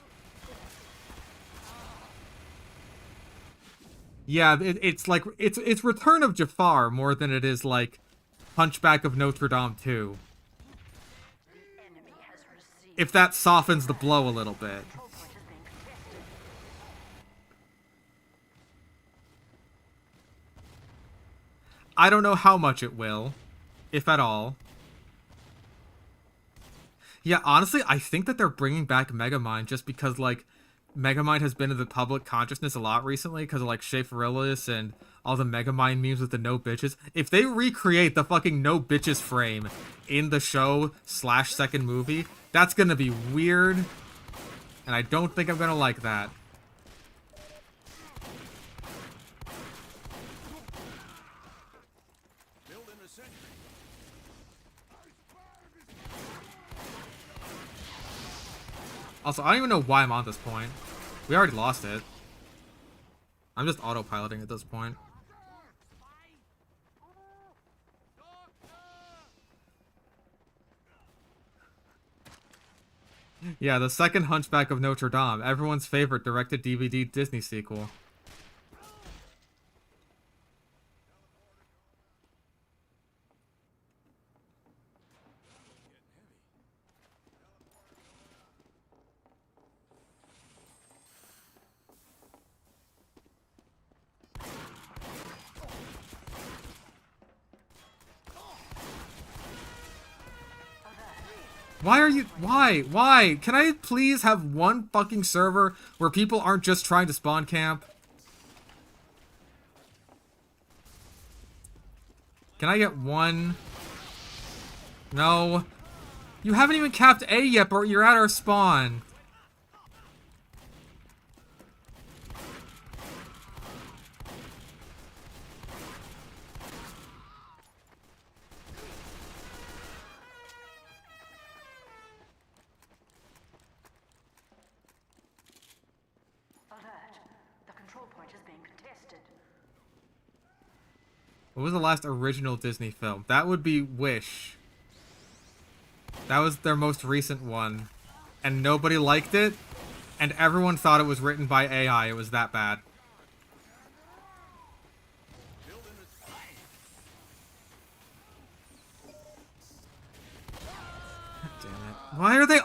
Yeah, it's like it's Return of Jafar more than it is like Hunchback of Notre Dame 2. If that softens the blow a little bit. I don't know how much it will, if at all. Yeah, honestly, I think that they're bringing back Megamind just because, like, Megamind has been in the public consciousness a lot recently because of, like, Schaeferillis and all the Megamind memes with the no bitches. If they recreate the fucking no bitches frame in the show / second movie, that's gonna be weird, and I don't think I'm gonna like that. Also, I don't even know why I'm on this point. We already lost it. I'm just autopiloting at this point. Yeah, the second Hunchback of Notre Dame, everyone's favorite direct-to-DVD Disney sequel. Why are you... Why? Why? Can I please have one fucking server where people aren't just trying to spawn camp? Can I get one? No. You haven't even capped A yet, but you're at our spawn. What was the last original Disney film? That would be Wish. That was their most recent one. And nobody liked it. And everyone thought it was written by AI. It was that bad. Damn it. Why are they...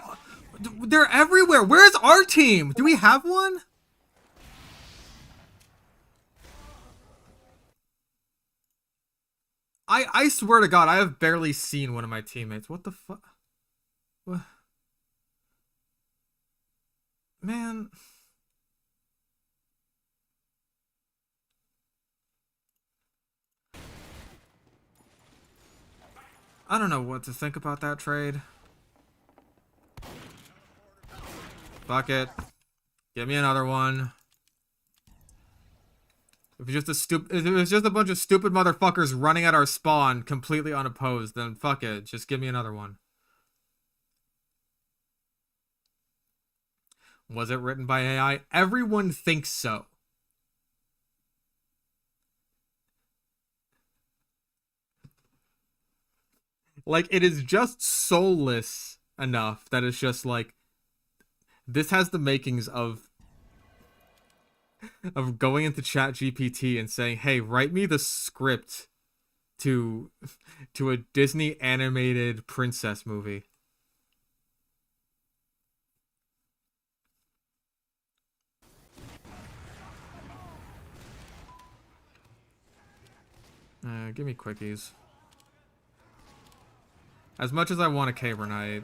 They're everywhere. Where's our team? Do we have one? I swear to God, I have barely seen one of my teammates. What the fuck? Man. I don't know what to think about that trade. Fuck it. Give me another one. If it was just a bunch of stupid motherfuckers running at our spawn completely unopposed, then fuck it. Just give me another one. Was it written by AI? Everyone thinks so. Like, it is just soulless enough that it's just like, this has the makings of going into ChatGPT and saying, hey, write me the script to a Disney animated princess movie. Give me quickies. As much as I want a Caber Knight.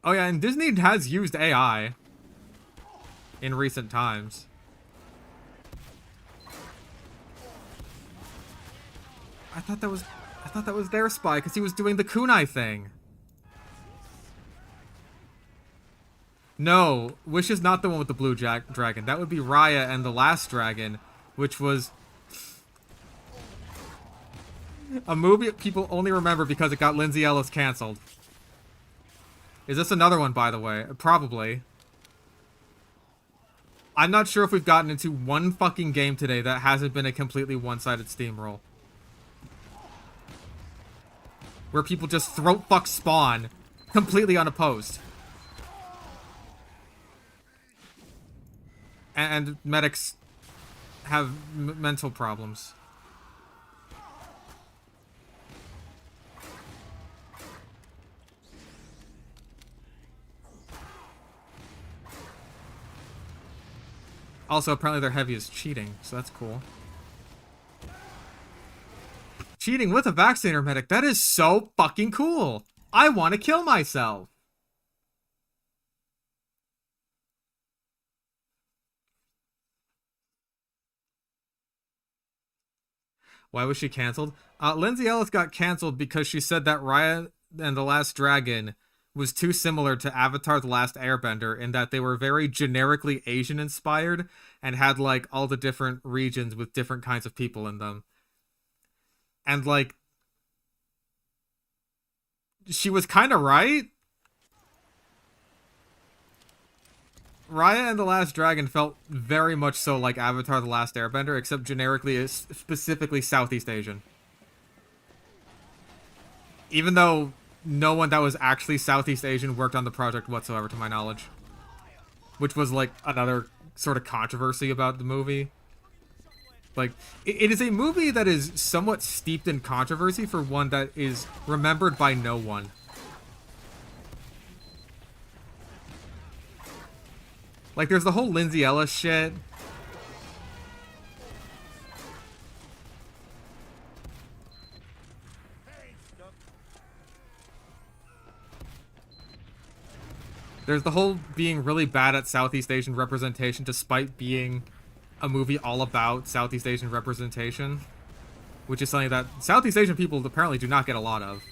Oh yeah, and Disney has used AI in recent times. I thought that was their spy because he was doing the kunai thing. No, Wish is not the one with the blue dragon. That would be Raya and the Last Dragon, which was a movie people only remember because it got Lindsay Ellis canceled. Is this another one, by the way? Probably. I'm not sure if we've gotten into one fucking game today that hasn't been a completely one-sided steamroll. Where people just throat fuck spawn completely unopposed. And medics have mental problems. Also, apparently their heavy is cheating, so that's cool. Cheating with a vaccinator medic, that is so fucking cool! I want to kill myself! Why was she canceled? Lindsay Ellis got canceled because she said that Raya and the Last Dragon was too similar to Avatar: The Last Airbender in that they were very generically Asian inspired and had like all the different regions with different kinds of people in them. And like, she was kind of right. Raya and the Last Dragon felt very much so like Avatar: The Last Airbender, except generically specifically Southeast Asian. Even though no one that was actually Southeast Asian worked on the project whatsoever, to my knowledge. Which was, like, another sort of controversy about the movie. Like, it is a movie that is somewhat steeped in controversy for one that is remembered by no one. Like, there's the whole Lindsay Ellis shit. There's the whole being really bad at Southeast Asian representation despite being a movie all about Southeast Asian representation. Which is something that Southeast Asian people apparently do not get a lot of.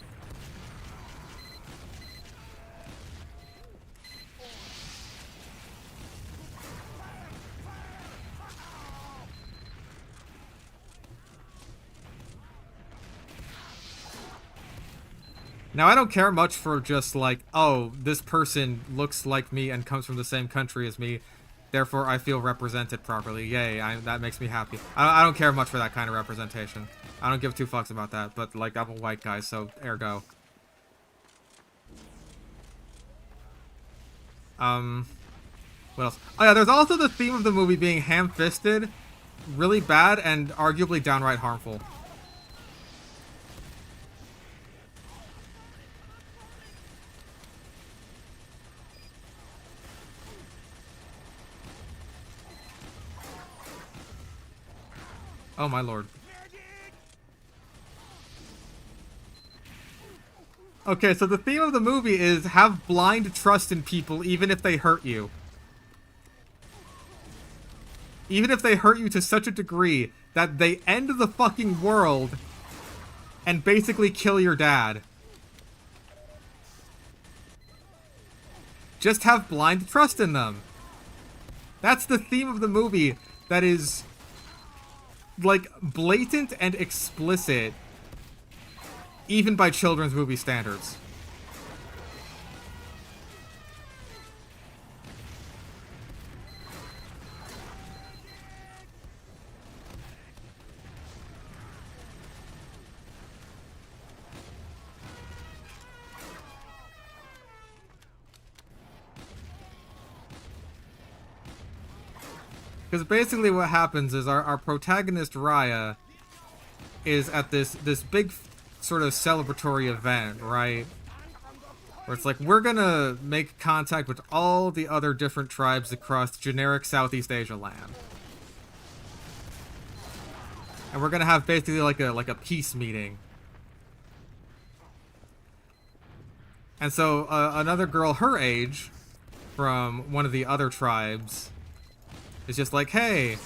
Now, I don't care much for just like, oh, this person looks like me and comes from the same country as me, therefore I feel represented properly. Yay, that makes me happy. I don't care much for that kind of representation. I don't give two fucks about that, but like, I'm a white guy, so ergo. What else? Oh yeah, there's also the theme of the movie being ham-fisted, really bad, and arguably downright harmful. Oh my lord. Okay, so the theme of the movie is have blind trust in people even if they hurt you. Even if they hurt you to such a degree that they end the fucking world and basically kill your dad. Just have blind trust in them. That's the theme of the movie that is, like, blatant and explicit, even by children's movie standards. Because basically what happens is our protagonist, Raya, is at this big sort of celebratory event, right? Where it's like, we're gonna make contact with all the other different tribes across generic Southeast Asia land. And we're gonna have basically like a peace meeting. And so another girl her age, from one of the other tribes, is just like, hey,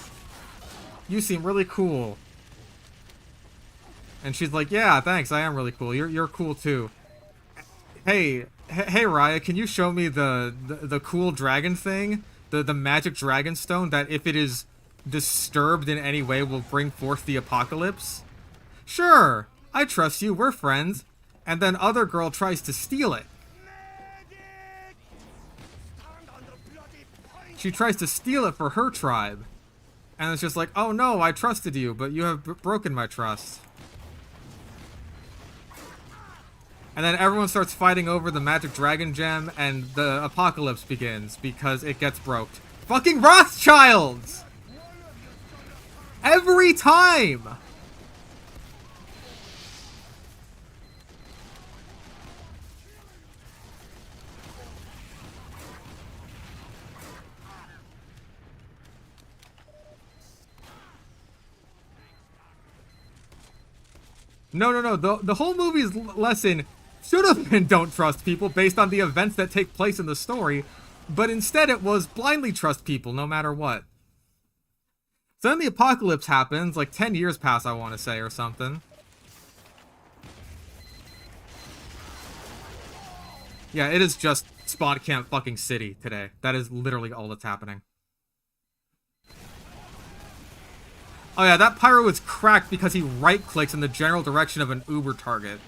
you seem really cool. And she's like, yeah, thanks, I am really cool. You're cool too. Hey, Raya, can you show me the cool dragon thing? The magic dragon stone that if it is disturbed in any way will bring forth the apocalypse? Sure, I trust you, we're friends. And then other girl tries to steal it. She tries to steal it for her tribe. And it's just like, oh no, I trusted you, but you have broken my trust. And then everyone starts fighting over the magic dragon gem, and the apocalypse begins because it gets broked. Fucking Rothschilds! Every time! No. The whole movie's lesson should have been don't trust people based on the events that take place in the story, but instead it was blindly trust people no matter what. So then the apocalypse happens, like 10 years pass, I want to say, or something. Yeah, it is just Spawn Camp fucking City today. That is literally all that's happening. Oh yeah, that pyro is cracked because he right-clicks in the general direction of an Uber target.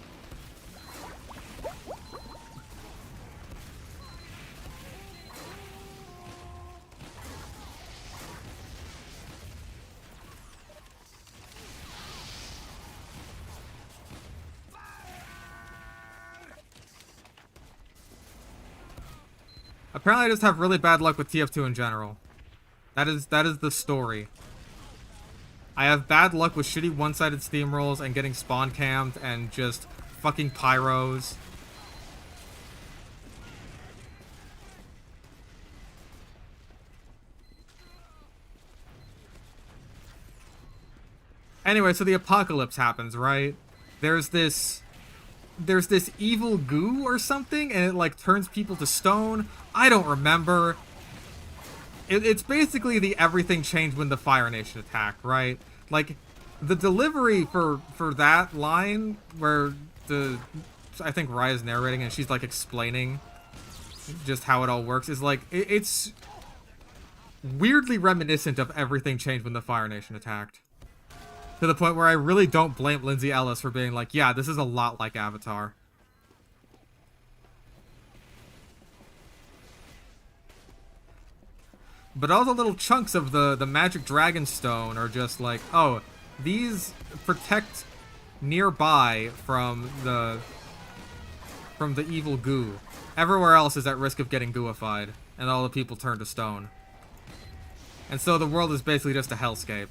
Apparently I just have really bad luck with TF2 in general. That is the story. I have bad luck with shitty one-sided steamrolls and getting spawn cammed and just fucking pyros. Anyway, so the apocalypse happens, right? There's this evil goo or something, and it like turns people to stone. I don't remember. It's basically the everything changed when the Fire Nation attacked, right? Like, the delivery for that line where I think Raya's narrating and she's like explaining just how it all works is like, it's weirdly reminiscent of everything changed when the Fire Nation attacked. To the point where I really don't blame Lindsay Ellis for being like, yeah, this is a lot like Avatar. But all the little chunks of the magic dragon stone are just like, oh, these protect nearby from the evil goo. Everywhere else is at risk of getting gooified, and all the people turn to stone. And so the world is basically just a hellscape.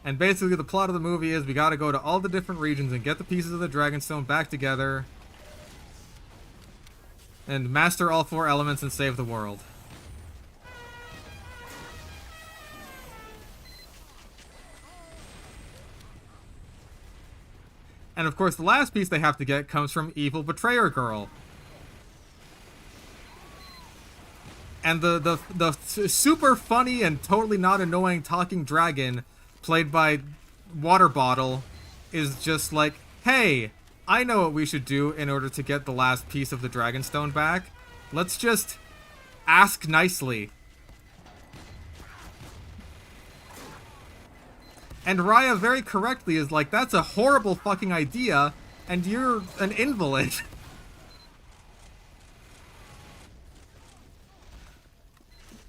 And basically the plot of the movie is we gotta go to all the different regions and get the pieces of the Dragonstone back together. And master all 4 elements and save the world. And of course, the last piece they have to get comes from Evil Betrayer Girl. And the super funny and totally not annoying talking dragon, played by Water Bottle, is just like, hey, I know what we should do in order to get the last piece of the Dragonstone back. Let's just ask nicely. And Raya very correctly is like, that's a horrible fucking idea, and you're an invalid.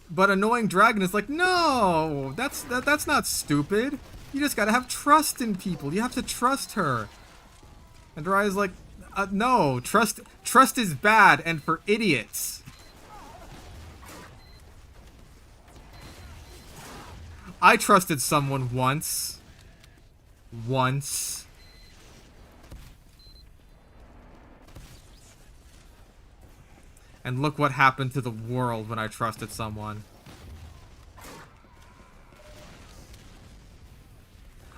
But Annoying Dragon is like, no, that's not stupid. You just gotta have trust in people. You have to trust her. And Raya's like, no, trust is bad and for idiots. I trusted someone once. Once. And look what happened to the world when I trusted someone.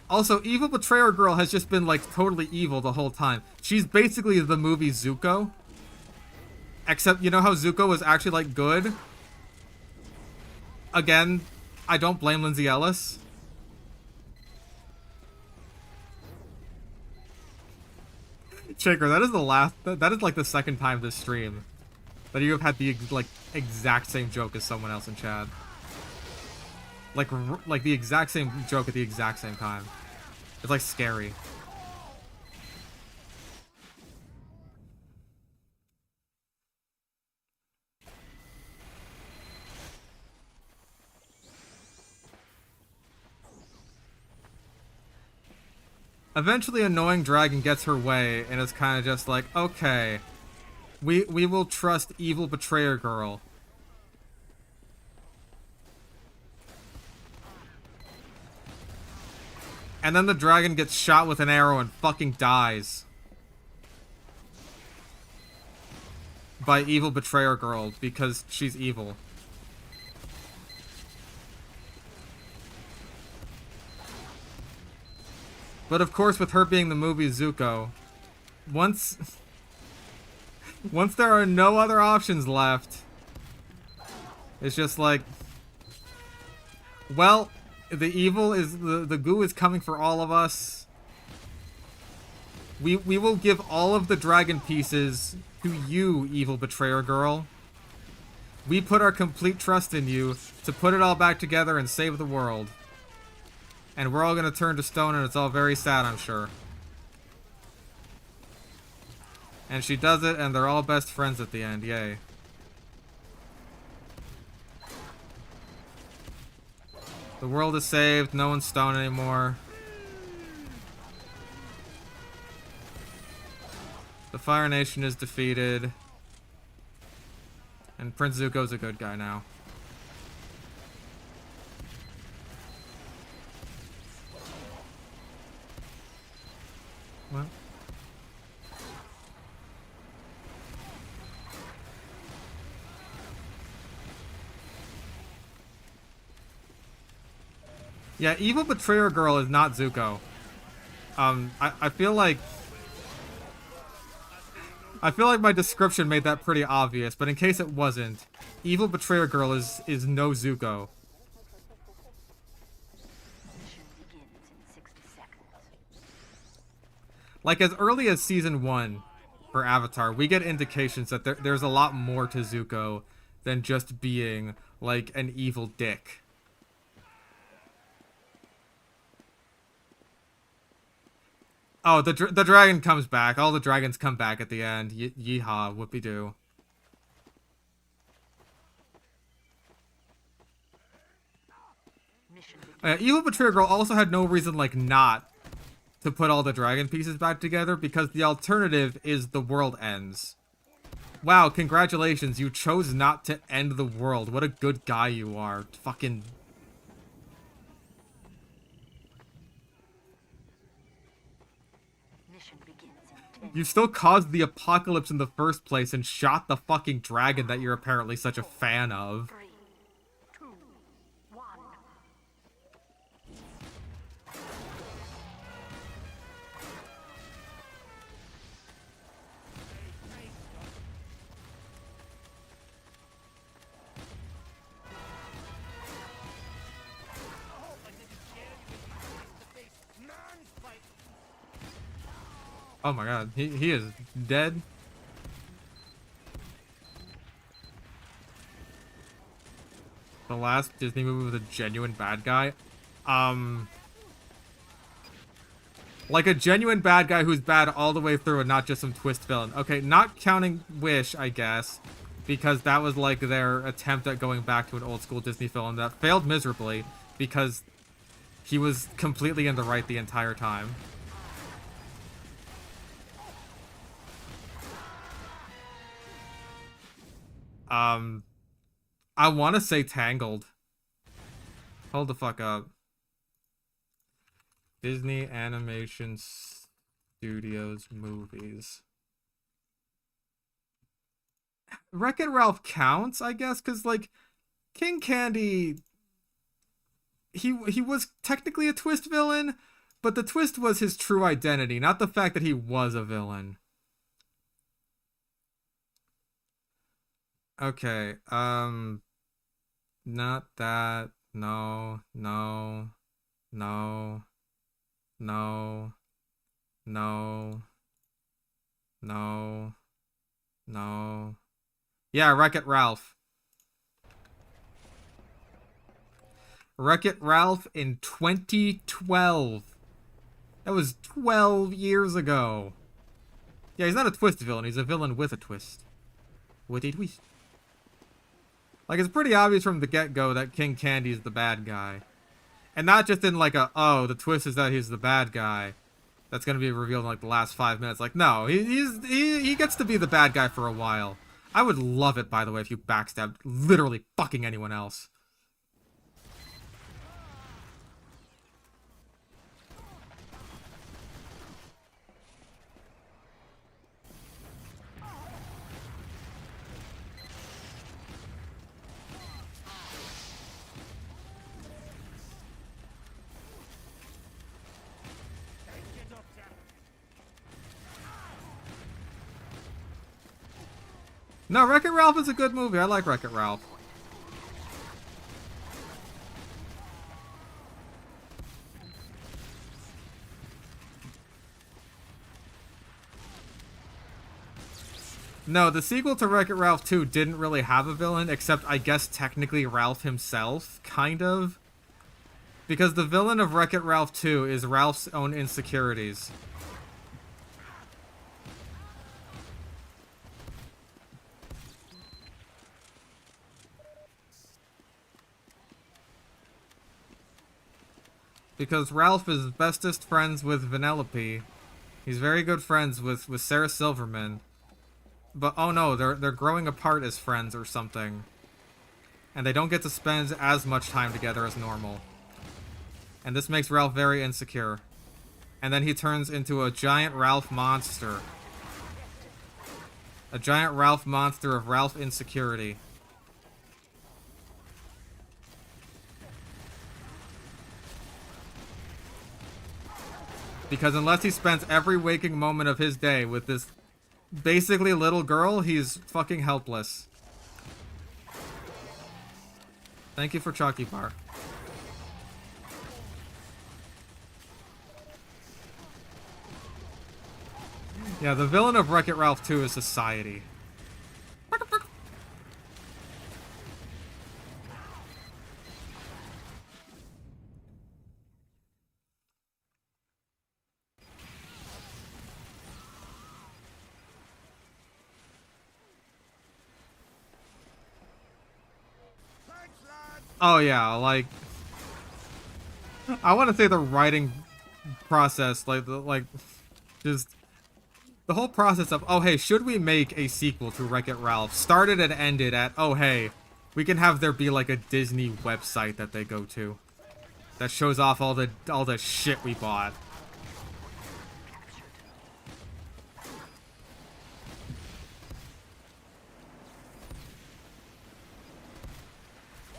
Also, Evil Betrayer Girl has just been, like, totally evil the whole time. She's basically the movie Zuko. Except, you know how Zuko was actually, like, good? Again, I don't blame Lindsay Ellis. Shaker, that is the last... That is, like, the second time this stream that you have had the, like, exact same joke as someone else in chat. Like the exact same joke at the exact same time. It's, like, scary. Eventually, Annoying Dragon gets her way, and it's kind of just like, okay, we will trust Evil Betrayer Girl. And then the dragon gets shot with an arrow and fucking dies. By Evil Betrayer Girl, because she's evil. But of course, with her being the movie Zuko, once there are no other options left, it's just like, well, the evil is, the goo is coming for all of us. We will give all of the dragon pieces to you, Evil Betrayer Girl. We put our complete trust in you to put it all back together and save the world. And we're all gonna turn to stone, and it's all very sad, I'm sure. And she does it, and they're all best friends at the end. Yay. The world is saved. No one's stone anymore. The Fire Nation is defeated. And Prince Zuko's a good guy now. What? Yeah, Evil Betrayer Girl is not Zuko. I feel like my description made that pretty obvious, but in case it wasn't, Evil Betrayer Girl is no Zuko. Mission begins in 60 seconds. Like, as early as Season 1 for Avatar, we get indications that there's a lot more to Zuko than just being, like, an evil dick. Oh, the dragon comes back. All the dragons come back at the end. Yeehaw, whoopee-doo. Mission begins. Evil Betrayer Girl also had no reason, like, not to put all the dragon pieces back together, because the alternative is the world ends. Wow, congratulations, you chose not to end the world. What a good guy you are. Fucking... Mission begins in 10. You still caused the apocalypse in the first place and shot the fucking dragon that you're apparently such a fan of. 3, 2, 1. Oh my god, he is dead. The last Disney movie with a genuine bad guy. Like a genuine bad guy who's bad all the way through and not just some twist villain. Okay, not counting Wish, I guess. Because that was like their attempt at going back to an old school Disney film that failed miserably because he was completely in the right the entire time. I want to say Tangled. Hold the fuck up. Disney Animation Studios movies. Wreck-It Ralph counts, I guess, because, like, King Candy... He was technically a twist villain, but the twist was his true identity, not the fact that he was a villain. Okay, not that. No, no, no, no, no, no, no. Yeah, Wreck-It Ralph. Wreck-It Ralph in 2012. That was 12 years ago. Yeah, he's not a twist villain. He's a villain with a twist. With a twist. Like, it's pretty obvious from the get-go that King Candy's the bad guy. And not just in, like, oh, the twist is that he's the bad guy. That's gonna be revealed in, like, the last 5 minutes. Like, no, he gets to be the bad guy for a while. I would love it, by the way, if you backstabbed literally fucking anyone else. No, Wreck-It Ralph is a good movie. I like Wreck-It Ralph. No, the sequel to Wreck-It Ralph 2 didn't really have a villain, except I guess technically Ralph himself, kind of. Because the villain of Wreck-It Ralph 2 is Ralph's own insecurities. Because Ralph is bestest friends with Vanellope. He's very good friends with Sarah Silverman. But oh no, they're growing apart as friends or something. And they don't get to spend as much time together as normal. And this makes Ralph very insecure. And then he turns into a giant Ralph monster. A giant Ralph monster of Ralph insecurity. Because unless he spends every waking moment of his day with this basically little girl, he's fucking helpless. Thank you for Chalky Bar. Yeah, the villain of Wreck-It Ralph 2 is society. Oh yeah, like I want to say the writing process, just the whole process of, oh hey, should we make a sequel to Wreck-It Ralph, started and ended at, oh hey, we can have there be like a Disney website that they go to that shows off all the shit we bought.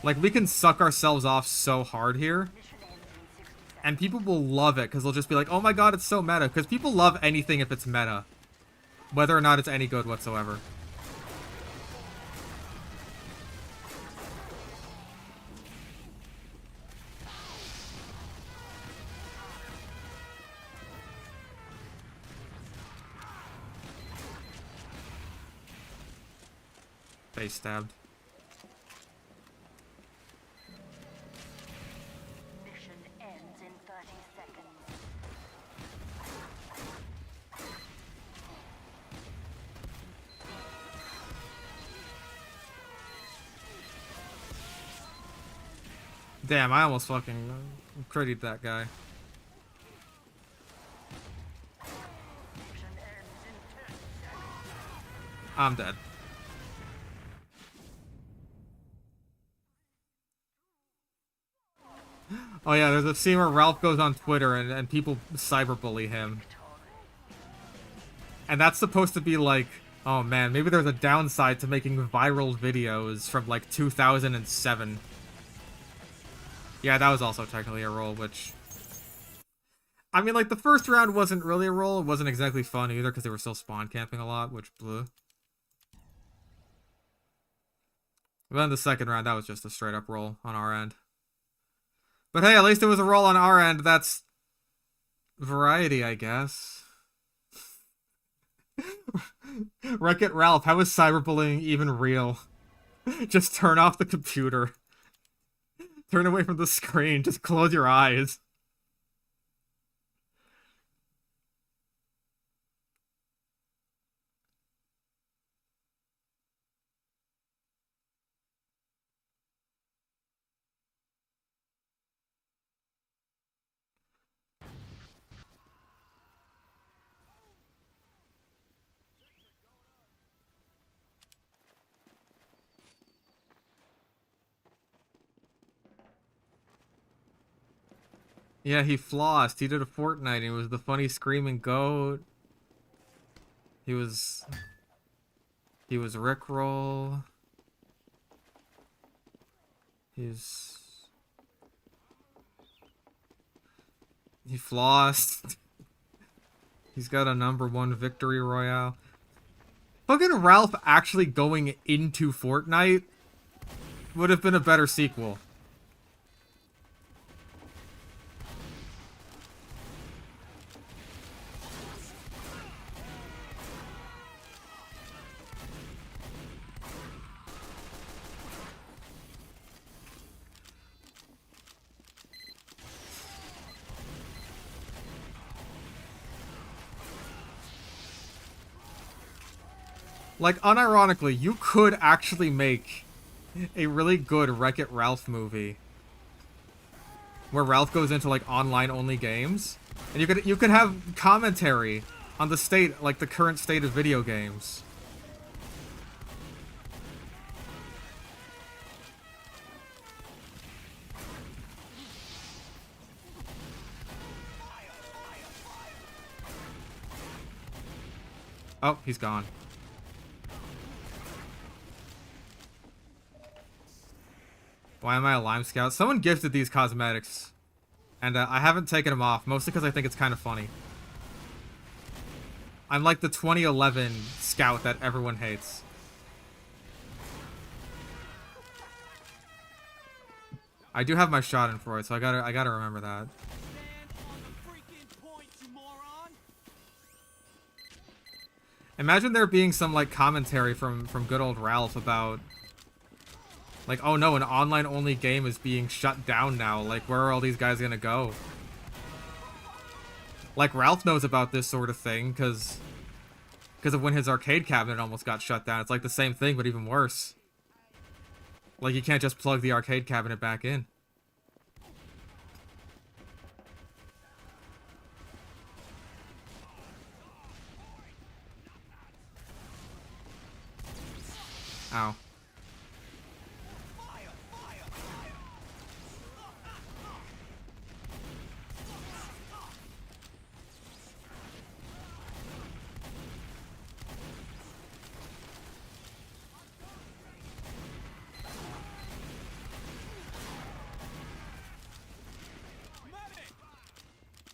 Like, we can suck ourselves off so hard here. And people will love it, because they'll just be like, oh my god, it's so meta. Because people love anything if it's meta. Whether or not it's any good whatsoever. Face stabbed. Mission ends in 30 seconds. Damn, I almost fucking critted that guy. Mission ends in 10 seconds. I'm dead. Oh yeah, there's a scene where Ralph goes on Twitter and people cyberbully him. And that's supposed to be like, oh man, maybe there's a downside to making viral videos from like 2007. Yeah, that was also technically a roll, which... I mean, like, the first round wasn't really a roll. It wasn't exactly fun either, because they were still spawn camping a lot, which blew. But then the second round, that was just a straight-up roll on our end. But hey, at least it was a roll on our end. That's... variety, I guess. Wreck-It Ralph, how is cyberbullying even real? Just turn off the computer. Turn away from the screen. Just close your eyes. Yeah, he flossed. He did a Fortnite. He was the funny screaming goat. He was Rickroll. He flossed. He's got a #1 victory royale. Fucking Ralph actually going into Fortnite would have been a better sequel. Like, unironically, you could actually make a really good Wreck-It Ralph movie where Ralph goes into like online-only games, and you could have commentary on the state, like the current state of video games. Oh, he's gone. Why am I a Lime Scout? Someone gifted these cosmetics, and I haven't taken them off, mostly because I think it's kind of funny. I'm like the 2011 Scout that everyone hates. I do have my shot in for it, so I gotta remember that. Imagine there being some like commentary from good old Ralph about, like, oh no, an online-only game is being shut down now. Like, where are all these guys gonna go? Like, Ralph knows about this sort of thing, because of when his arcade cabinet almost got shut down. It's like the same thing, but even worse. Like, you can't just plug the arcade cabinet back in. Ow.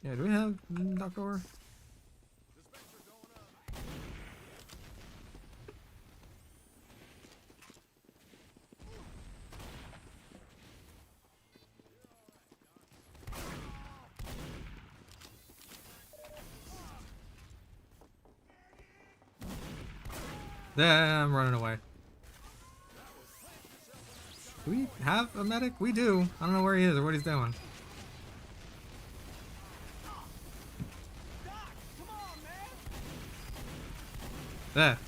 Yeah, do we have knock door? Yeah, I'm running away. Do we have a medic? We do. I don't know where he is or what he's doing. There.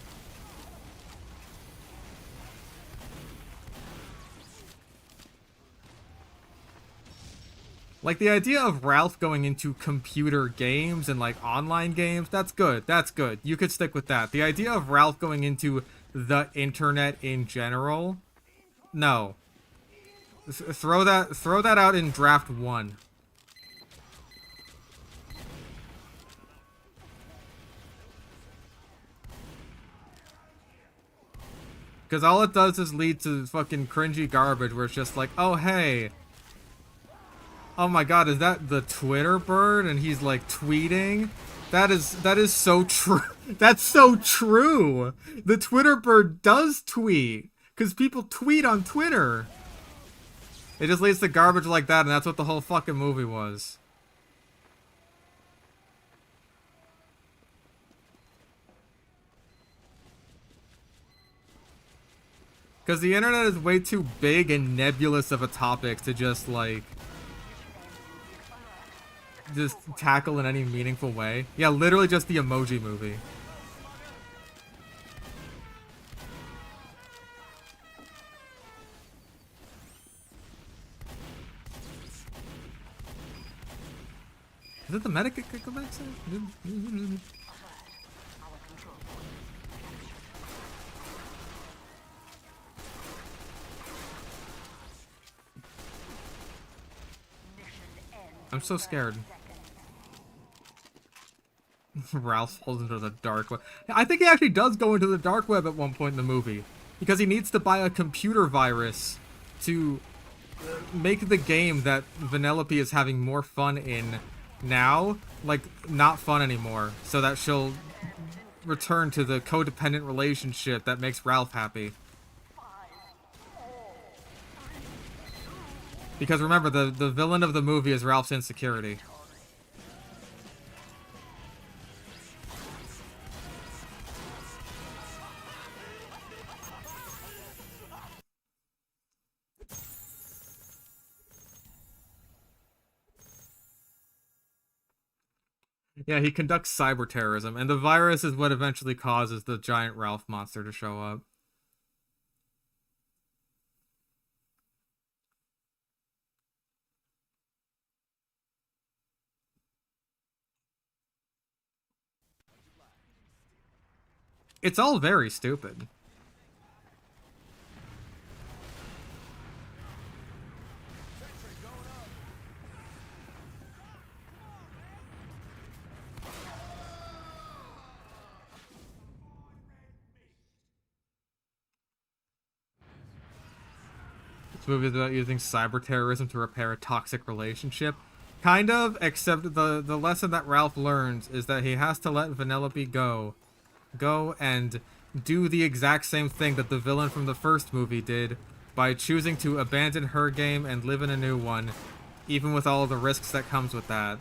Like, the idea of Ralph going into computer games and, like, online games, that's good. That's good. You could stick with that. The idea of Ralph going into the internet in general, no. Throw that out in draft 1. Because all it does is lead to fucking cringy garbage where it's just like, oh, hey. Oh my god, is that the Twitter bird? And he's like tweeting? That is so true. That's so true. The Twitter bird does tweet. Because people tweet on Twitter. It just leads to garbage like that, and that's what the whole fucking movie was. Because the internet is way too big and nebulous of a topic to just, like, just tackle in any meaningful way. Yeah, literally just the Emoji Movie. Is it the medic? Go back to? I'm so scared. Ralph falls into the dark web. I think he actually does go into the dark web at one point in the movie. Because he needs to buy a computer virus to make the game that Vanellope is having more fun in now, like, not fun anymore. So that she'll return to the codependent relationship that makes Ralph happy. Because remember, the villain of the movie is Ralph's insecurity. Yeah, he conducts cyber terrorism, and the virus is what eventually causes the giant Ralph monster to show up. It's all very stupid. This movie is about using cyber terrorism to repair a toxic relationship. Kind of, except the lesson that Ralph learns is that he has to let Vanellope go and do the exact same thing that the villain from the first movie did by choosing to abandon her game and live in a new one, even with all the risks that comes with that.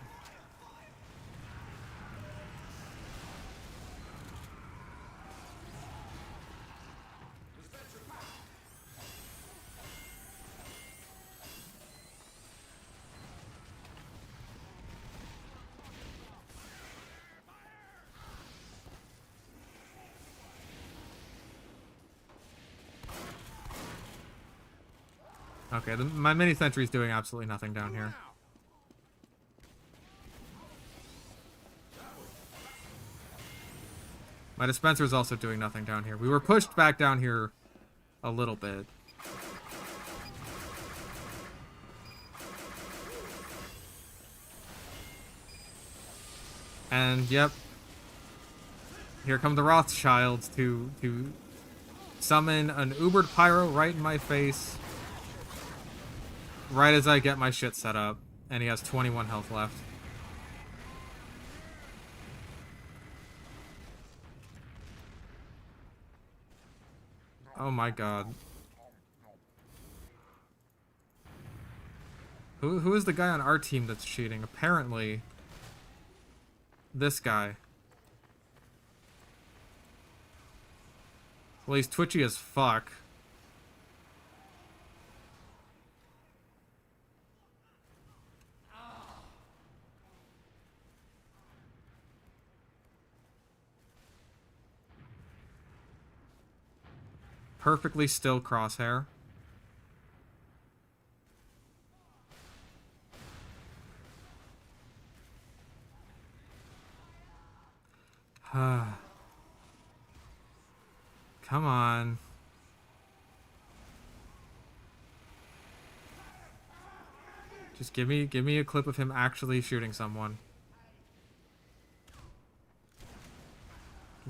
Okay, my mini sentry's doing absolutely nothing down here. My dispenser's also doing nothing down here. We were pushed back down here a little bit. And yep. Here come the Rothschilds to summon an Ubered Pyro right in my face. Right as I get my shit set up. And he has 21 health left. Oh my god. Who is the guy on our team that's cheating? Apparently, this guy. Well, he's twitchy as fuck. perfectly still crosshair. Come on. Just give me a clip of him actually shooting someone.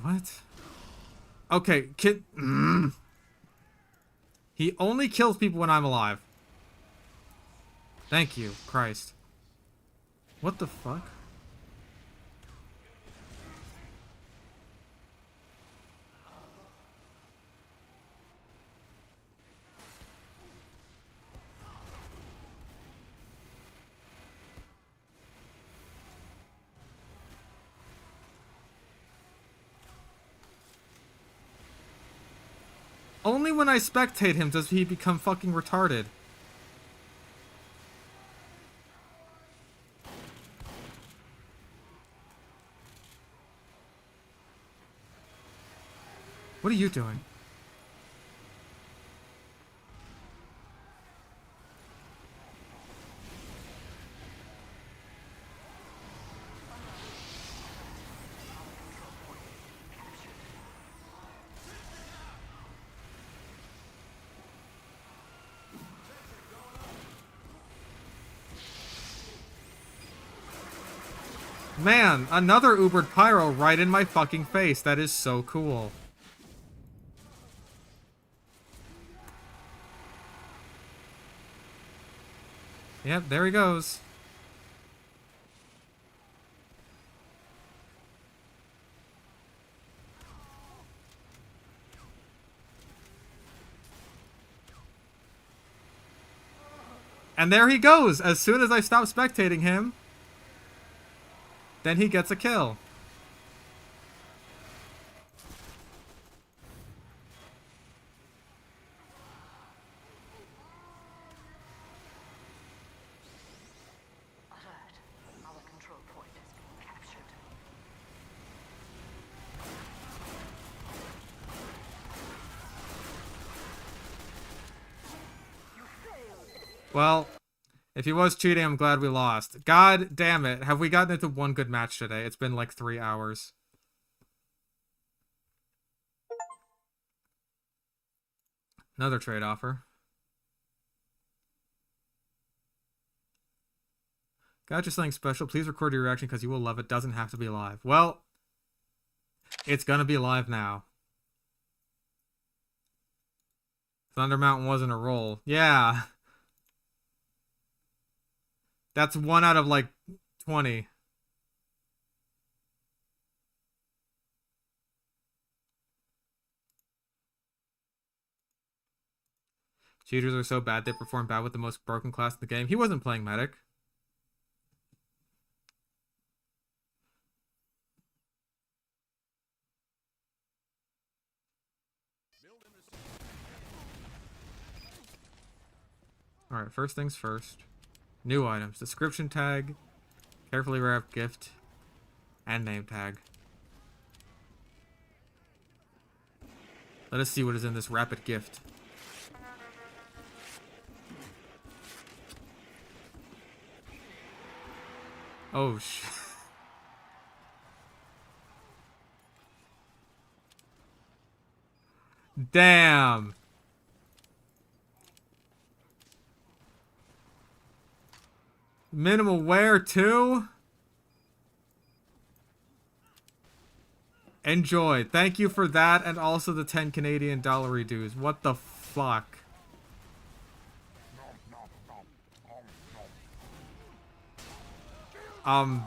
What? Okay, kid. He only kills people when I'm alive. Thank you, Christ. What the fuck? Only when I spectate him does he become fucking retarded. What are you doing? Man, another Ubered Pyro right in my fucking face. That is so cool. Yep, there he goes. And there he goes. As soon as I stop spectating him, then he gets a kill. Alert. Our control point has been captured. Well, if he was cheating, I'm glad we lost. God damn it. Have we gotten into one good match today? It's been like 3 hours. Another trade offer. Got you something special. Please record your reaction because you will love it. Doesn't have to be live. Well, it's gonna be live now. Thunder Mountain wasn't a roll. Yeah. That's 1 out of like 20. Cheaters are so bad they perform bad with the most broken class in the game. He wasn't playing medic. Alright, first things first. New items. Description tag, carefully wrapped gift, and name tag. Let us see what is in this rapid gift. Oh, damn. Minimal wear too? Enjoy. Thank you for that and also the 10 Canadian dollar dues. What the fuck? I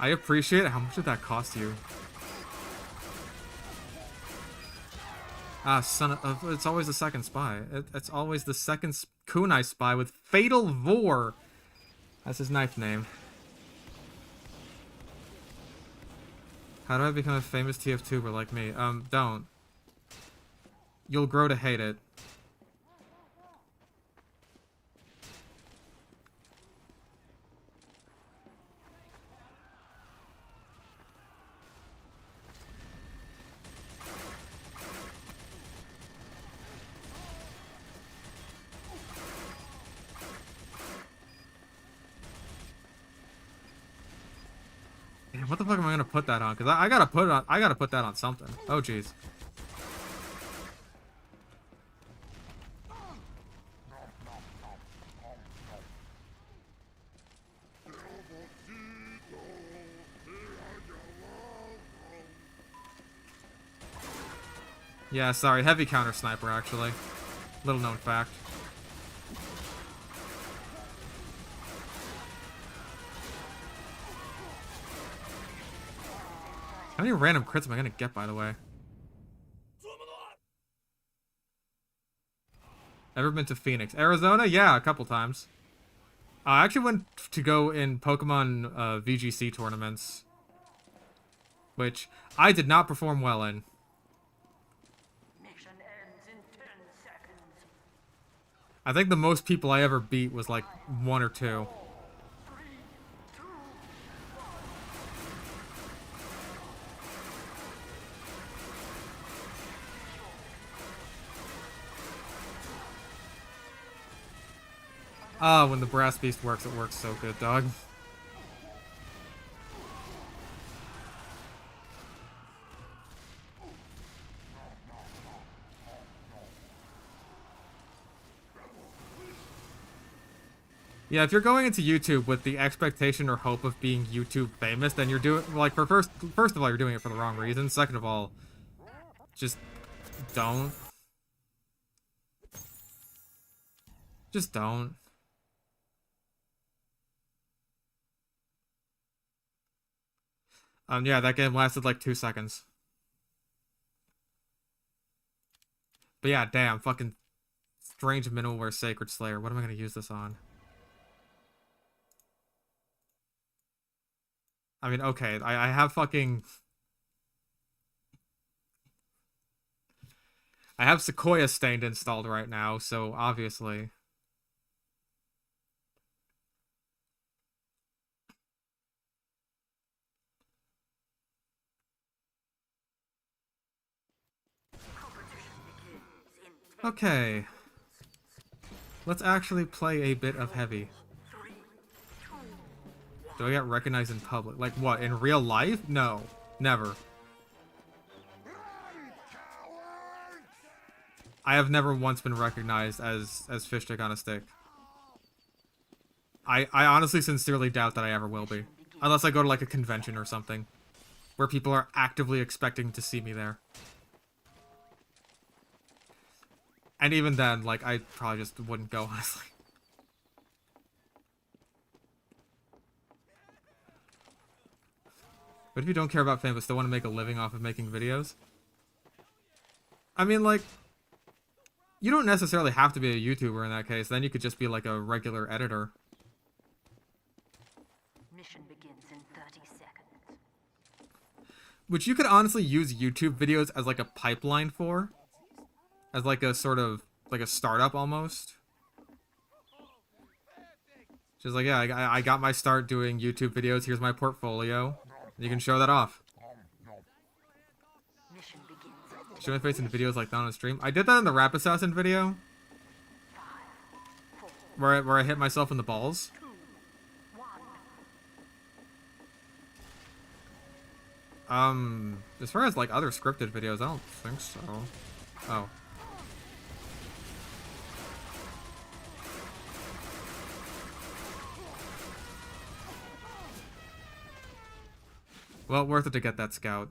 appreciate it. How much did that cost you? Ah, son of... It's always the second spy. It's always the second kunai spy with Fatal Vor. That's his knife name. How do I become a famous TF2er like me? Don't. You'll grow to hate it. What the fuck am I gonna put that on? Cause I gotta put it on. I gotta put that on something. Oh jeez. Yeah, sorry, heavy counter sniper actually. Little known fact. How many random crits am I gonna get, by the way? Ever been to Phoenix? Arizona? Yeah, a couple times. I actually went to go in Pokemon VGC tournaments, which I did not perform well in. Mission ends in 10 seconds. I think the most people I ever beat was like 1 or 2. 3, 2, Ah, when the Brass Beast works, it works so good, dog. Yeah, if you're going into YouTube with the expectation or hope of being YouTube famous, then you're doing, like, first of all, you're doing it for the wrong reason. Second of all, just don't. Just don't. Yeah, that game lasted like 2 seconds. But yeah, damn, fucking Strange Middleware Sacred Slayer. What am I gonna use this on? I mean, okay, I have fucking... I have Sequoia Stained installed right now, so obviously... Okay. Let's actually play a bit of heavy. Do I get recognized in public? Like what, in real life? No. Never. I have never once been recognized as FishStickOnAStick. I honestly sincerely doubt that I ever will be. Unless I go to like a convention or something. Where people are actively expecting to see me there. And even then, like, I probably just wouldn't go, honestly. But if you don't care about fame but still want to make a living off of making videos? I mean, like, you don't necessarily have to be a YouTuber in that case. Then you could just be, like, a regular editor. mission begins in 30 seconds. Which you could honestly use YouTube videos as, like, a pipeline for. As, like, a sort of, like, a startup, almost. Just like, yeah, I got my start doing YouTube videos. Here's my portfolio. You can show that off. Mission begins. Show my face in videos like that on a stream. I did that in the Rap Assassin video. Where I hit myself in the balls. 2, 1. As far as, like, other scripted videos, I don't think so. Oh. Well, worth it to get that scout.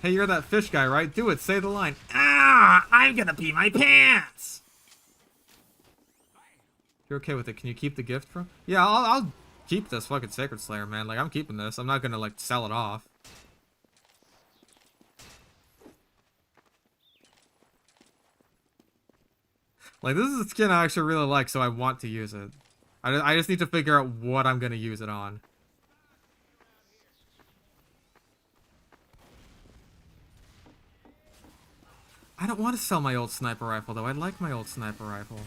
Hey, you're that fish guy, right? Do it, say the line. Ah, I'm gonna pee my pants! You're okay with it, can you keep the gift from? Yeah, I'll keep this fucking Sacred Slayer, man. Like, I'm keeping this. I'm not gonna, like, sell it off. Like, this is a skin I actually really like, so I want to use it. I just need to figure out what I'm gonna use it on. I don't want to sell my old sniper rifle, though. I like my old sniper rifle.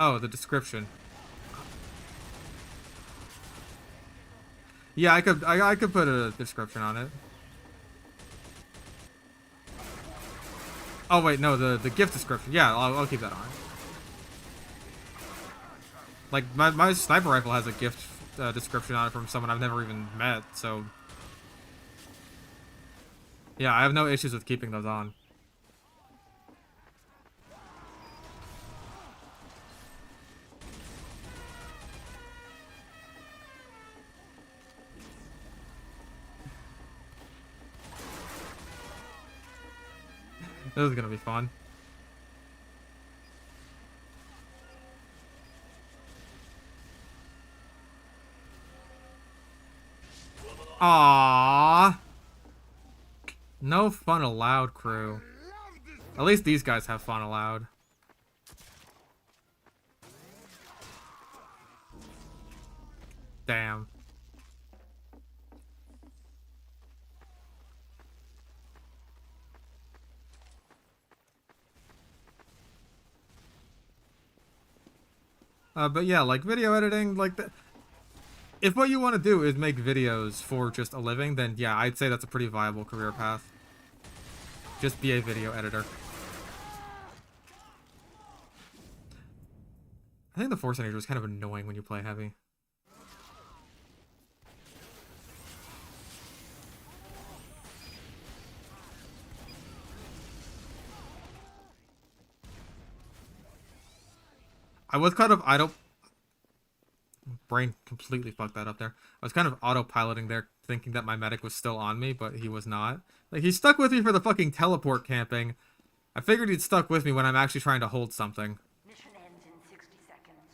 Oh, the description. Yeah, I could put a description on it. Oh wait, no, the gift description. Yeah, I'll keep that on. Like my sniper rifle has a gift description on it from someone I've never even met, so yeah, I have no issues with keeping those on. This is gonna be fun. Aww. No fun allowed, crew. At least these guys have fun allowed. Damn. But yeah, like video editing, like if what you want to do is make videos for just a living, then yeah, I'd say that's a pretty viable career path. Just be a video editor. I think the Force Energy is kind of annoying when you play heavy. I was kind of brain completely fucked that up there. I was kind of autopiloting there, thinking that my medic was still on me, but he was not. Like, he stuck with me for the fucking teleport camping. I figured he'd stuck with me when I'm actually trying to hold something. Mission ends in 60 seconds.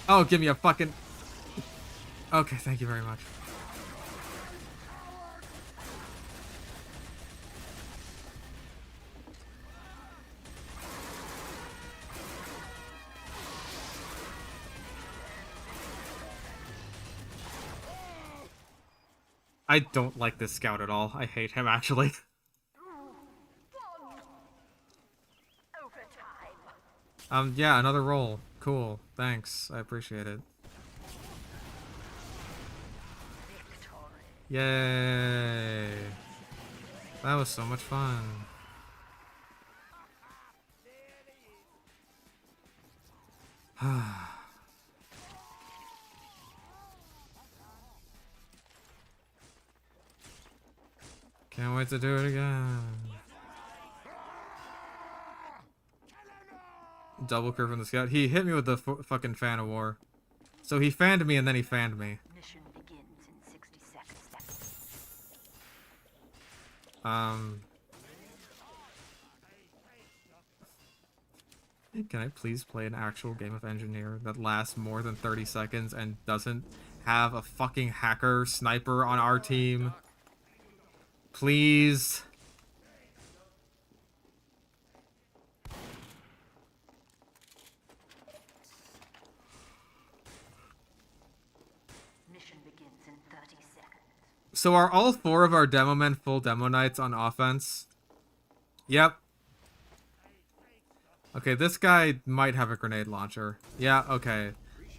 Oh, give me a fucking... Okay, thank you very much. I don't like this scout at all. I hate him, actually. Yeah, another roll. Cool. Thanks. I appreciate it. Yay. That was so much fun. Can't wait to do it again. Double curve from the scout. He hit me with the fucking fan of war. So he fanned me and then he fanned me. Mission begins in 60 seconds. Can I please play an actual game of Engineer that lasts more than 30 seconds and doesn't have a fucking hacker sniper on our team? Please. Mission begins in 30 seconds. So are all 4 of our demo men full demo knights on offense? Yep. Okay, this guy might have a grenade launcher. Yeah, okay.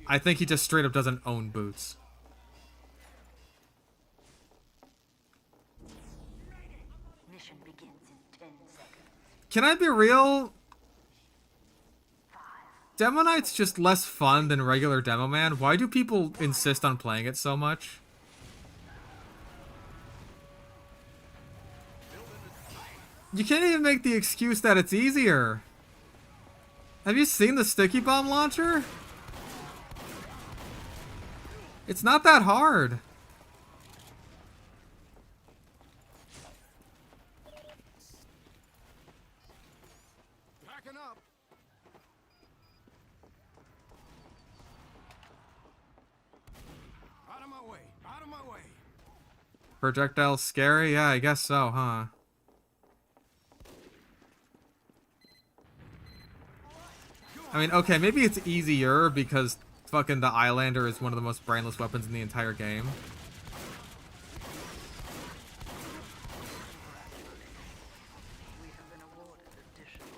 I think he just straight up doesn't own boots. Mission begins in 10 seconds. Can I be real? Demo Knight's just less fun than regular Demo Man. Why do people insist on playing it so much? You can't even make the excuse that it's easier. Have you seen the sticky bomb launcher? It's not that hard. Projectiles scary? Yeah, I guess so, huh? I mean, okay, maybe it's easier because fucking the Islander is one of the most brainless weapons in the entire game. We have been awarded additional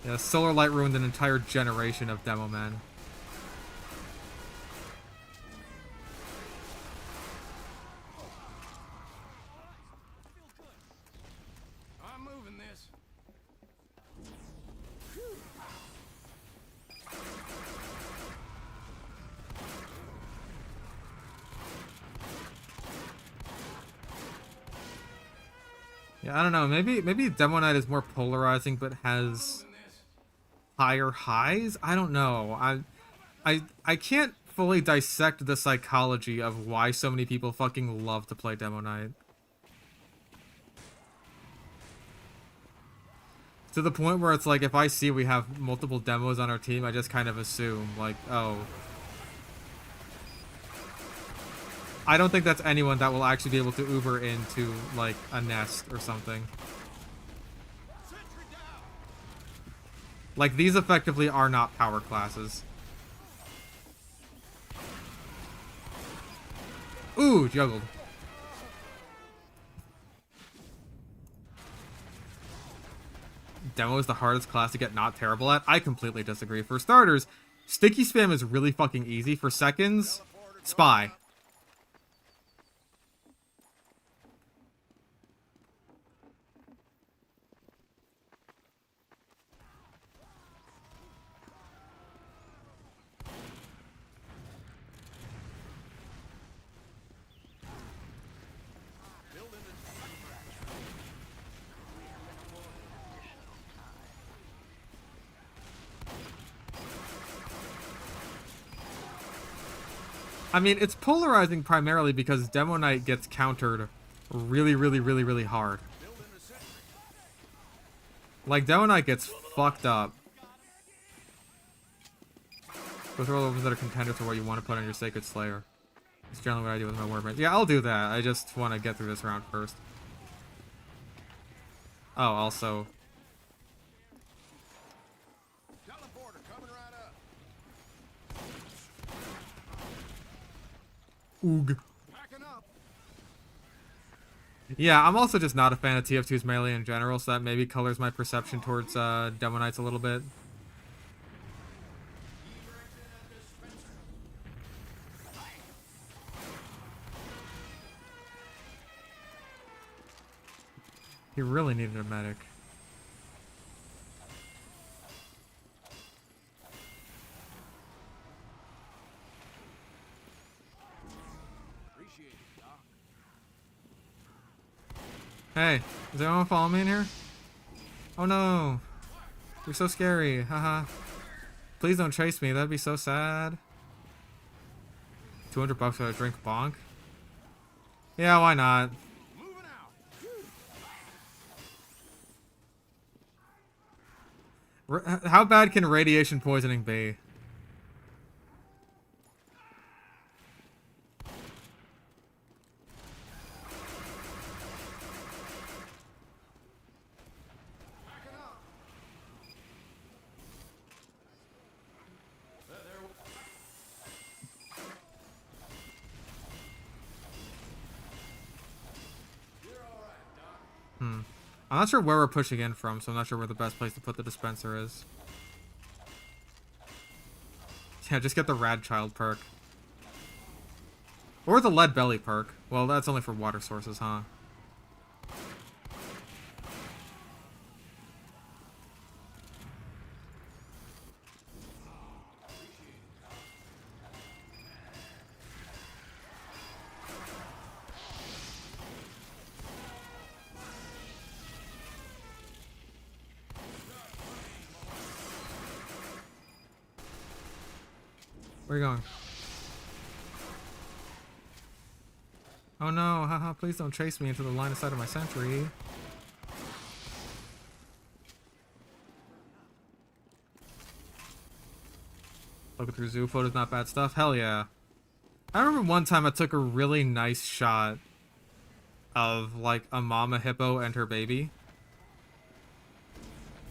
Yeah, Solar Light ruined an entire generation of demo men. I'm moving this. Yeah, I don't know. Maybe Demo Knight is more polarizing, but has higher highs. I don't know. I can't fully dissect the psychology of why so many people fucking love to play Demo Knight. To the point where it's like, if I see we have multiple demos on our team, I just kind of assume, like, oh. I don't think that's anyone that will actually be able to Uber into, like, a nest or something. Like, these effectively are not power classes. Ooh, juggled. Demo is the hardest class to get not terrible at. I completely disagree. For starters, sticky spam is really fucking easy. For seconds, spy. I mean, it's polarizing primarily because Demo Knight gets countered really hard. Like, Demo Knight gets fucked up. Go through all the ones that are contenders for what you want to put on your Sacred Slayer. It's generally what I do with my Warband. Yeah, I'll do that. I just want to get through this round first. Oh, also... Oog. Yeah, I'm also just not a fan of TF2's melee in general, so that maybe colors my perception towards Demo Knights a little bit. He really needed a medic. Hey, is anyone following me in here? Oh no! You're so scary, haha. Please don't chase me, that'd be so sad. $200 for a drink bonk? Yeah, why not? How bad can radiation poisoning be? I'm not sure where we're pushing in from, so I'm not sure where the best place to put the dispenser is. Yeah, just get the Rad Child perk. Or the Lead Belly perk. Well, that's only for water sources, huh? Where are you going? Oh no, haha, please don't chase me into the line of sight of my sentry. Looking through zoo photos, not bad stuff. Hell yeah. I remember one time I took a really nice shot of like a mama hippo and her baby.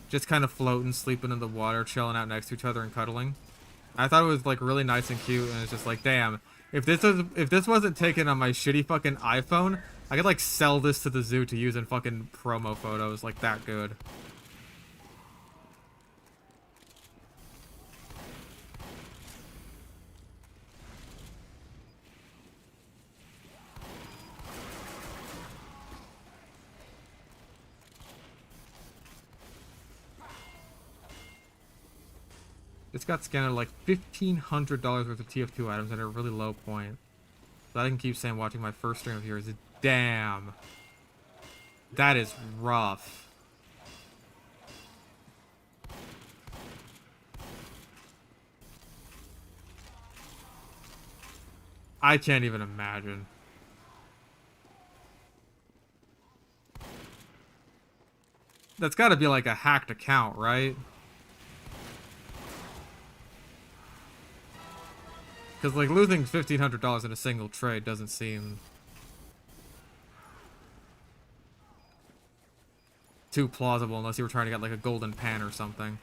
Just kind of floating, sleeping in the water, chilling out next to each other and cuddling. I thought it was like really nice and cute, and it's just like, damn, if this wasn't taken on my shitty fucking iPhone, I could like sell this to the zoo to use in fucking promo photos, like that good. It's got scanned at like $1,500 worth of TF2 items at a really low point. So I can keep saying watching my first stream of yours. Damn. That is rough. I can't even imagine. That's gotta be like a hacked account, right? Because, like, losing $1,500 in a single trade doesn't seem too plausible unless you were trying to get, like, a golden pan or something.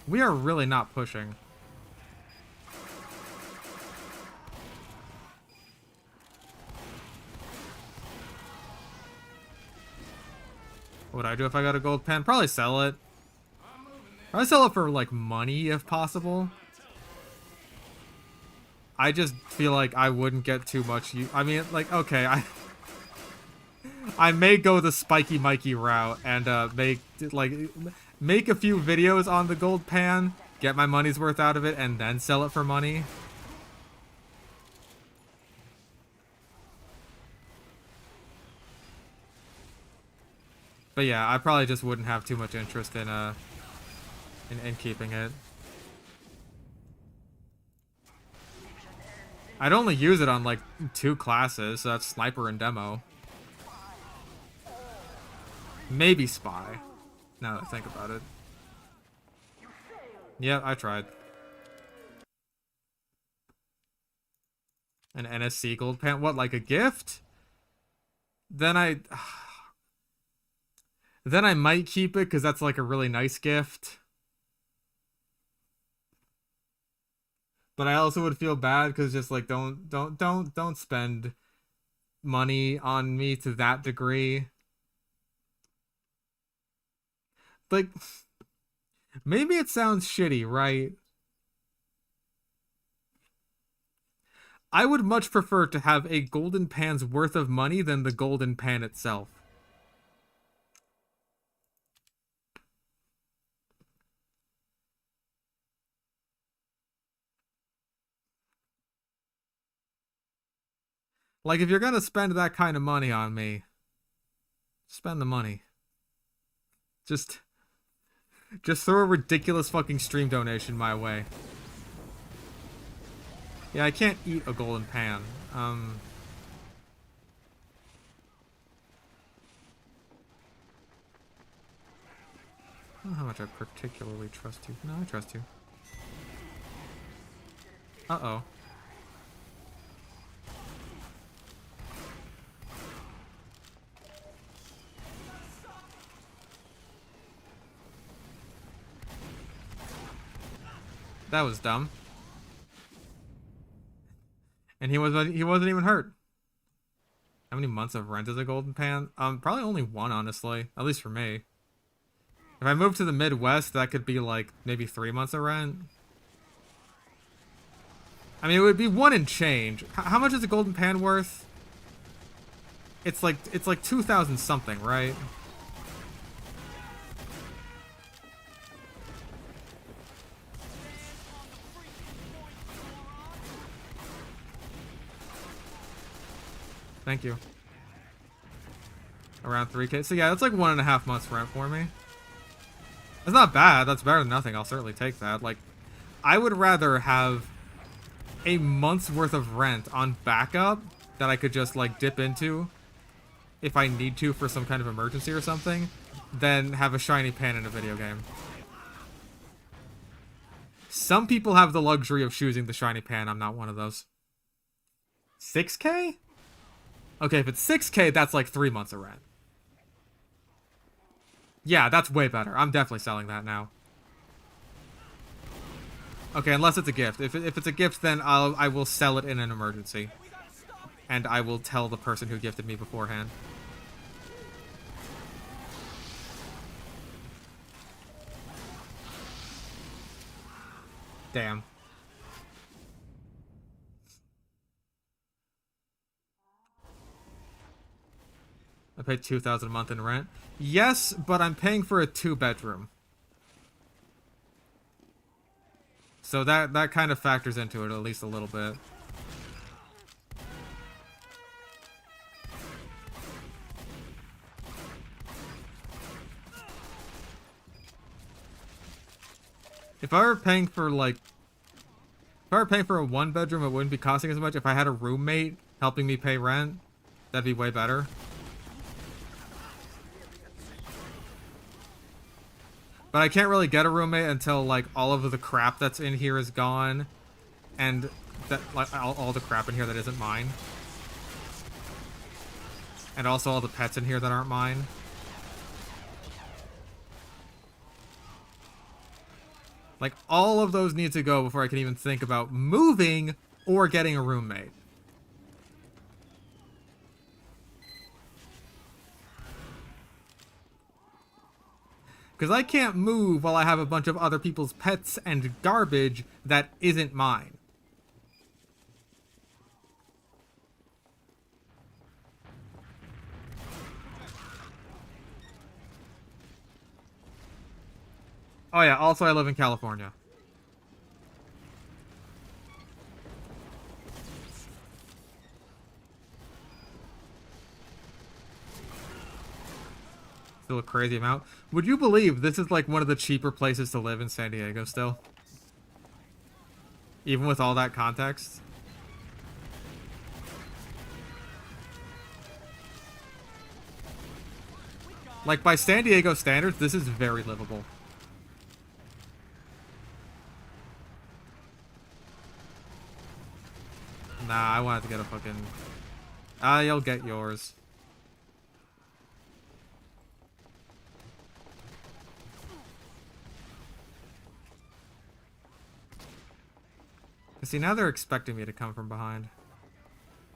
We are really not pushing. What would I do if I got a gold pen? Probably sell it. Probably sell it for, like, money if possible. I just feel like I wouldn't get too much I mean, like, okay, I may go the Spiky Mikey route and make a few videos on the gold pan, get my money's worth out of it, and then sell it for money. But yeah, I probably just wouldn't have too much interest in keeping it. I'd only use it on like 2 classes, so that's sniper and demo. Maybe spy. Now that I think about it. Yeah, I tried. An NSC gold pan? What, like a gift? Then I might keep it because that's like a really nice gift. But I also would feel bad because just like don't spend money on me to that degree. Like, maybe it sounds shitty, right? I would much prefer to have a golden pan's worth of money than the golden pan itself. Like, if you're gonna spend that kind of money on me, spend the money. Just throw a ridiculous fucking stream donation my way. Yeah, I can't eat a golden pan. I don't know how much I particularly trust you. No, I trust you. Uh-oh. That was dumb. And he wasn't even hurt. How many months of rent is a golden pan? Probably only 1, honestly. At least for me. If I move to the Midwest, that could be like maybe 3 months of rent. I mean, it would be 1 and change. How much is a golden pan worth? It's like 2,000 something, right? Thank you. Around 3K. So yeah, that's like 1.5 months rent for me. That's not bad. That's better than nothing. I'll certainly take that. Like, I would rather have a month's worth of rent on backup that I could just like dip into if I need to for some kind of emergency or something than have a shiny pan in a video game. Some people have the luxury of choosing the shiny pan. I'm not one of those. 6K? Okay, if it's 6K, that's like 3 months of rent. Yeah, that's way better. I'm definitely selling that now. Okay, unless it's a gift. If it's a gift, then I will sell it in an emergency. And I will tell the person who gifted me beforehand. Damn. I paid $2,000 a month in rent. Yes, but I'm paying for a 2-bedroom. So that kind of factors into it at least a little bit. If I were paying for like, if I were paying for a 1-bedroom, it wouldn't be costing as much. If I had a roommate helping me pay rent, that'd be way better. But I can't really get a roommate until like all of the crap that's in here is gone, and that like all the crap in here that isn't mine, and also all the pets in here that aren't mine. Like all of those need to go before I can even think about moving or getting a roommate. Because I can't move while I have a bunch of other people's pets and garbage that isn't mine. Oh yeah, also I live in California. Still a crazy amount. Would you believe this is like one of the cheaper places to live in San Diego still? Even with all that context? Like by San Diego standards, this is very livable. Nah, I wanted to get a fucking... you'll get yours. See, now they're expecting me to come from behind.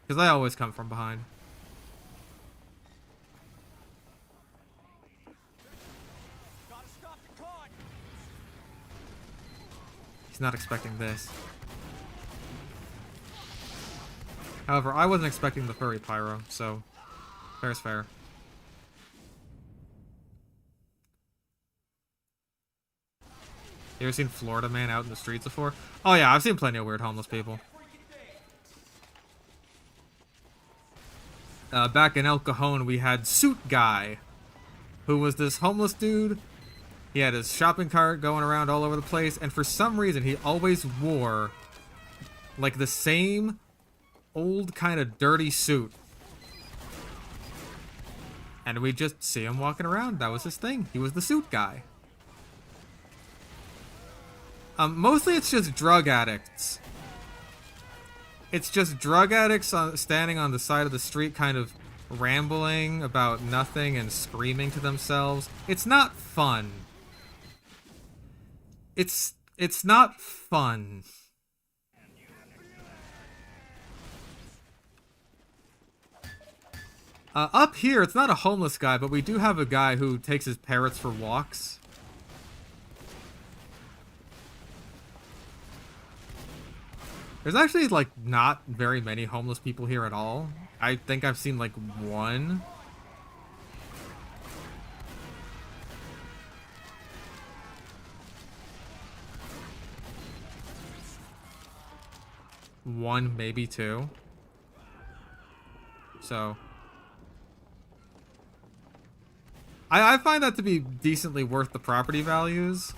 Because I always come from behind. He's not expecting this. However, I wasn't expecting the furry pyro, so fair's fair. You ever seen Florida Man out in the streets before? Oh yeah, I've seen plenty of weird homeless people. Back in El Cajon, we had Suit Guy, who was this homeless dude. He had his shopping cart going around all over the place, and for some reason, he always wore like the same old kind of dirty suit. And we'd just see him walking around. That was his thing. He was the suit guy. Mostly it's just drug addicts. It's just drug addicts standing on the side of the street kind of rambling about nothing and screaming to themselves. It's not fun. It's not fun. Up here, it's not a homeless guy, but we do have a guy who takes his parrots for walks. There's actually, like, not very many homeless people here at all. I think I've seen, like, one. One, maybe two. So... I find that to be decently worth the property values.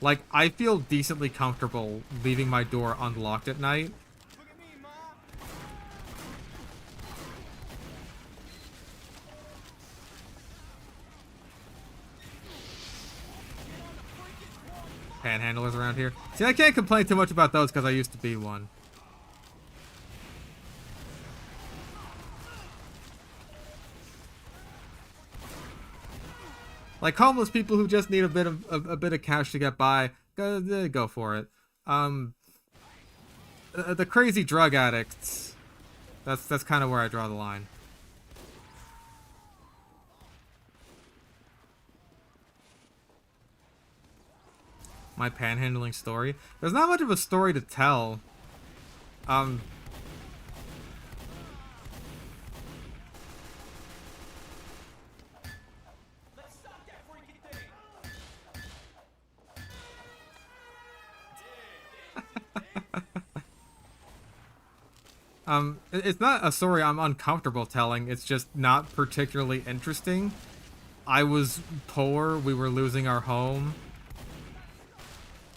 Like, I feel decently comfortable leaving my door unlocked at night. Look at me, Ma. Panhandlers around here. See, I can't complain too much about those because I used to be one. Like homeless people who just need a bit of cash to get by, go for it. The crazy drug addicts, that's kind of where I draw the line. My panhandling story. There's not much of a story to tell. It's not a story I'm uncomfortable telling, it's just not particularly interesting. I was poor, we were losing our home.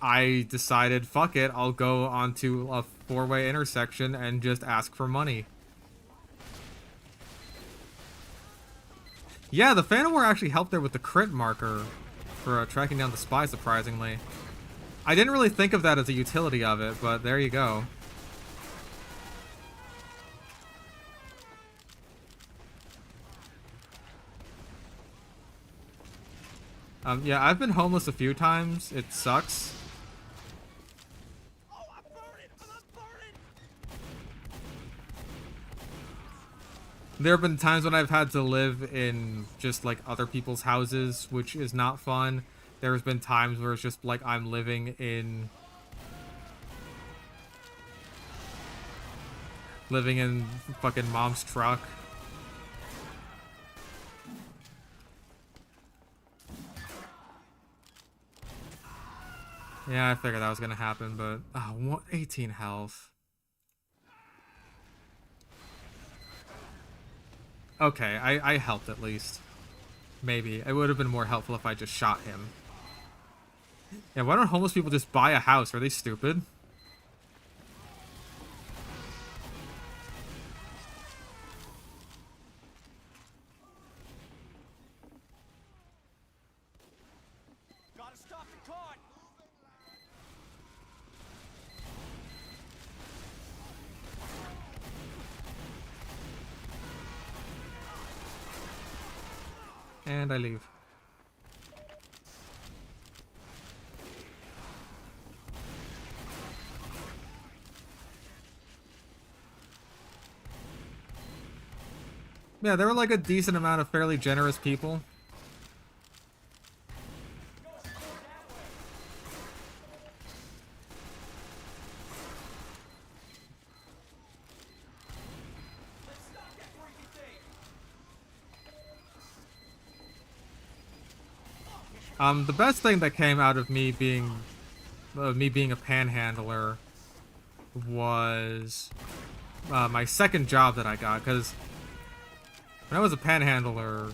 I decided, fuck it, I'll go onto a four-way intersection and just ask for money. Yeah, the Phantom War actually helped there with the crit marker for tracking down the spy, surprisingly. I didn't really think of that as a utility of it, but there you go. Yeah, I've been homeless a few times. It sucks. Oh, I'm burning! I'm burning! There have been times when I've had to live in just like other people's houses, which is not fun. There's been times where it's just like I'm living in fucking mom's truck. Yeah, I figured that was gonna happen, but 18 health. Okay, I helped at least. Maybe. It would have been more helpful if I just shot him. Yeah, why don't homeless people just buy a house? Are they stupid? Gotta stop the cart! And I leave. Yeah, there were like a decent amount of fairly generous people. The best thing that came out of me being a panhandler was my second job that I got, because when I was a panhandler,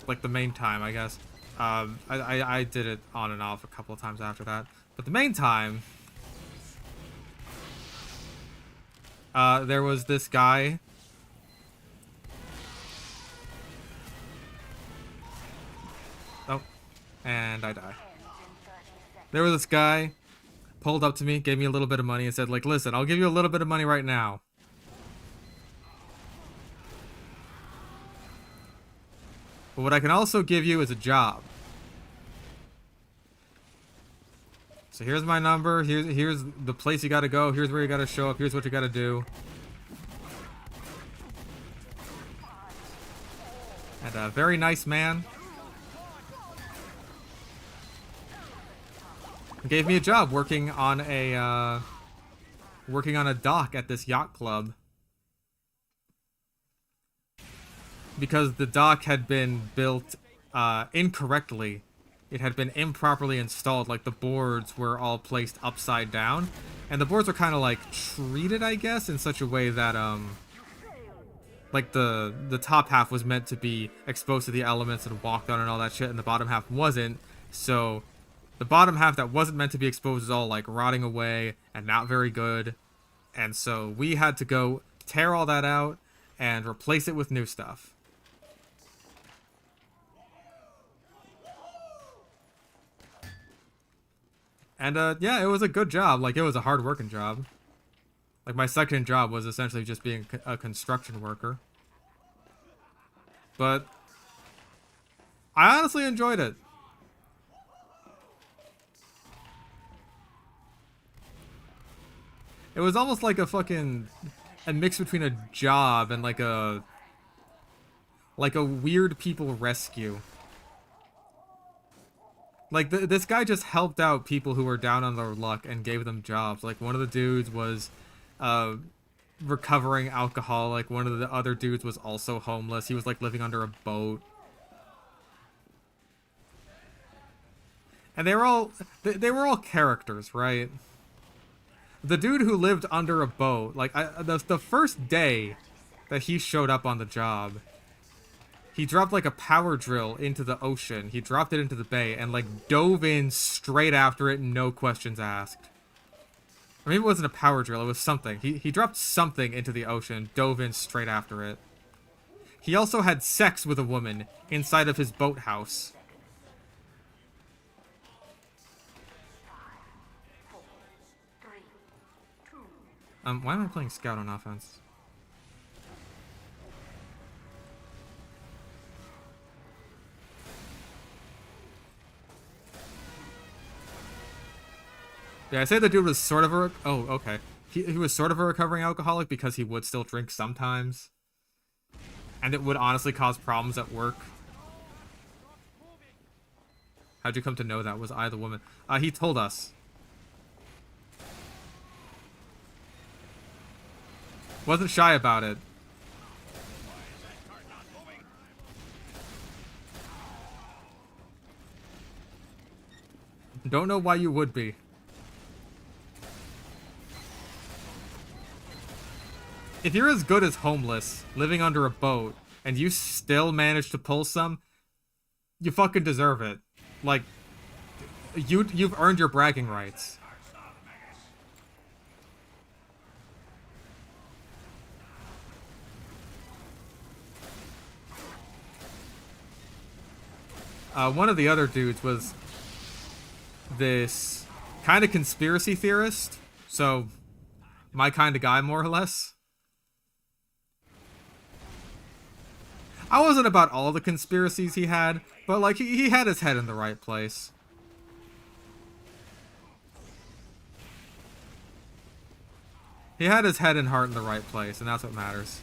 like the main time, I guess, I did it on and off a couple of times after that, but the main time, there was this guy. Oh, and I die. There was this guy, pulled up to me, gave me a little bit of money, and said, like, listen, I'll give you a little bit of money right now. But what I can also give you is a job. So here's my number, here's the place you gotta go, here's where you gotta show up, here's what you gotta do. And a very nice man. Gave me a job working on a dock at this yacht club. Because the dock had been built incorrectly it had been improperly installed. Like, the boards were all placed upside down. And the boards were kind of, like, treated, I guess, in such a way that, like, the top half was meant to be exposed to the elements and walked on and all that shit, and the bottom half wasn't. So, the bottom half that wasn't meant to be exposed is all, like, rotting away and not very good. And so, we had to go tear all that out and replace it with new stuff. And, yeah, it was a good job. Like, it was a hard-working job. Like, my second job was essentially just being a construction worker. But I honestly enjoyed it. It was almost like a mix between a job and like a weird people rescue. Like, this guy just helped out people who were down on their luck and gave them jobs. Like, one of the dudes was recovering alcoholic. One of the other dudes was also homeless. He was, like, living under a boat. And they were all characters, right? The dude who lived under a boat, like, the first day that he showed up on the job, he dropped, like, a power drill into the ocean. He dropped it into the bay and, like, dove in straight after it, no questions asked. Or maybe it wasn't a power drill, it was something. He dropped something into the ocean, dove in straight after it. He also had sex with a woman inside of his boathouse. Why am I playing Scout on offense? Yeah, I say the dude was sort of a... Oh, okay. He was sort of a recovering alcoholic because he would still drink sometimes. And it would honestly cause problems at work. How'd you come to know that? Was I the woman? He told us. Wasn't shy about it. Don't know why you would be. If you're as good as homeless, living under a boat, and you still manage to pull some, you fucking deserve it. Like, you've earned your bragging rights. One of the other dudes was this kind of conspiracy theorist, so my kind of guy, more or less. I wasn't about all the conspiracies he had, but, like, he had his head in the right place. He had his head and heart in the right place, and that's what matters.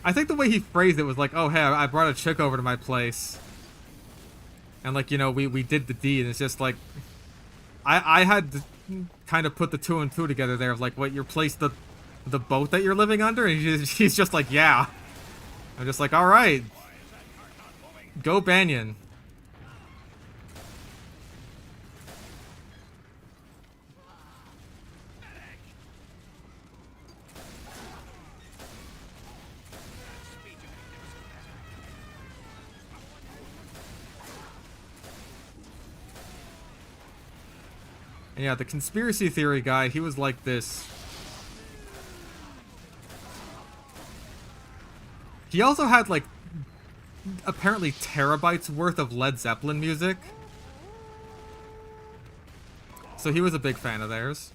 I think the way he phrased it was like, oh, hey, I brought a chick over to my place. And, like, you know, we did the deed. And it's just like, I had to kind of put the two and two together there of like, what, you replaced the boat that you're living under? And he's just like, yeah. I'm just like, all right. Go Banyan. And yeah, the conspiracy theory guy, he was like this. He also had, like, apparently terabytes worth of Led Zeppelin music. So he was a big fan of theirs.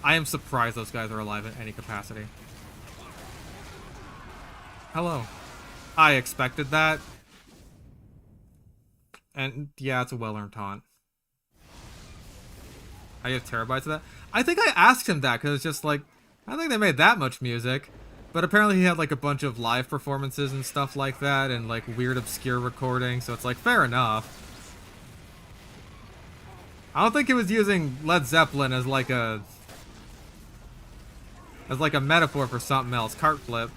I am surprised those guys are alive in any capacity. Hello. I expected that. And yeah, it's a well-earned taunt. I have terabytes of that. I think I asked him that because it's just like, I don't think they made that much music. But apparently he had like a bunch of live performances and stuff like that and like weird obscure recordings. So it's like, fair enough. I don't think he was using Led Zeppelin as like a metaphor for something else. Cart flip.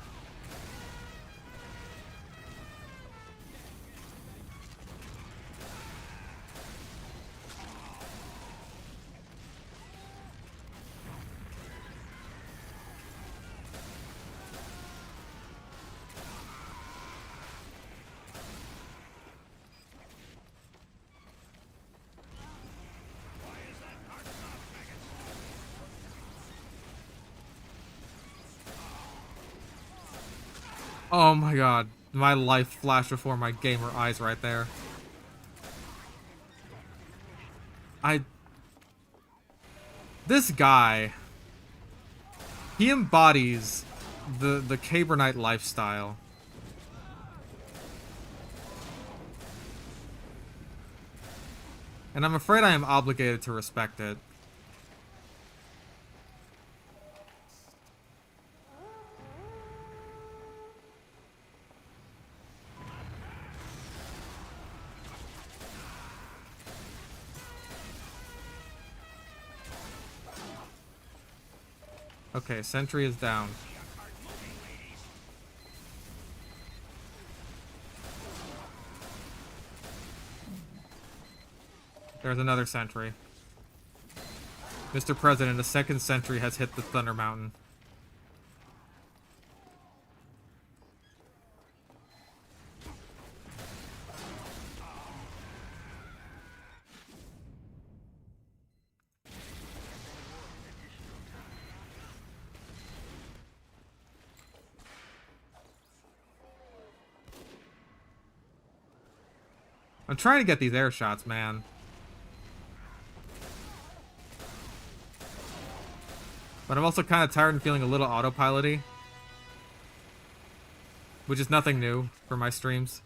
Oh my god. My life flashed before my gamer eyes right there. This guy, he embodies the Cabernite lifestyle. And I'm afraid I am obligated to respect it. Okay, sentry is down. There's another sentry. Mr. President, a second sentry has hit the Thunder Mountain. I'm trying to get these air shots, man. But I'm also kind of tired and feeling a little autopilot-y. Which is nothing new for my streams.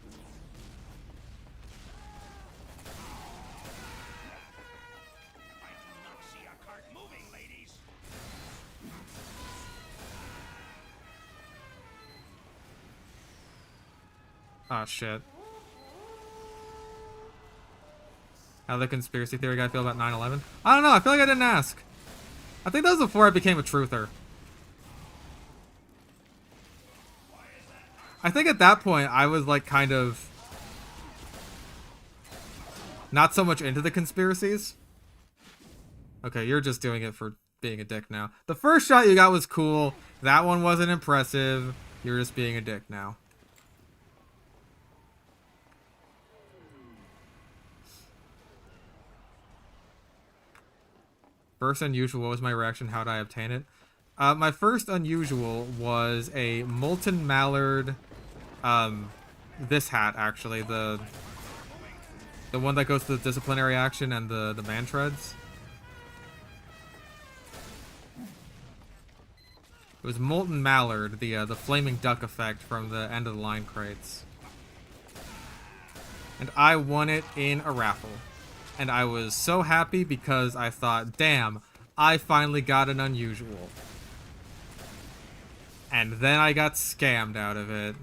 Ah, shit. How the conspiracy theory guy feel about 9/11? I don't know, I feel like I didn't ask. I think that was before I became a truther. I think at that point I was like kind of not so much into the conspiracies. Okay, you're just doing it for being a dick now. The first shot you got was cool. That one wasn't impressive. You're just being a dick now. First unusual, what was my reaction? How did I obtain it? My first unusual was a molten mallard. This hat actually, the one that goes to the disciplinary action and the man treads. It was molten mallard, the flaming duck effect from the end of the line crates, and I won it in a raffle. And I was so happy because I thought, damn, I finally got an unusual. And then I got scammed out of it.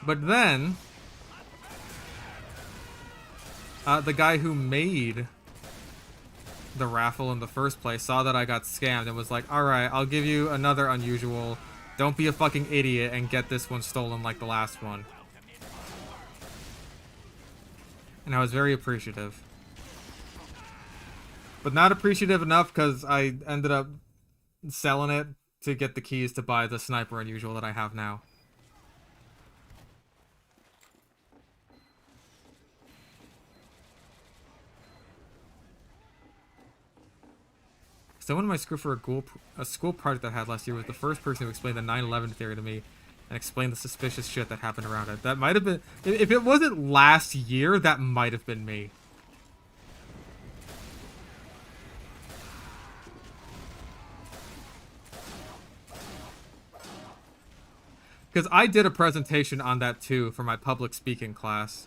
But then, the guy who made the raffle in the first place saw that I got scammed and was like, alright, I'll give you another unusual. Don't be a fucking idiot and get this one stolen like the last one. And I was very appreciative. But not appreciative enough because I ended up selling it to get the keys to buy the sniper unusual that I have now. Someone in my school for a school project that I had last year was the first person who explained the 9/11 theory to me and explained the suspicious shit that happened around it. That might have been... If it wasn't last year, that might have been me. Because I did a presentation on that too for my public speaking class.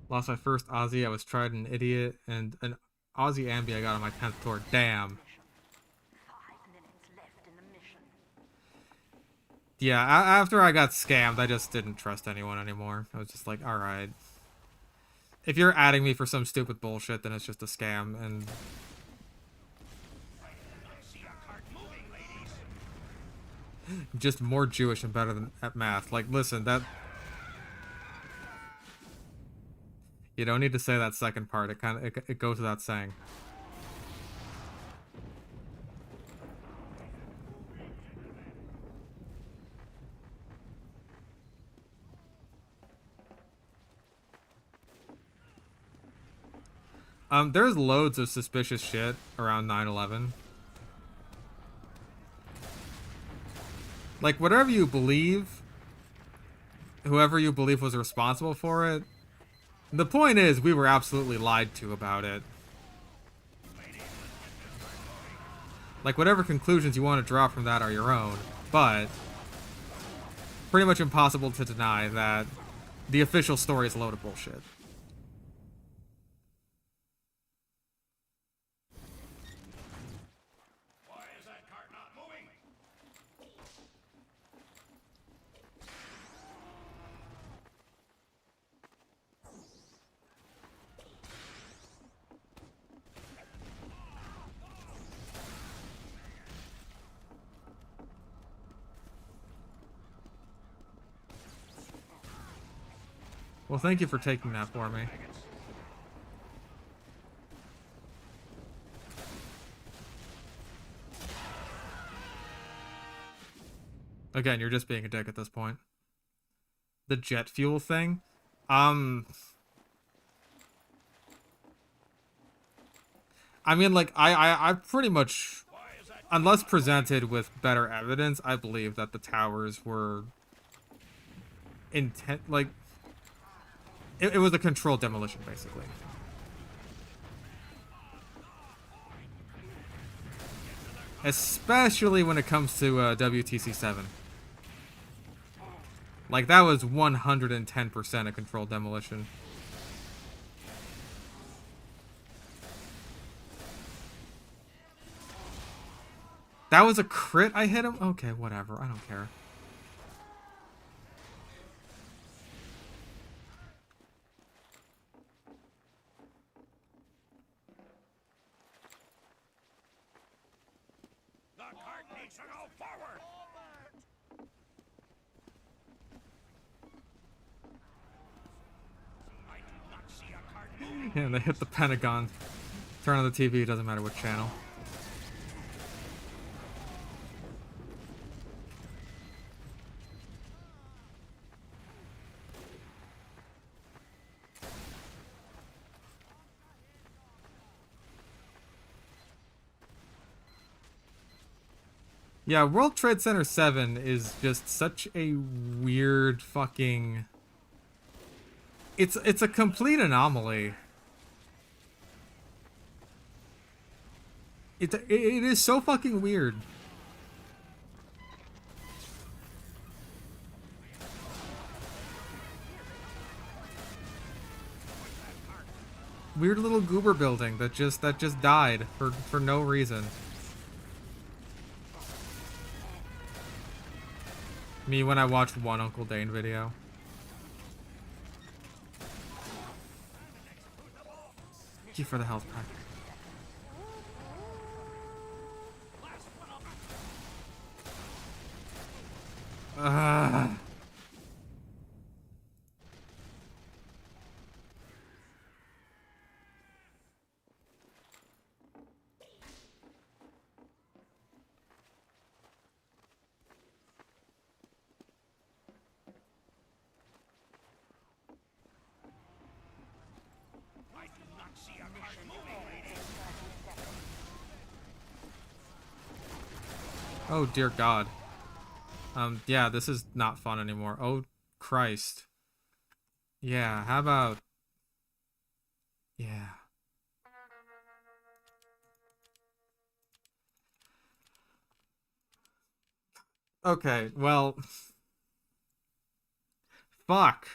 Lost my first Aussie. I was tried an idiot, and an Aussie Ambi I got on my 10th tour. Damn. 5 minutes left in the mission. Yeah, after I got scammed, I just didn't trust anyone anymore. I was just like, alright. If you're adding me for some stupid bullshit, then it's just a scam, and... just more Jewish and better than at math. Like, listen, that... You don't need to say that second part. It goes without saying. There's loads of suspicious shit around 9/11. Like, whatever you believe, whoever you believe was responsible for it, the point is, we were absolutely lied to about it. Like, whatever conclusions you want to draw from that are your own, but pretty much impossible to deny that the official story is a load of bullshit. Why is that cart not moving? Well, thank you for taking that for me. Again, you're just being a dick at this point. The jet fuel thing? I mean, like, I pretty much, unless presented with better evidence, I believe that the towers were like, it was a controlled demolition, basically. Especially when it comes to WTC 7. Like, that was 110% a controlled demolition. That was a crit I hit him? Okay, whatever. I don't care. The cart needs to go forward. I do not see a cart moving. Yeah, they hit the Pentagon. Turn on the TV, it doesn't matter what channel. Yeah, World Trade Center 7 is just such a weird fucking... It's a complete anomaly. It is so fucking weird. Weird little goober building that just died for no reason. Me when I watched one Uncle Dane video. Thank you for the health pack. I do not see a cart moving, lady. Oh dear God. Yeah, this is not fun anymore. Oh Christ. Yeah, how about... Yeah. Okay, well... Fuck.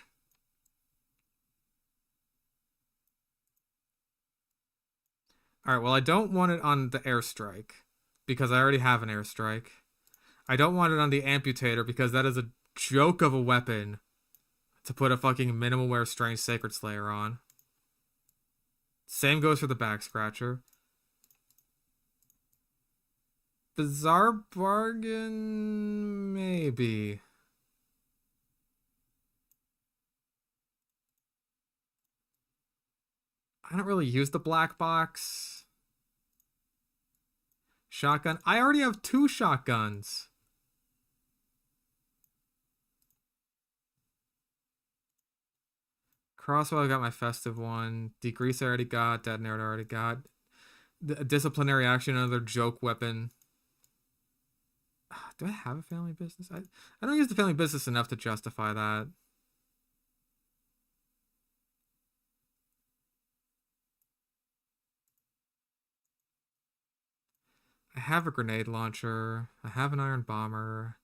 Alright, well, I don't want it on the airstrike. Because I already have an airstrike. I don't want it on the amputator because that is a joke of a weapon to put a fucking minimal wear strange sacred slayer on. Same goes for the back scratcher. Bizarre bargain, maybe. I don't really use the black box. Shotgun. I already have 2 shotguns. Crossbow, I got my festive one. Degrease, I already got. Detonator, I already got. The disciplinary action, another joke weapon. Do I have a family business? I don't use the family business enough to justify that. I have a grenade launcher. I have an iron bomber.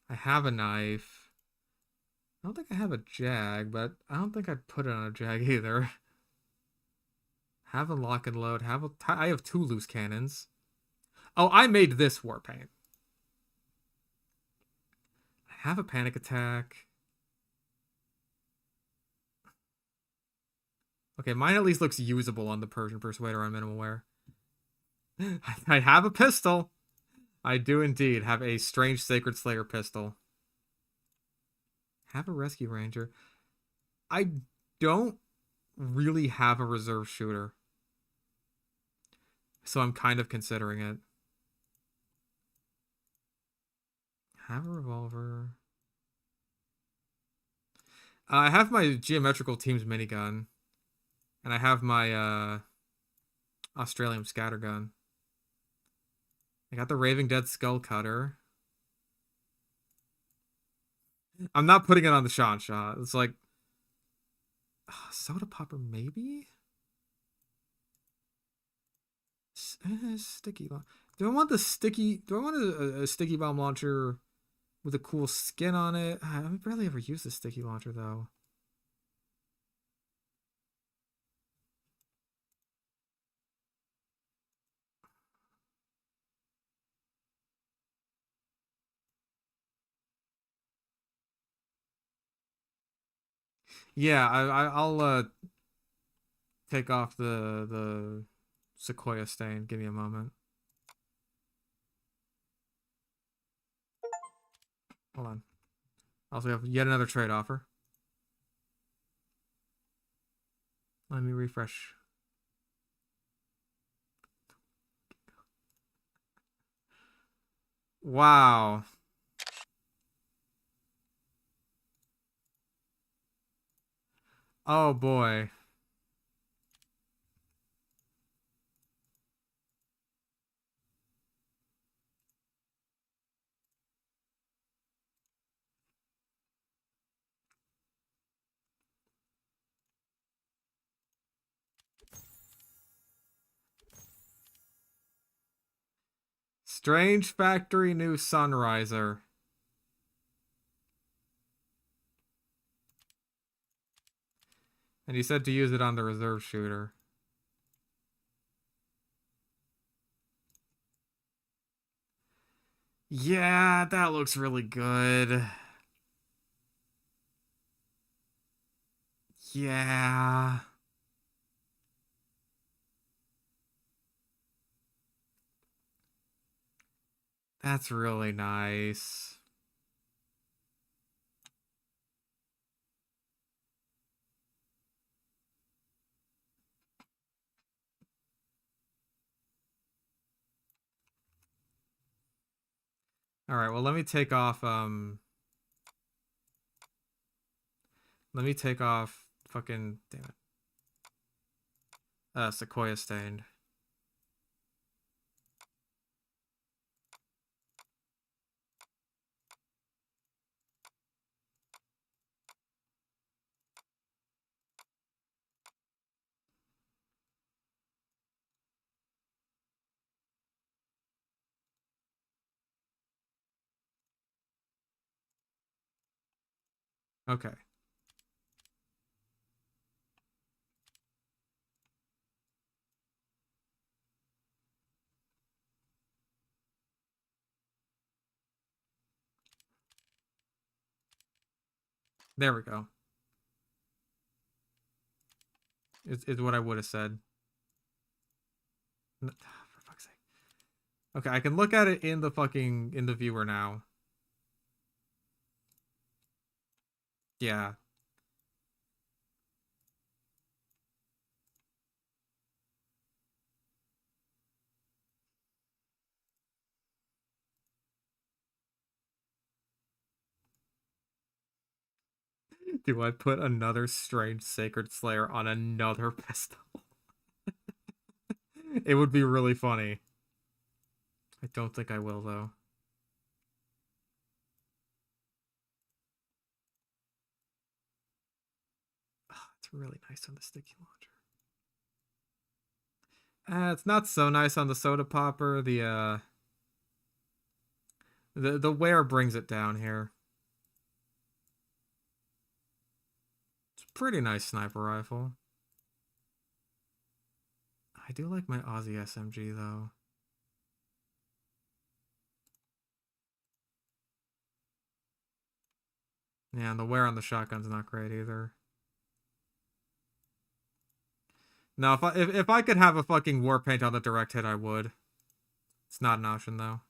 I have a knife. I don't think I have a jag, but I don't think I'd put it on a jag either. Have a lock and load. I have 2 loose cannons. Oh, I made this war paint. I have a panic attack. Okay, mine at least looks usable on the Persian Persuader on minimal wear. I have a pistol. I do indeed have a strange Sacred Slayer pistol. Have a Rescue Ranger. I don't really have a reserve shooter. So I'm kind of considering it. Have a revolver. I have my Geometrical Team's minigun. And I have my Australian scattergun. I got the Raving Dead Skull Cutter. I'm not putting it on the shot. It's like soda popper, maybe. Sticky. Do I want the sticky? Do I want a sticky bomb launcher with a cool skin on it? I barely ever use the sticky launcher though. Yeah, I'll take off the Sequoia stain. Give me a moment. Hold on. Also have yet another trade offer. Let me refresh. Wow. Oh boy. Strange Factory New Sunriser. And you said to use it on the reserve shooter. Yeah, that looks really good. Yeah. That's really nice. All right, well, let me take off fucking damn it. Sequoia stained. Okay. There we go. Is what I would have said. For fuck's sake. Okay, I can look at it in the viewer now. Yeah. Do I put another strange sacred slayer on another pistol? It would be really funny. I don't think I will, though. Oh, it's really nice on the sticky launcher. It's not so nice on the soda popper. The wear brings it down here. It's a pretty nice sniper rifle. I do like my Aussie SMG, though. Yeah, and the wear on the shotgun's not great either. No, if I could have a fucking war paint on the direct hit, I would. It's not an option, though.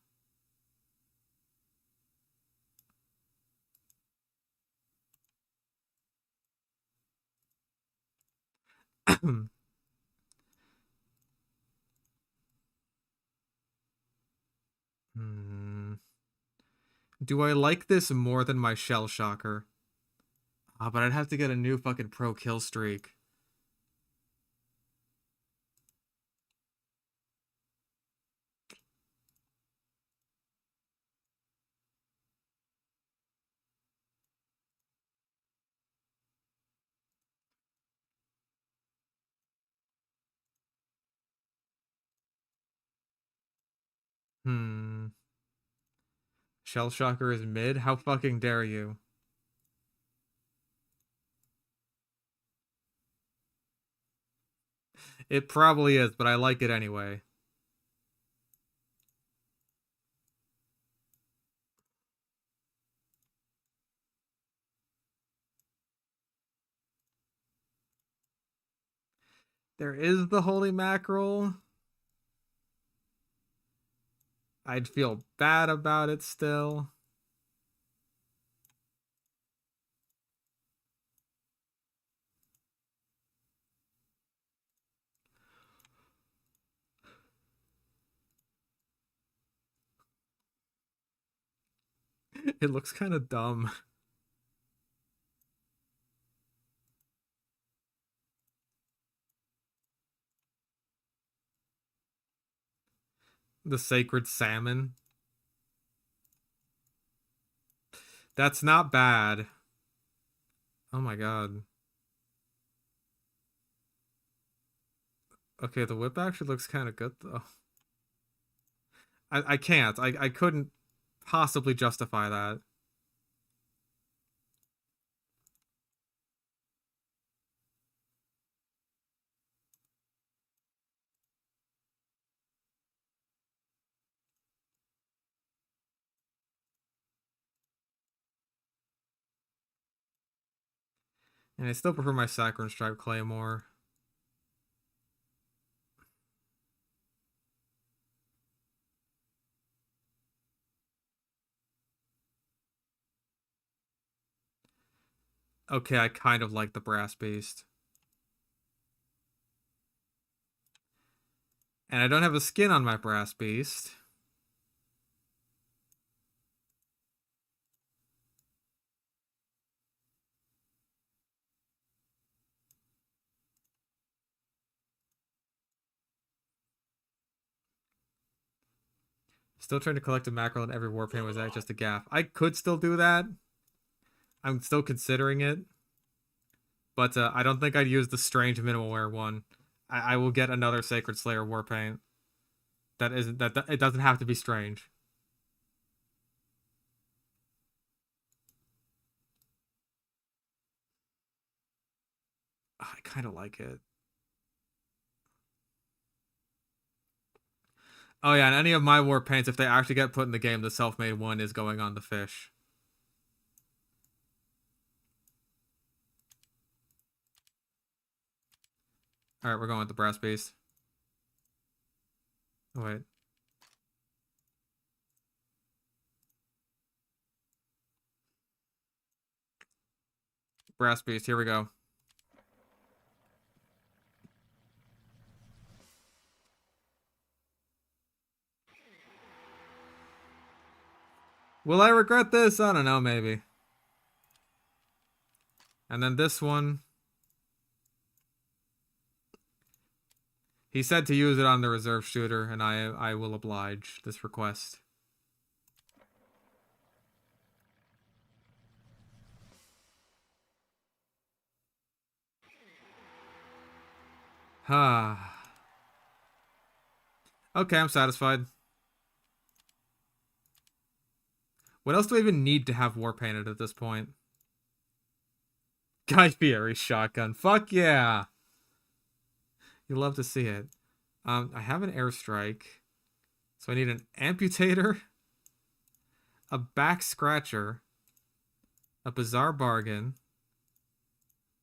Hmm. Do I like this more than my Shell Shocker? Ah, but I'd have to get a new fucking pro kill streak. Hmm. Shell Shocker is mid? How fucking dare you? It probably is, but I like it anyway. There is the holy mackerel. I'd feel bad about it still. It looks kind of dumb. The sacred salmon. That's not bad. Oh my god. Okay, the whip actually looks kind of good though. I can't. I couldn't possibly justify that. And I still prefer my Saccharine Stripe Claymore. Okay, I kind of like the Brass Beast. And I don't have a skin on my Brass Beast. Still trying to collect a mackerel in every warpaint. Was that just a gaff? I could still do that. I'm still considering it. But I don't think I'd use the strange minimal wear one. I will get another Sacred Slayer warpaint. That isn't that it doesn't have to be strange. I kind of like it. Oh yeah, and any of my war paints, if they actually get put in the game, the self-made one is going on the fish. Alright, we're going with the brass beast. Oh, wait. Brass beast, here we go. Will I regret this? I don't know, maybe. And then this one. He said to use it on the reserve shooter, and I will oblige this request. Ah. Okay, I'm satisfied. What else do I even need to have war painted at this point? Guy Fieri shotgun. Fuck yeah. You love to see it. I have an airstrike. So I need an amputator, a back scratcher, a bizarre bargain,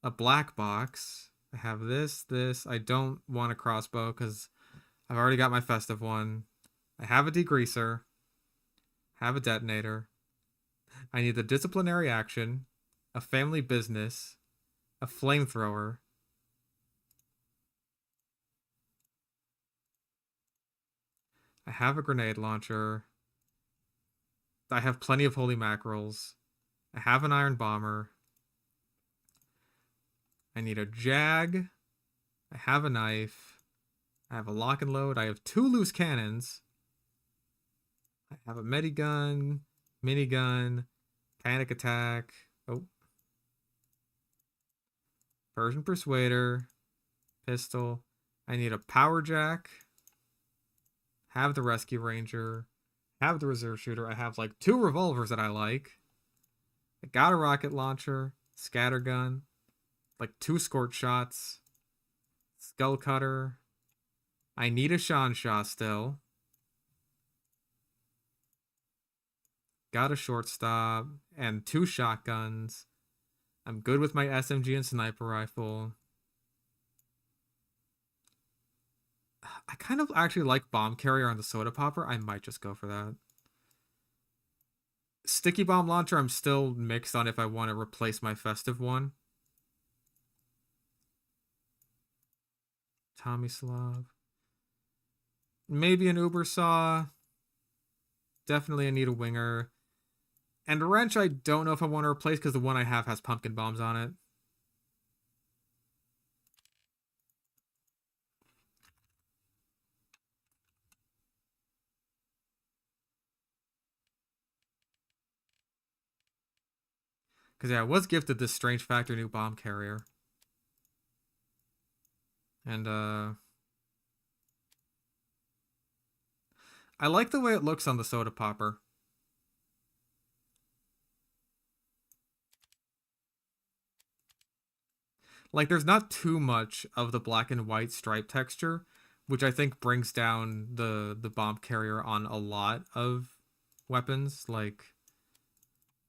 a black box. I have this. I don't want a crossbow because I've already got my festive one. I have a degreaser. Have a detonator. I need the disciplinary action, a family business, a flamethrower. I have a grenade launcher. I have plenty of holy mackerels. I have an iron bomber. I need a jag. I have a knife. I have a lock and load. I have 2 loose cannons. I have a medigun, minigun, panic attack. Oh. Persian Persuader. Pistol. I need a power jack. Have the rescue ranger. Have the reserve shooter. I have like 2 revolvers that I like. I got a rocket launcher. Scattergun. Like 2 scorch shots. Skull cutter. I need a Sean Shaw still. Got a shortstop and 2 shotguns. I'm good with my SMG and sniper rifle. I kind of actually like bomb carrier on the soda popper. I might just go for that. Sticky bomb launcher, I'm still mixed on if I want to replace my festive one. Tommy Slav. Maybe an Uber saw. Definitely I need a winger. And a wrench I don't know if I want to replace because the one I have has pumpkin bombs on it. Because yeah, I was gifted this Strange Factor new bomb carrier. And I like the way it looks on the soda popper. Like, there's not too much of the black and white stripe texture, which I think brings down the bomb carrier on a lot of weapons. Like,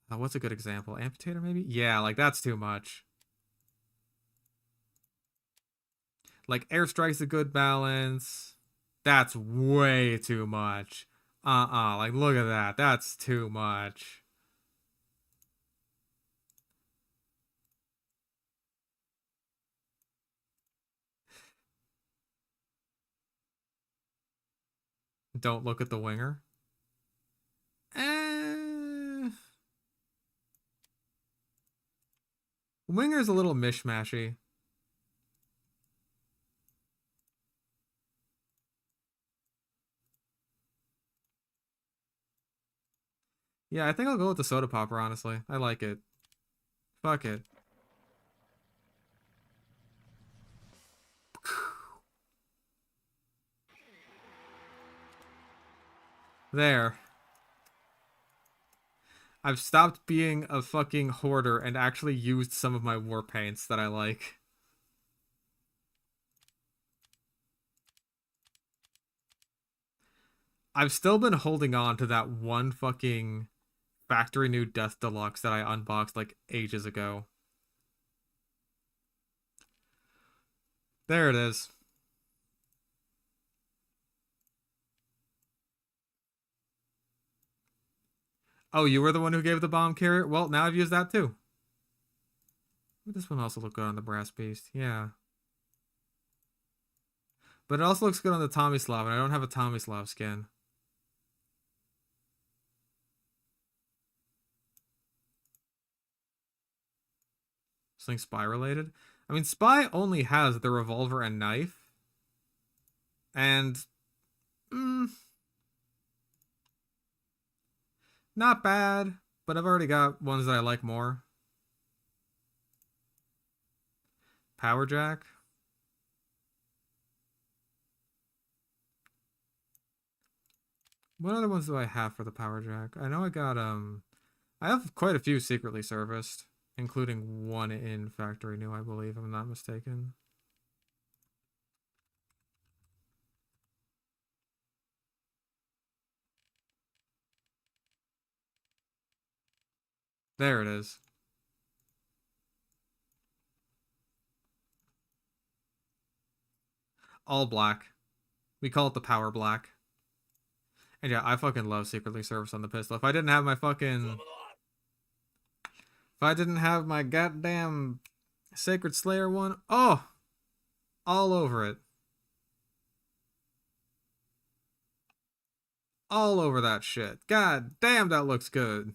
what's a good example? Amputator, maybe? Yeah, like, that's too much. Like, airstrike's a good balance. That's way too much. Like, look at that. That's too much. Don't look at the winger. Winger's a little mishmashy. Yeah, I think I'll go with the soda popper, honestly. I like it. Fuck it. There. I've stopped being a fucking hoarder and actually used some of my war paints that I like. I've still been holding on to that one fucking factory new Death Deluxe that I unboxed like ages ago. There it is. Oh, you were the one who gave the bomb carrier? Well, now I've used that too. This one also look good on the Brass Beast. Yeah. But it also looks good on the Tomislav, and I don't have a Tomislav skin. Something spy related? I mean, spy only has the revolver and knife. And... not bad, but I've already got ones that I like more. Power Jack. What other ones do I have for the Power Jack? I know I got, I have quite a few secretly serviced, including one in Factory New, I believe, if I'm not mistaken. There it is. All black. We call it the Power Black. And yeah, I fucking love secretly serviced on the pistol. If I didn't have my fucking... If I didn't have my goddamn Sacred Slayer one, oh! All over it. All over that shit. God damn, that looks good.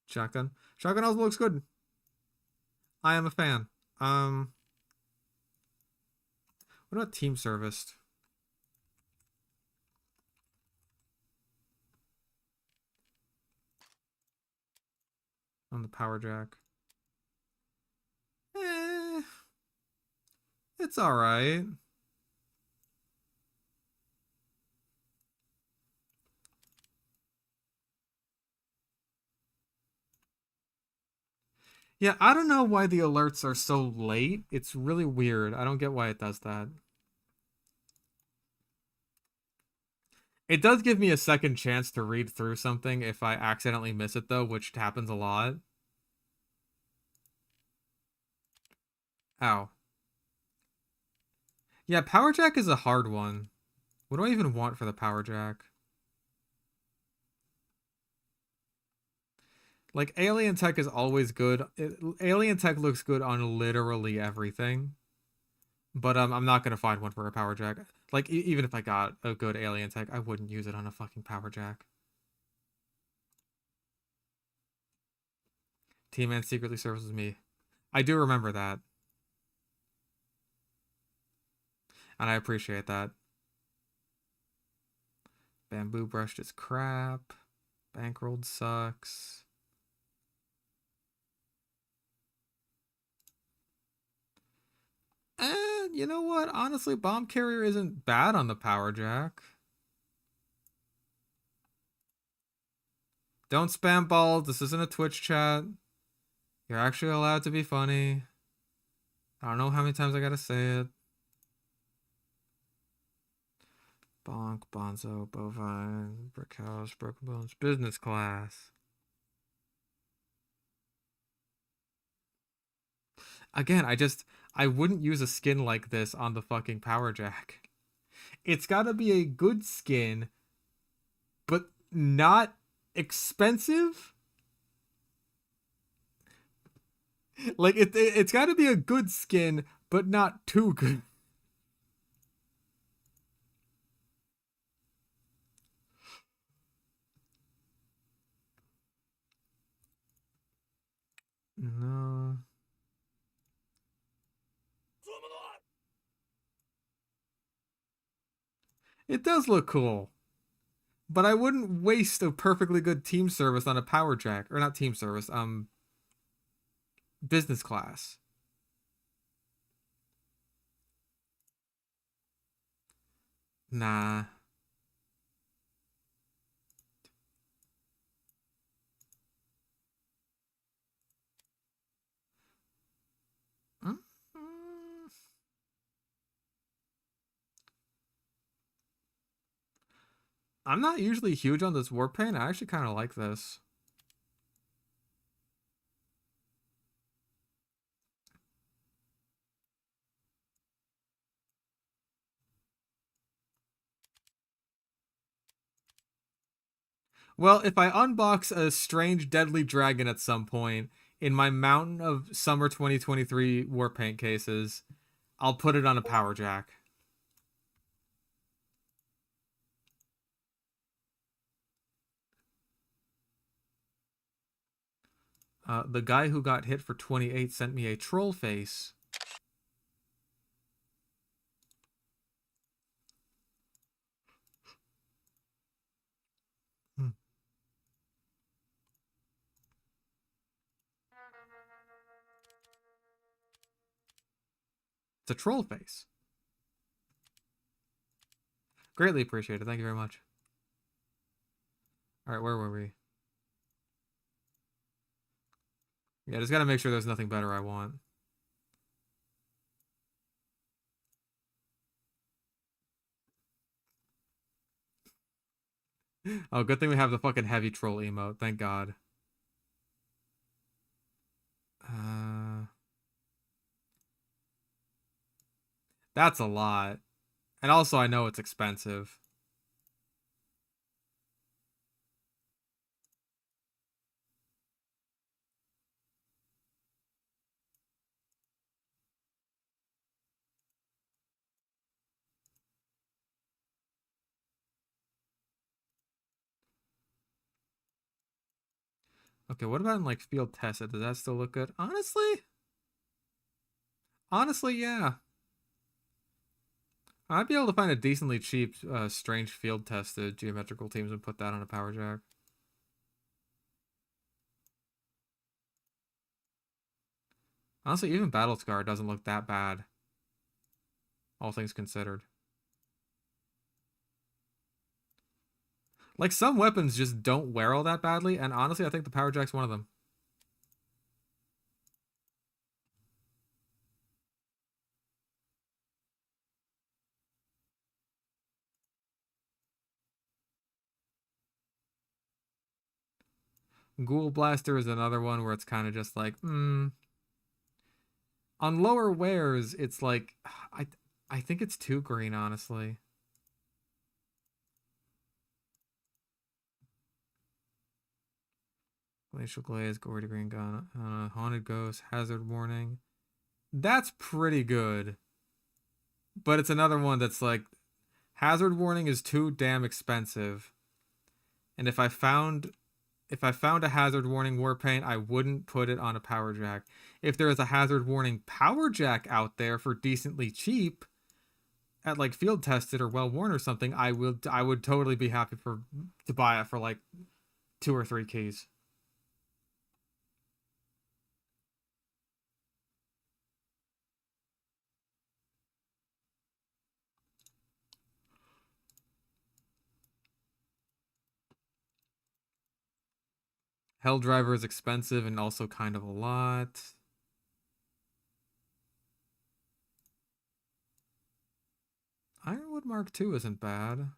Shotgun. Shotgun also looks good. I am a fan. What about team serviced? On the Power Jack. It's alright. Yeah, I don't know why the alerts are so late. It's really weird. I don't get why it does that. It does give me a second chance to read through something if I accidentally miss it, though, which happens a lot. Ow. Yeah, Power Jack is a hard one. What do I even want for the Power Jack? Like, Alien Tech is always good. Alien Tech looks good on literally everything. But I'm not going to find one for a Power Jack. Like, even if I got a good Alien Tech, I wouldn't use it on a fucking Power Jack. T-Man secretly services me. I do remember that. And I appreciate that. Bamboo brushed is crap. Bankrolled sucks. And you know what? Honestly, Bomb Carrier isn't bad on the Power Jack. Don't spam balls. This isn't a Twitch chat. You're actually allowed to be funny. I don't know how many times I gotta say it. Bonk, Bonzo, Bovine, Brick House, Broken Bones, Business Class. Again, I wouldn't use a skin like this on the fucking Power Jack. It's gotta be a good skin, but not expensive. Like, it's gotta be a good skin, but not too good. No. It does look cool. But I wouldn't waste a perfectly good team service on a Power Jack. Or not team service, business class. Nah. I'm not usually huge on this war paint. I actually kind of like this. Well, if I unbox a strange deadly dragon at some point in my mountain of summer 2023 war paint cases, I'll put it on a power jack. The guy who got hit for 28 sent me a troll face. Hmm. It's a troll face. Greatly appreciated. Thank you very much. All right, where were we? Yeah, just gotta make sure there's nothing better I want. Oh, good thing we have the fucking heavy troll emote. Thank God. That's a lot. And also, I know it's expensive. Okay, what about in like field tested? Does that still look good? Honestly, yeah. I'd be able to find a decently cheap, strange field tested geometrical teams and put that on a power jack. Honestly, even Battle Scar doesn't look that bad, all things considered. Like, some weapons just don't wear all that badly, and honestly, I think the power jack's one of them. Ghoul Blaster is another one where it's kind of just like, On lower wares, it's like, I think it's too green, honestly. Glacial Glaze, Gory to Green Gun, Haunted Ghost, Hazard Warning. That's pretty good. But it's another one that's like, Hazard Warning is too damn expensive. And if I found a hazard warning war paint, I wouldn't put it on a power jack. If there is a hazard warning power jack out there for decently cheap at like field tested or well worn or something, I would totally be happy to buy it for like 2 or 3 keys. Hell Driver is expensive and also kind of a lot. Ironwood Mark II isn't bad.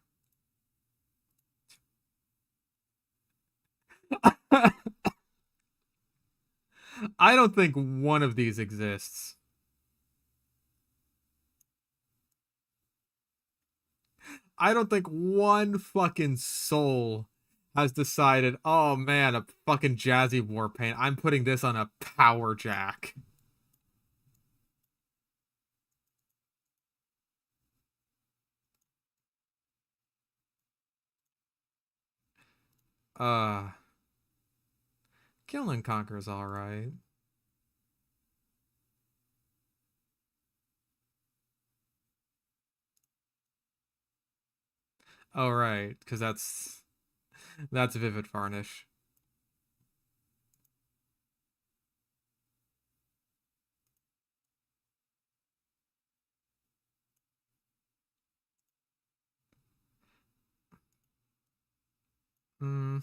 I don't think one of these exists. I don't think one fucking soul has decided, oh man, a fucking jazzy war paint. I'm putting this on a power jack. Uh, Kill and Conquer's alright. Oh, right, because that's Vivid Varnish. Hmm.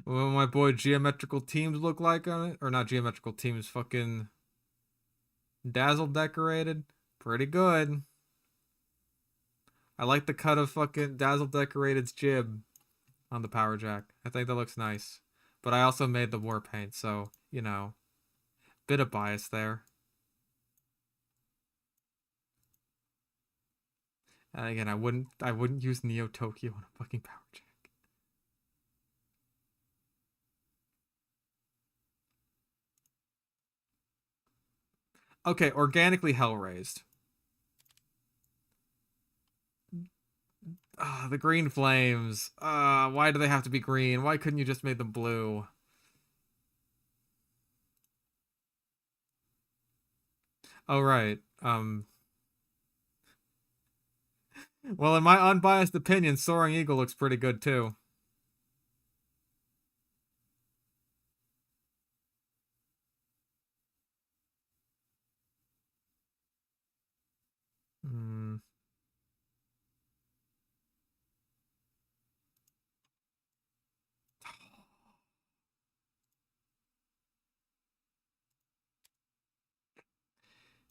What my boy Geometrical Teams look like on it? Or not Geometrical Teams, fucking Dazzle Decorated. Pretty good. I like the cut of fucking Dazzle Decorated's jib on the power jack. I think that looks nice. But I also made the war paint, so, you know, bit of bias there. And again, I wouldn't use Neo Tokyo on a fucking power jack. Okay, organically hell raised. Ah, the green flames. Why do they have to be green? Why couldn't you just make them blue? Oh, right. Well, in my unbiased opinion, Soaring Eagle looks pretty good too. Hmm.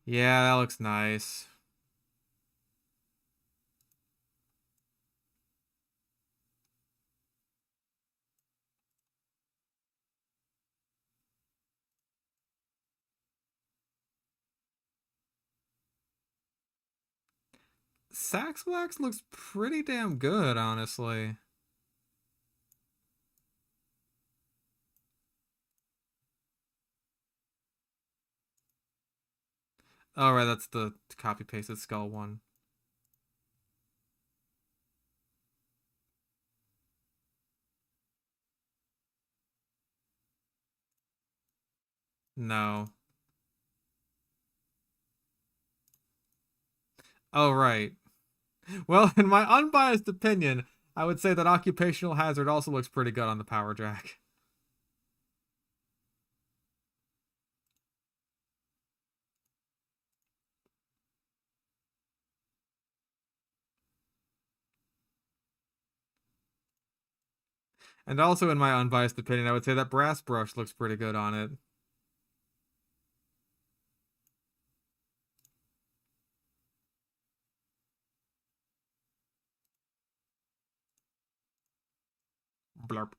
Yeah, that looks nice. Sax Wax looks pretty damn good, honestly. Oh, right, that's the copy-pasted skull one. No. Oh, right. Well, in my unbiased opinion, I would say that Occupational Hazard also looks pretty good on the power jack. And also, in my unbiased opinion, I would say that Brass Brush looks pretty good on it. Blarp.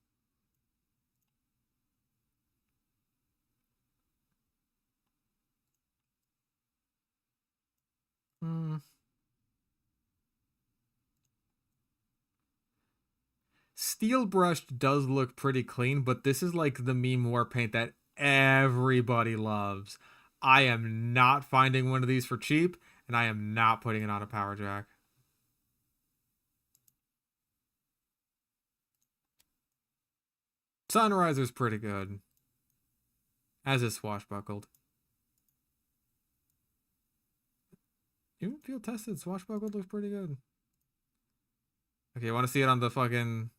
Hmm. Steel Brushed does look pretty clean, but this is like the meme war paint that everybody loves. I am not finding one of these for cheap, and I am not putting it on a power jack. Sunriser's pretty good, as is Swashbuckled. Even Field Tested Swashbuckled looks pretty good. Okay, you want to see it on the fucking...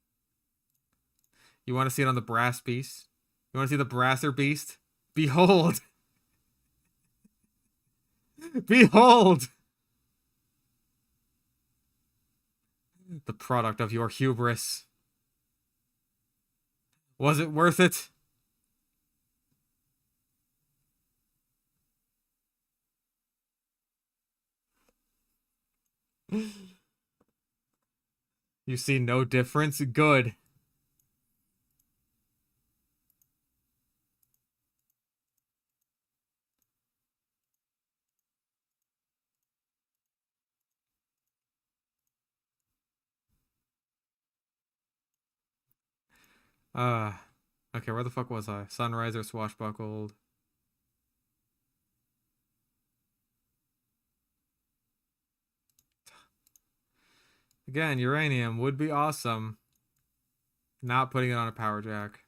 You want to see it on the Brass Beast? You want to see the Brasser Beast? Behold! Behold! The product of your hubris. Was it worth it? You see no difference? Good. Uh, okay, where the fuck was I? Sunriser, Swashbuckled. Again, uranium would be awesome. Not putting it on a power jack.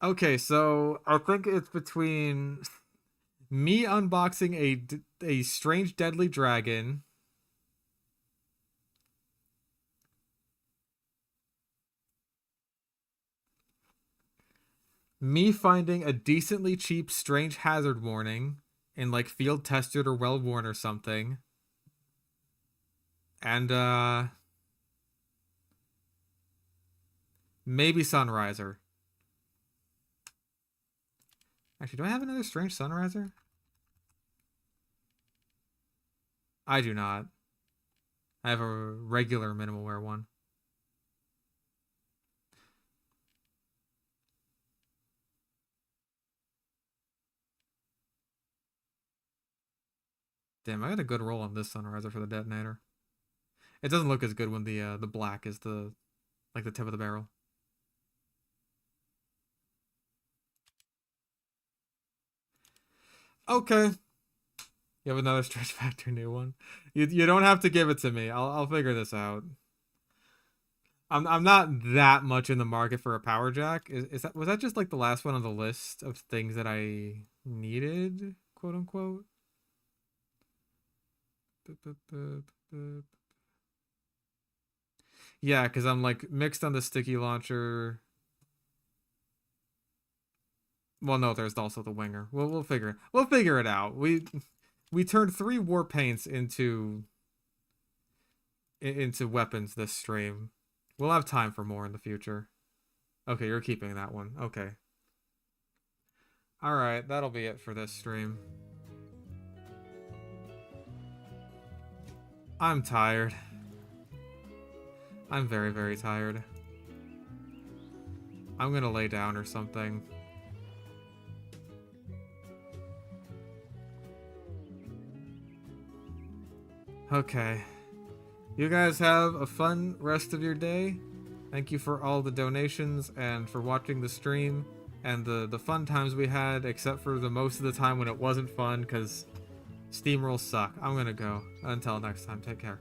Okay, so I think it's between me unboxing a strange deadly dragon, me finding a decently cheap strange hazard warning in like field tested or well worn or something, And maybe Sunriser. Actually, do I have another strange Sunriser? I do not. I have a regular minimal wear one. Damn, I got a good roll on this Sunriser for the detonator. It doesn't look as good when the black is the like the tip of the barrel. Okay. You have another stretch factor new one. You don't have to give it to me. I'll figure this out. I'm not that much in the market for a power jack. Was that just like the last one on the list of things that I needed, quote unquote? Yeah, because I'm like mixed on the sticky launcher. Well, no, there's also the winger. We'll figure it out. We turned 3 war paints into weapons this stream. We'll have time for more in the future. Okay, you're keeping that one. Okay. All right, that'll be it for this stream. I'm tired. I'm very, very tired. I'm gonna lay down or something. Okay. You guys have a fun rest of your day. Thank you for all the donations and for watching the stream and the fun times we had, except for the most of the time when it wasn't fun because steamrolls suck. I'm gonna go. Until next time, take care.